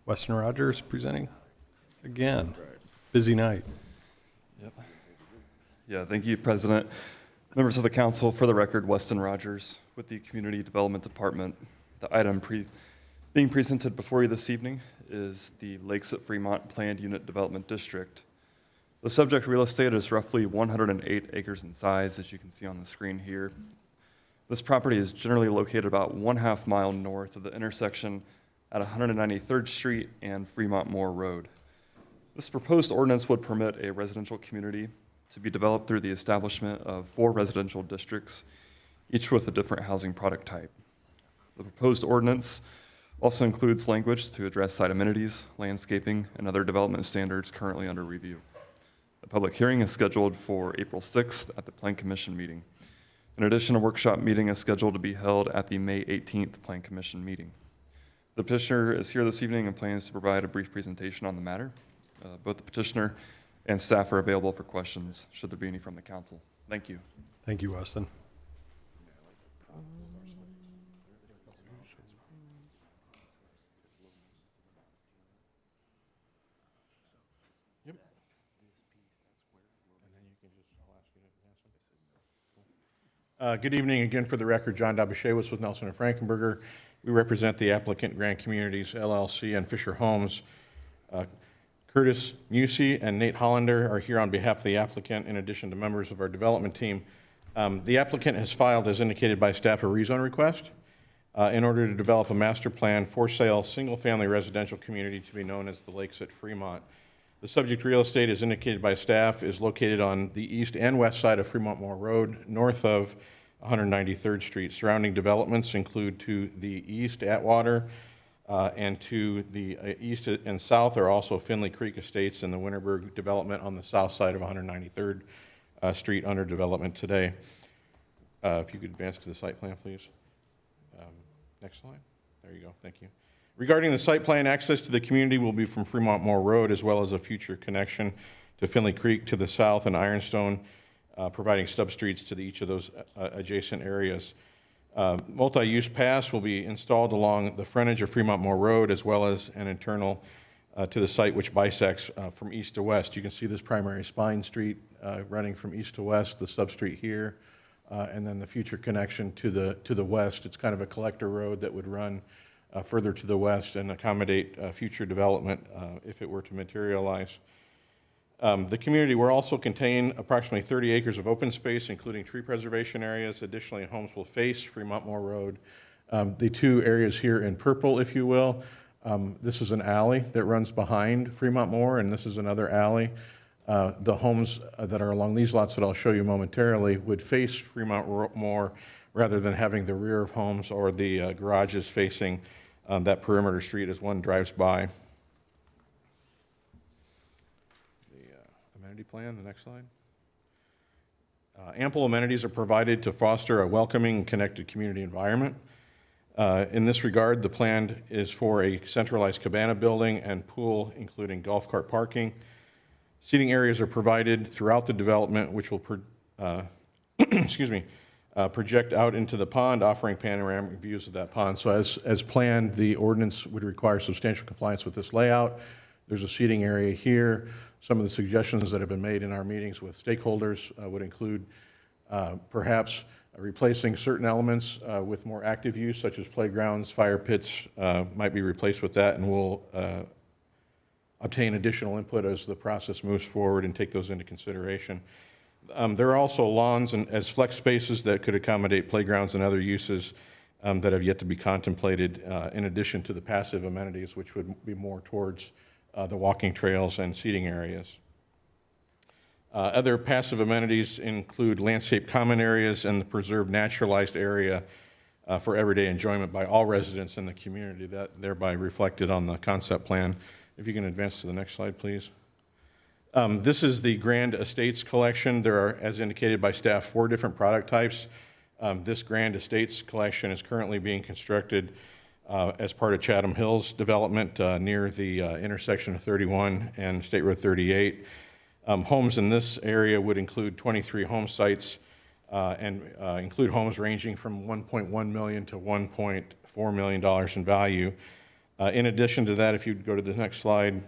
Weston Rogers presenting again. Busy night. Yep. Yeah, thank you, President. Members of the council, for the record, Weston Rogers with the Community Development Department. The item being presented before you this evening is the Lakes at Fremont Planned Unit Development District. The subject real estate is roughly 108 acres in size, as you can see on the screen here. This property is generally located about 1/2 mile north of the intersection at 193rd Street and Fremont Moore Road. This proposed ordinance would permit a residential community to be developed through the establishment of 4 residential districts, each with a different housing product type. The proposed ordinance also includes language to address site amenities, landscaping, and other development standards currently under review. The public hearing is scheduled for April 6th at the Plan Commission meeting. In addition, a workshop meeting is scheduled to be held at the May 18th Plan Commission meeting. The petitioner is here this evening and plans to provide a brief presentation on the matter. Both the petitioner and staff are available for questions, should there be any from the council. Thank you. Thank you, Weston. Yep. Good evening again. For the record, John Dabashewis with Nelson and Frankenberger. We represent the applicant Grand Communities LLC and Fisher Homes. Curtis Musey and Nate Hollander are here on behalf of the applicant, in addition to members of our development team. The applicant has filed, as indicated by staff, a rezone request in order to develop a master plan for sale single-family residential community to be known as the Lakes at Fremont. The subject real estate, as indicated by staff, is located on the east and west side of Fremont Moore Road, north of 193rd Street. Surrounding developments include to the east Atwater, and to the east and south are also Finley Creek Estates and the Winterberg development on the south side of 193rd Street under development today. If you could advance to the site plan, please. Next slide. There you go. Thank you. Regarding the site plan, access to the community will be from Fremont Moore Road, as well as a future connection to Finley Creek to the south and Ironstone, providing stub streets to each of those adjacent areas. Multi-use paths will be installed along the frontage of Fremont Moore Road, as well as an internal to the site which bisects from east to west. You can see this primary spine street running from east to west, the substreet here, and then the future connection to the west. It's kind of a collector road that would run further to the west and accommodate future development if it were to materialize. The community will also contain approximately 30 acres of open space, including tree preservation areas. Additionally, homes will face Fremont Moore Road. The two areas here in purple, if you will, this is an alley that runs behind Fremont Moore, and this is another alley. The homes that are along these lots that I'll show you momentarily would face Fremont Moore rather than having the rear of homes or the garages facing that perimeter street as one drives by. Amenity plan, the next slide. Ample amenities are provided to foster a welcoming and connected community environment. In this regard, the plan is for a centralized cabana building and pool, including golf cart parking. Seating areas are provided throughout the development, which will project out into the pond, offering panoramic views of that pond. So as planned, the ordinance would require substantial compliance with this layout. There's a seating area here. Some of the suggestions that have been made in our meetings with stakeholders would include perhaps replacing certain elements with more active use, such as playgrounds, fire pits might be replaced with that, and we'll obtain additional input as the process moves forward and take those into consideration. There are also lawns and as flex spaces that could accommodate playgrounds and other uses that have yet to be contemplated, in addition to the passive amenities, which would be more towards the walking trails and seating areas. Other passive amenities include landscape common areas and the preserved naturalized area for everyday enjoyment by all residents in the community, that thereby reflected on the concept plan. If you can advance to the next slide, please. This is the Grand Estates collection. There are, as indicated by staff, 4 different product types. This Grand Estates collection is currently being constructed as part of Chatham Hills development near the intersection of 31 and State Road 38. Homes in this area would include 23 home sites and include homes ranging from $1.1 million to $1.4 million in value. In addition to that, if you go to the next slide,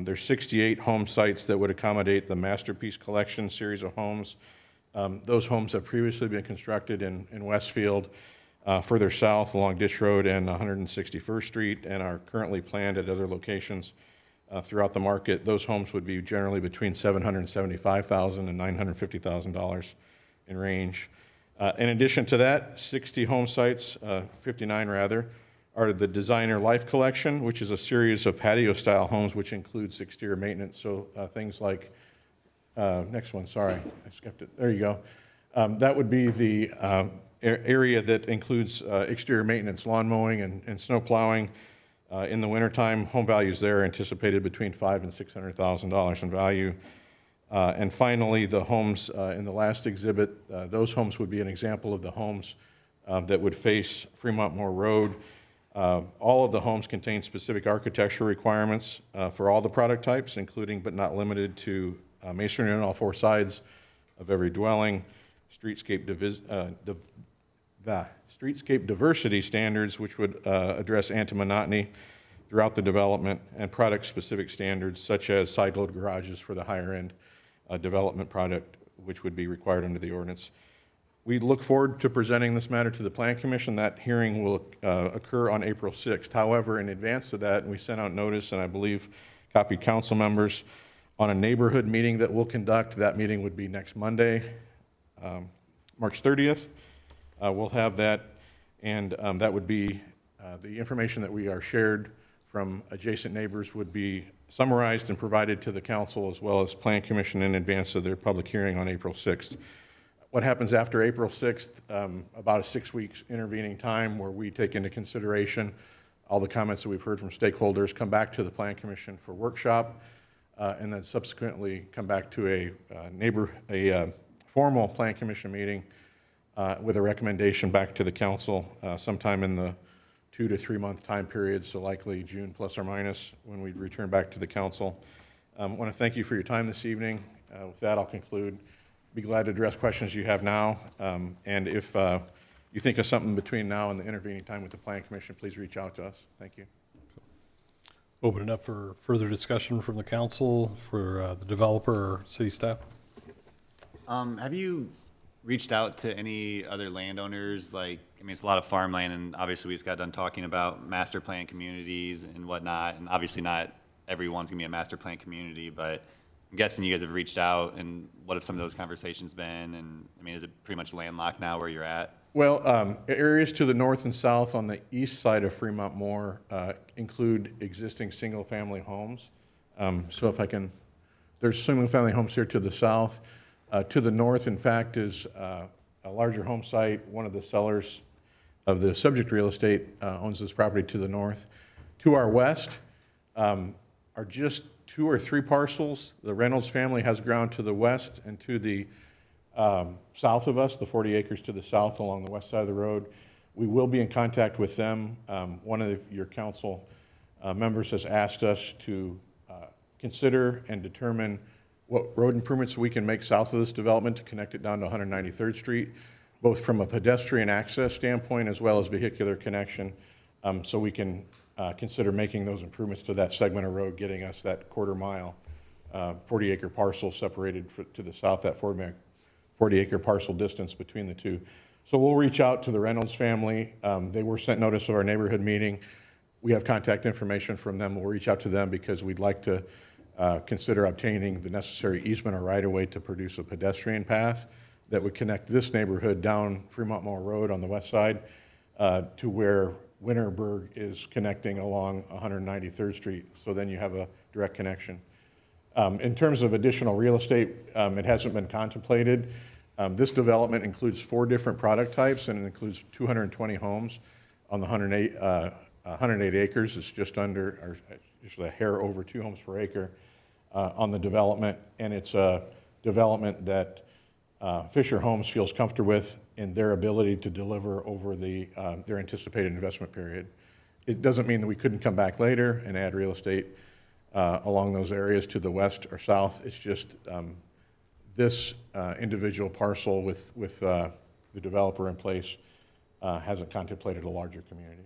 there's 68 home sites that would accommodate the Masterpiece Collection series of homes. Those homes have previously been constructed in Westfield, further south along Ditch Road and 161st Street, and are currently planned at other locations throughout the market. Those homes would be generally between $775,000 and $950,000 in range. In addition to that, 60 home sites, 59 rather, are the Designer Life Collection, which is a series of patio-style homes which includes exterior maintenance. So things like, next one, sorry, I skipped it. There you go. That would be the area that includes exterior maintenance, lawn mowing and snow plowing. In the wintertime, home values there are anticipated between $500,000 and $600,000 in value. And finally, the homes in the last exhibit, those homes would be an example of the homes that would face Fremont Moore Road. All of the homes contain specific architectural requirements for all the product types, including but not limited to masonry on all 4 sides of every dwelling, streetscape diversity standards, which would address anti-monotony throughout the development, and product-specific standards such as side-load garages for the higher-end development product, which would be required under the ordinance. We look forward to presenting this matter to the Plan Commission. That hearing will occur on April 6th. However, in advance of that, we sent out notice, and I believe copied council members, on a neighborhood meeting that we'll conduct. That meeting would be next Monday, March 30th. We'll have that, and that would be the information that we are shared from adjacent neighbors would be summarized and provided to the council as well as Plan Commission in advance of their public hearing on April 6th. What happens after April 6th, about a 6 weeks intervening time where we take into consideration all the comments that we've heard from stakeholders, come back to the Plan Commission for workshop, and then subsequently come back to a formal Plan Commission meeting with a recommendation back to the council sometime in the 2 to 3 month time period, so likely June plus or minus when we return back to the council. I want to thank you for your time this evening. With that, I'll conclude. Be glad to address questions you have now, and if you think of something between now and the intervening time with the Plan Commission, please reach out to us. Thank you. Open it up for further discussion from the council, for the developer or city staff. Have you reached out to any other landowners? Like, I mean, it's a lot of farmland, and obviously we just got done talking about master plan communities and whatnot, and obviously not everyone's gonna be a master plan community, but I'm guessing you guys have reached out, and what have some of those conversations been? And I mean, is it pretty much landlocked now where you're at? Well, areas to the north and south on the east side of Fremont Moore include existing single-family homes. So if I can, there's single-family homes here to the south. To the north, in fact, is a larger home site. One of the sellers of the subject real estate owns this property to the north. To our west are just 2 or 3 parcels. The Reynolds family has ground to the west, and to the south of us, the 40 acres to the south along the west side of the road. We will be in contact with them. One of your council members has asked us to consider and determine what road improvements we can make south of this development to connect it down to 193rd Street, both from a pedestrian access standpoint as well as vehicular connection, so we can consider making those improvements to that segment of road, getting us that quarter mile, 40-acre parcel separated to the south, that 40-acre parcel distance between the two. So we'll reach out to the Reynolds family. They were sent notice of our neighborhood meeting. We have contact information from them. We'll reach out to them because we'd like to consider obtaining the necessary easement or right-of-way to produce a pedestrian path that would connect this neighborhood down Fremont Mall Road on the west side to where Winterberg is connecting along 193rd Street. So then you have a direct connection. In terms of additional real estate, it hasn't been contemplated. This development includes 4 different product types, and it includes 220 homes on the 108 acres. It's just under, or just a hair over 2 homes per acre on the development, and it's a development that Fisher Homes feels comfortable with in their ability to deliver over their anticipated investment period. It doesn't mean that we couldn't come back later and add real estate along those areas to the west or south. It's just this individual parcel with the developer in place hasn't contemplated a larger community.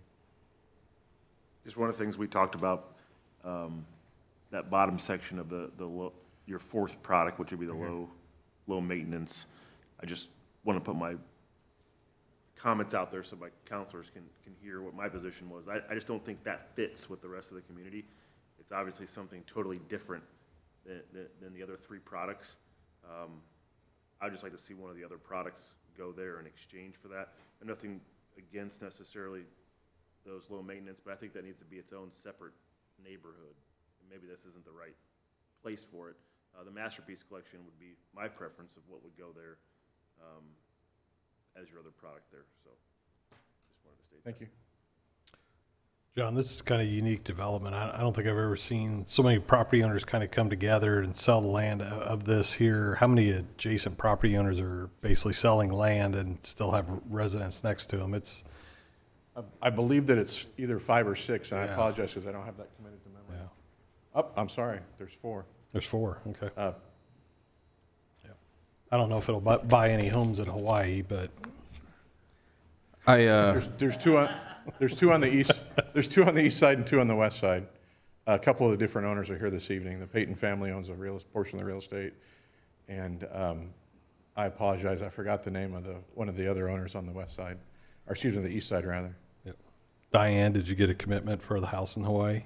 Just one of the things we talked about, that bottom section of your 4th product, which would be the low maintenance. I just want to put my comments out there so my counselors can hear what my position was. I just don't think that fits with the rest of the community. It's obviously something totally different than the other 3 products. I'd just like to see one of the other products go there in exchange for that. And nothing against necessarily those low maintenance, but I think that needs to be its own separate neighborhood. And maybe this isn't the right place for it. The Masterpiece Collection would be my preference of what would go there as your other product there. So just wanted to state Thank you. John, this is kind of a unique development. I don't think I've ever seen so many property owners kind of come together and sell the land of this here. How many adjacent property owners are basically selling land and still have residents next to them? I believe that it's either 5 or 6, and I apologize because I don't have that committed to memory. Yeah. Oh, I'm sorry, there's 4. There's 4, okay. Yeah. I don't know if it'll buy any homes in Hawaii, but there's 2 on the east. There's 2 on the east side and 2 on the west side. A couple of the different owners are here this evening. The Payton family owns a portion of the real estate, and I apologize, I forgot the name of one of the other owners on the west side, or excuse me, the east side rather. Yep. Diane, did you get a commitment for the house in Hawaii?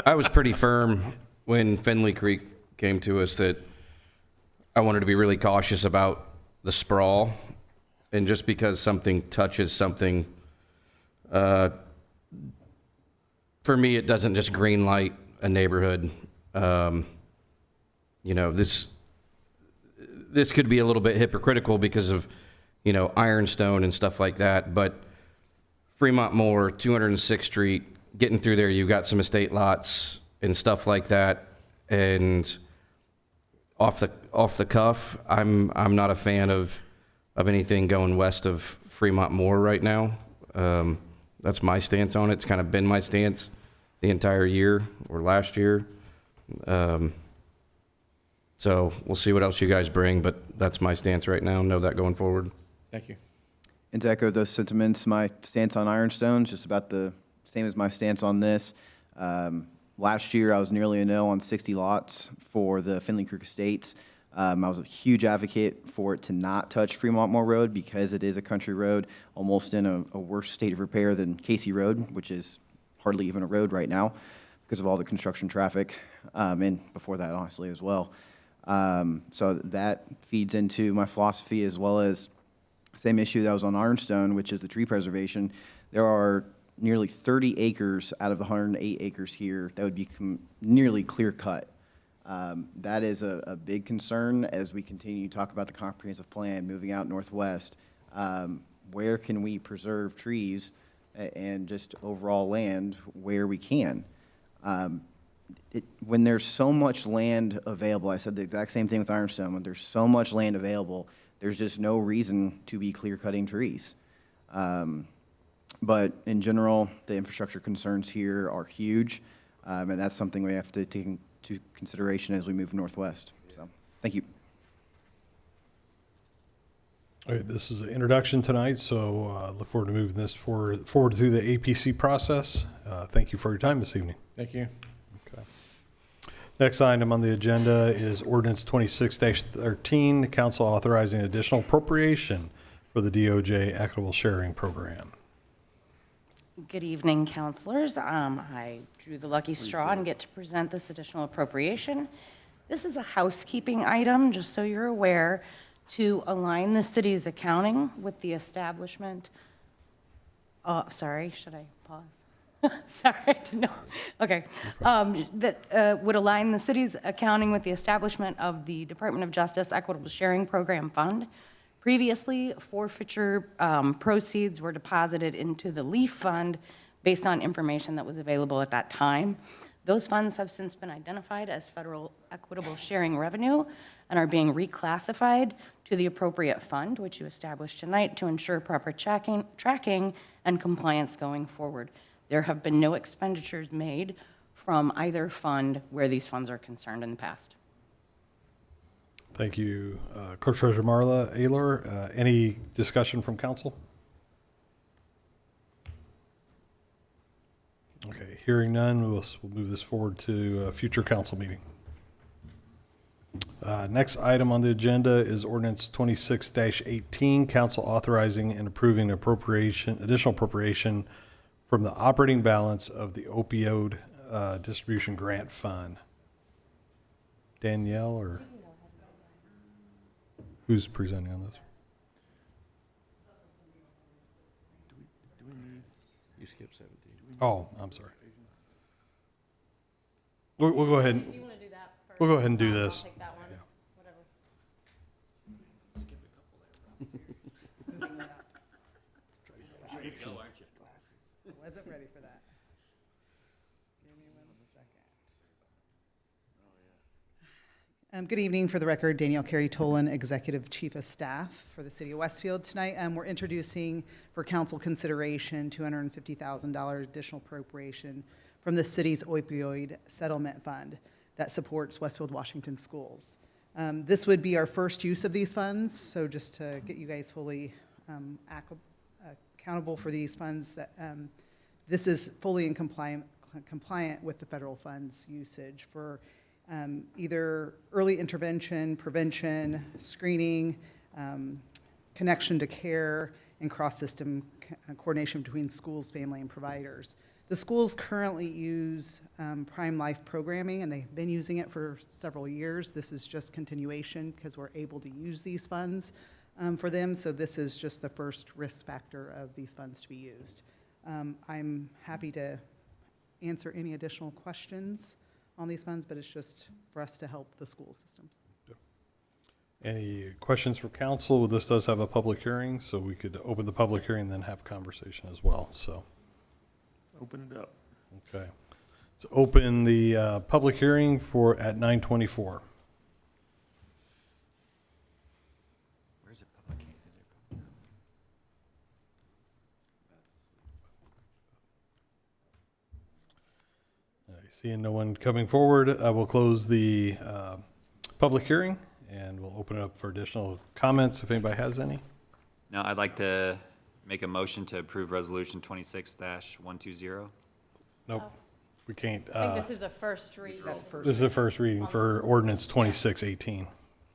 I was pretty firm when Finley Creek came to us that I wanted to be really cautious about the sprawl. And just because something touches something, for me, it doesn't just green light a neighborhood. This could be a little bit hypocritical because of, Ironstone and stuff like that. But Fremont Moore, 206th Street, getting through there, you've got some estate lots and stuff like that. And off the cuff, I'm not a fan of anything going west of Fremont Moore right now. That's my stance on it. It's kind of been my stance the entire year or last year. So we'll see what else you guys bring, but that's my stance right now. Know that going forward. Thank you. And to echo those sentiments, my stance on Ironstone is just about the same as my stance on this. Last year, I was nearly a no on 60 lots for the Finley Creek Estates. I was a huge advocate for it to not touch Fremont Mall Road because it is a country road, almost in a worse state of repair than Casey Road, which is hardly even a road right now because of all the construction traffic, and before that, honestly, as well. So that feeds into my philosophy, as well as the same issue that was on Ironstone, which is the tree preservation. There are nearly 30 acres out of the 108 acres here that would be nearly clear cut. That is a big concern as we continue to talk about the comprehensive plan moving out northwest. Where can we preserve trees and just overall land where we can? When there's so much land available, I said the exact same thing with Ironstone, when there's so much land available, there's just no reason to be clear cutting trees. But in general, the infrastructure concerns here are huge, and that's something we have to take into consideration as we move northwest. So, thank you. All right, this is an introduction tonight, so look forward to moving this forward through the APC process. Thank you for your time this evening. Thank you. Okay. Next item on the agenda is ordinance 26-13, the council authorizing additional appropriation for the DOJ Equitable Sharing Program. Good evening, councilors. I drew the lucky straw and get to present this additional appropriation. This is a housekeeping item, just so you're aware, to align the city's accounting with the establishment. Sorry, should I pause? Sorry, I didn't know. Okay. That would align the city's accounting with the establishment of the Department of Justice Equitable Sharing Program Fund. Previously, forfeiture proceeds were deposited into the LEAF Fund based on information that was available at that time. Those funds have since been identified as federal equitable sharing revenue and are being reclassified to the appropriate fund, which you established tonight, to ensure proper tracking and compliance going forward. There have been no expenditures made from either fund where these funds are concerned in the past. Thank you. Clerk Treasurer Marla Ayler, any discussion from council? Okay, hearing none, we'll move this forward to a future council meeting. Next item on the agenda is ordinance 26-18, council authorizing and approving additional appropriation from the operating balance of the opioid distribution grant fund. Danielle, or who's presenting on this? You skipped 17. Oh, I'm sorry. We'll go ahead. If you want to do that first, We'll go ahead and do this. I'll take that one. Yeah. Whatever. Wasn't ready for that. Give me 1 second. Good evening. For the record, Danielle Carey-Tolan, Executive Chief of Staff for the City of Westfield. Tonight, we're introducing for council consideration $250,000 additional appropriation from the city's opioid settlement fund that supports Westfield Washington schools. This would be our first use of these funds, so just to get you guys fully accountable for these funds, that this is fully in compliant with the federal funds usage for either early intervention, prevention, screening, connection to care, and cross-system coordination between schools, family, and providers. The schools currently use Prime Life programming, and they've been using it for several years. This is just continuation because we're able to use these funds for them, so this is just the first risk factor of these funds to be used. I'm happy to answer any additional questions on these funds, but it's just for us to help the school systems. Any questions for council? Well, this does have a public hearing, so we could open the public hearing and then have conversation as well, so. Open it up. Okay. Let's open the public hearing at 9:24. Where's it public? Seeing no one coming forward, I will close the public hearing and we'll open it up for additional comments if anybody has any. No, I'd like to make a motion to approve resolution 26-120. Nope, we can't. I think this is a first read. This is the first reading for ordinance 26-18.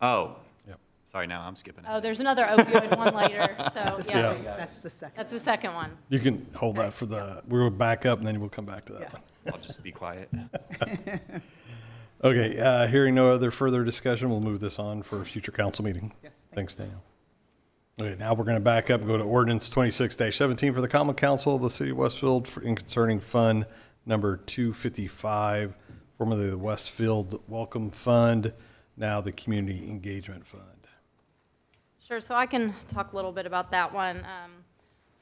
Oh. Yep. Sorry, now I'm skipping it. Oh, there's another opioid one later, so yeah. That's the second. That's the second one. You can hold that for we'll back up and then we'll come back to that one. I'll just be quiet. Okay, hearing no other further discussion, we'll move this on for a future council meeting. Yes, Thanks, Daniel. Okay, now we're going to back up and go to ordinance 26-17 for the Common Council of the City of Westfield in concerning Fund Number 255, formerly the Westfield Welcome Fund, now the Community Engagement Fund. Sure, so I can talk a little bit about that one.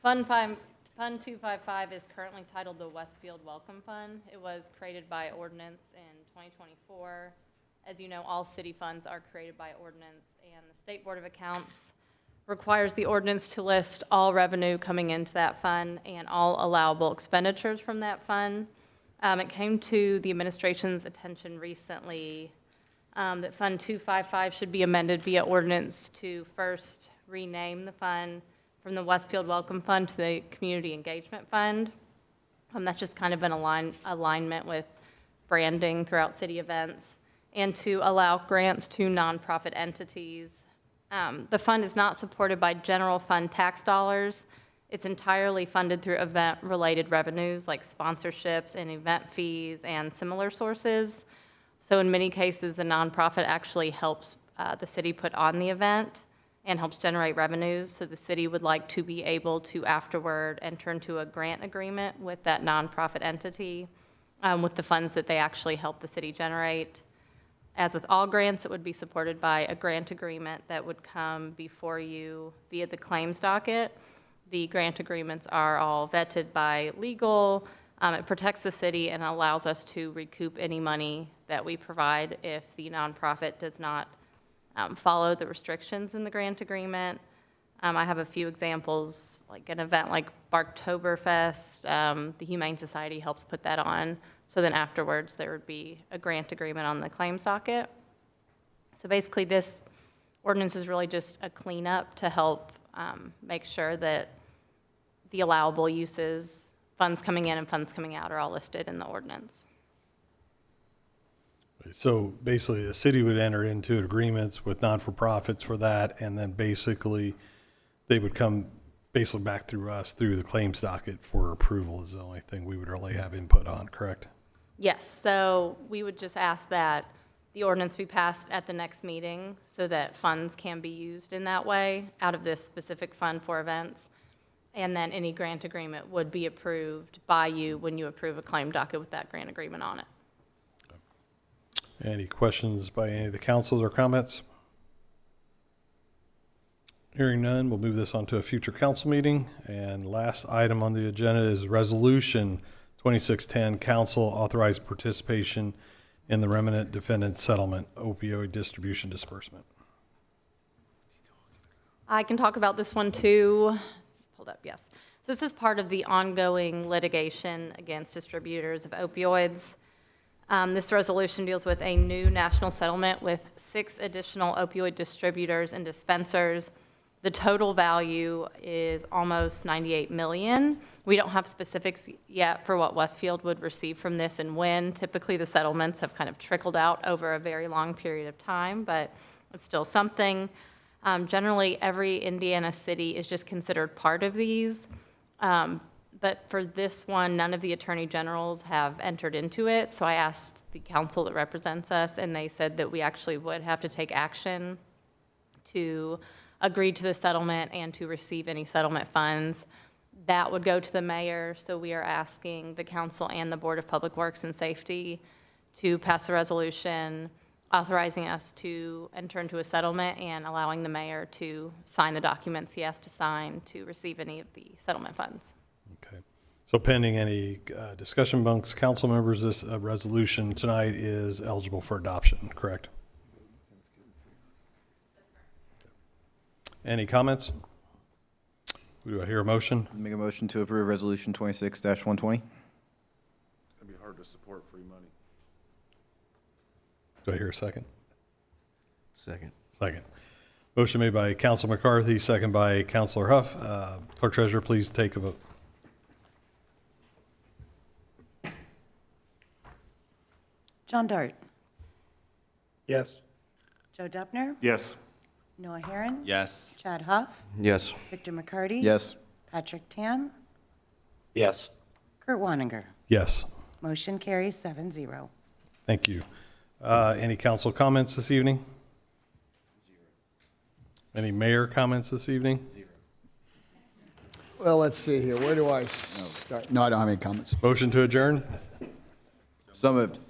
Fund 255 is currently titled the Westfield Welcome Fund. It was created by ordinance in 2024. As you know, all city funds are created by ordinance, and the State Board of Accounts requires the ordinance to list all revenue coming into that fund and all allowable expenditures from that fund. It came to the administration's attention recently that Fund 255 should be amended via ordinance to first rename the fund from the Westfield Welcome Fund to the Community Engagement Fund. That's just kind of an alignment with branding throughout city events, and to allow grants to nonprofit entities. The fund is not supported by general fund tax dollars. It's entirely funded through event-related revenues like sponsorships and event fees and similar sources. So in many cases, the nonprofit actually helps the city put on the event and helps generate revenues. So the city would like to be able to afterward enter into a grant agreement with that nonprofit entity with the funds that they actually help the city generate. As with all grants, it would be supported by a grant agreement that would come before you via the claims docket. The grant agreements are all vetted by legal. It protects the city and allows us to recoup any money that we provide if the nonprofit does not follow the restrictions in the grant agreement. I have a few examples, like an event like Barktoberfest. The Humane Society helps put that on. So then afterwards, there would be a grant agreement on the claims docket. So basically, this ordinance is really just a cleanup to help make sure that the allowable uses, funds coming in and funds coming out, are all listed in the ordinance. So basically, the city would enter into agreements with non-for-profits for that, and then basically, they would come basically back through us, through the claims docket for approval is the only thing we would really have input on, correct? Yes, so we would just ask that the ordinance be passed at the next meeting so that funds can be used in that way out of this specific fund for events. And then any grant agreement would be approved by you when you approve a claim docket with that grant agreement on it. Any questions by any of the councils or comments? Hearing none, we'll move this on to a future council meeting. And last item on the agenda is Resolution 2610, Council authorized participation in the remnant defendant settlement opioid distribution disbursement. I can talk about this one too. It's pulled up, yes. So this is part of the ongoing litigation against distributors of opioids. This resolution deals with a new national settlement with 6 additional opioid distributors and dispensers. The total value is almost $98 million. We don't have specifics yet for what Westfield would receive from this and when. Typically, the settlements have kind of trickled out over a very long period of time, but it's still something. Generally, every Indiana city is just considered part of these. But for this one, none of the attorney generals have entered into it. So I asked the council that represents us, and they said that we actually would have to take action to agree to the settlement and to receive any settlement funds. That would go to the mayor. So we are asking the council and the Board of Public Works and Safety to pass a resolution authorizing us to enter into a settlement and allowing the mayor to sign the documents he has to sign to receive any of the settlement funds. Okay. So pending any discussion amongst council members, this resolution tonight is eligible for adoption, correct? Any comments? Do I hear a motion? Make a motion to approve Resolution 26-120. It's going to be hard to support free money. Do I hear a second? Second. Second. Motion made by Council McCarthy, second by Councilor Huff. Clerk Treasurer, please take a vote. John Dart. Yes. Joe Dupner. Yes. Noah Herron. Yes. Chad Huff. Yes. Victor McCarty. Yes. Patrick Tam. Yes. Kurt Wanninger. Yes. Motion carries 7-0. Thank you. Any council comments this evening? Any mayor comments this evening? Well, let's see here. Where do I start? No, I don't have any comments. Motion to adjourn? So moved.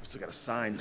Still got to sign.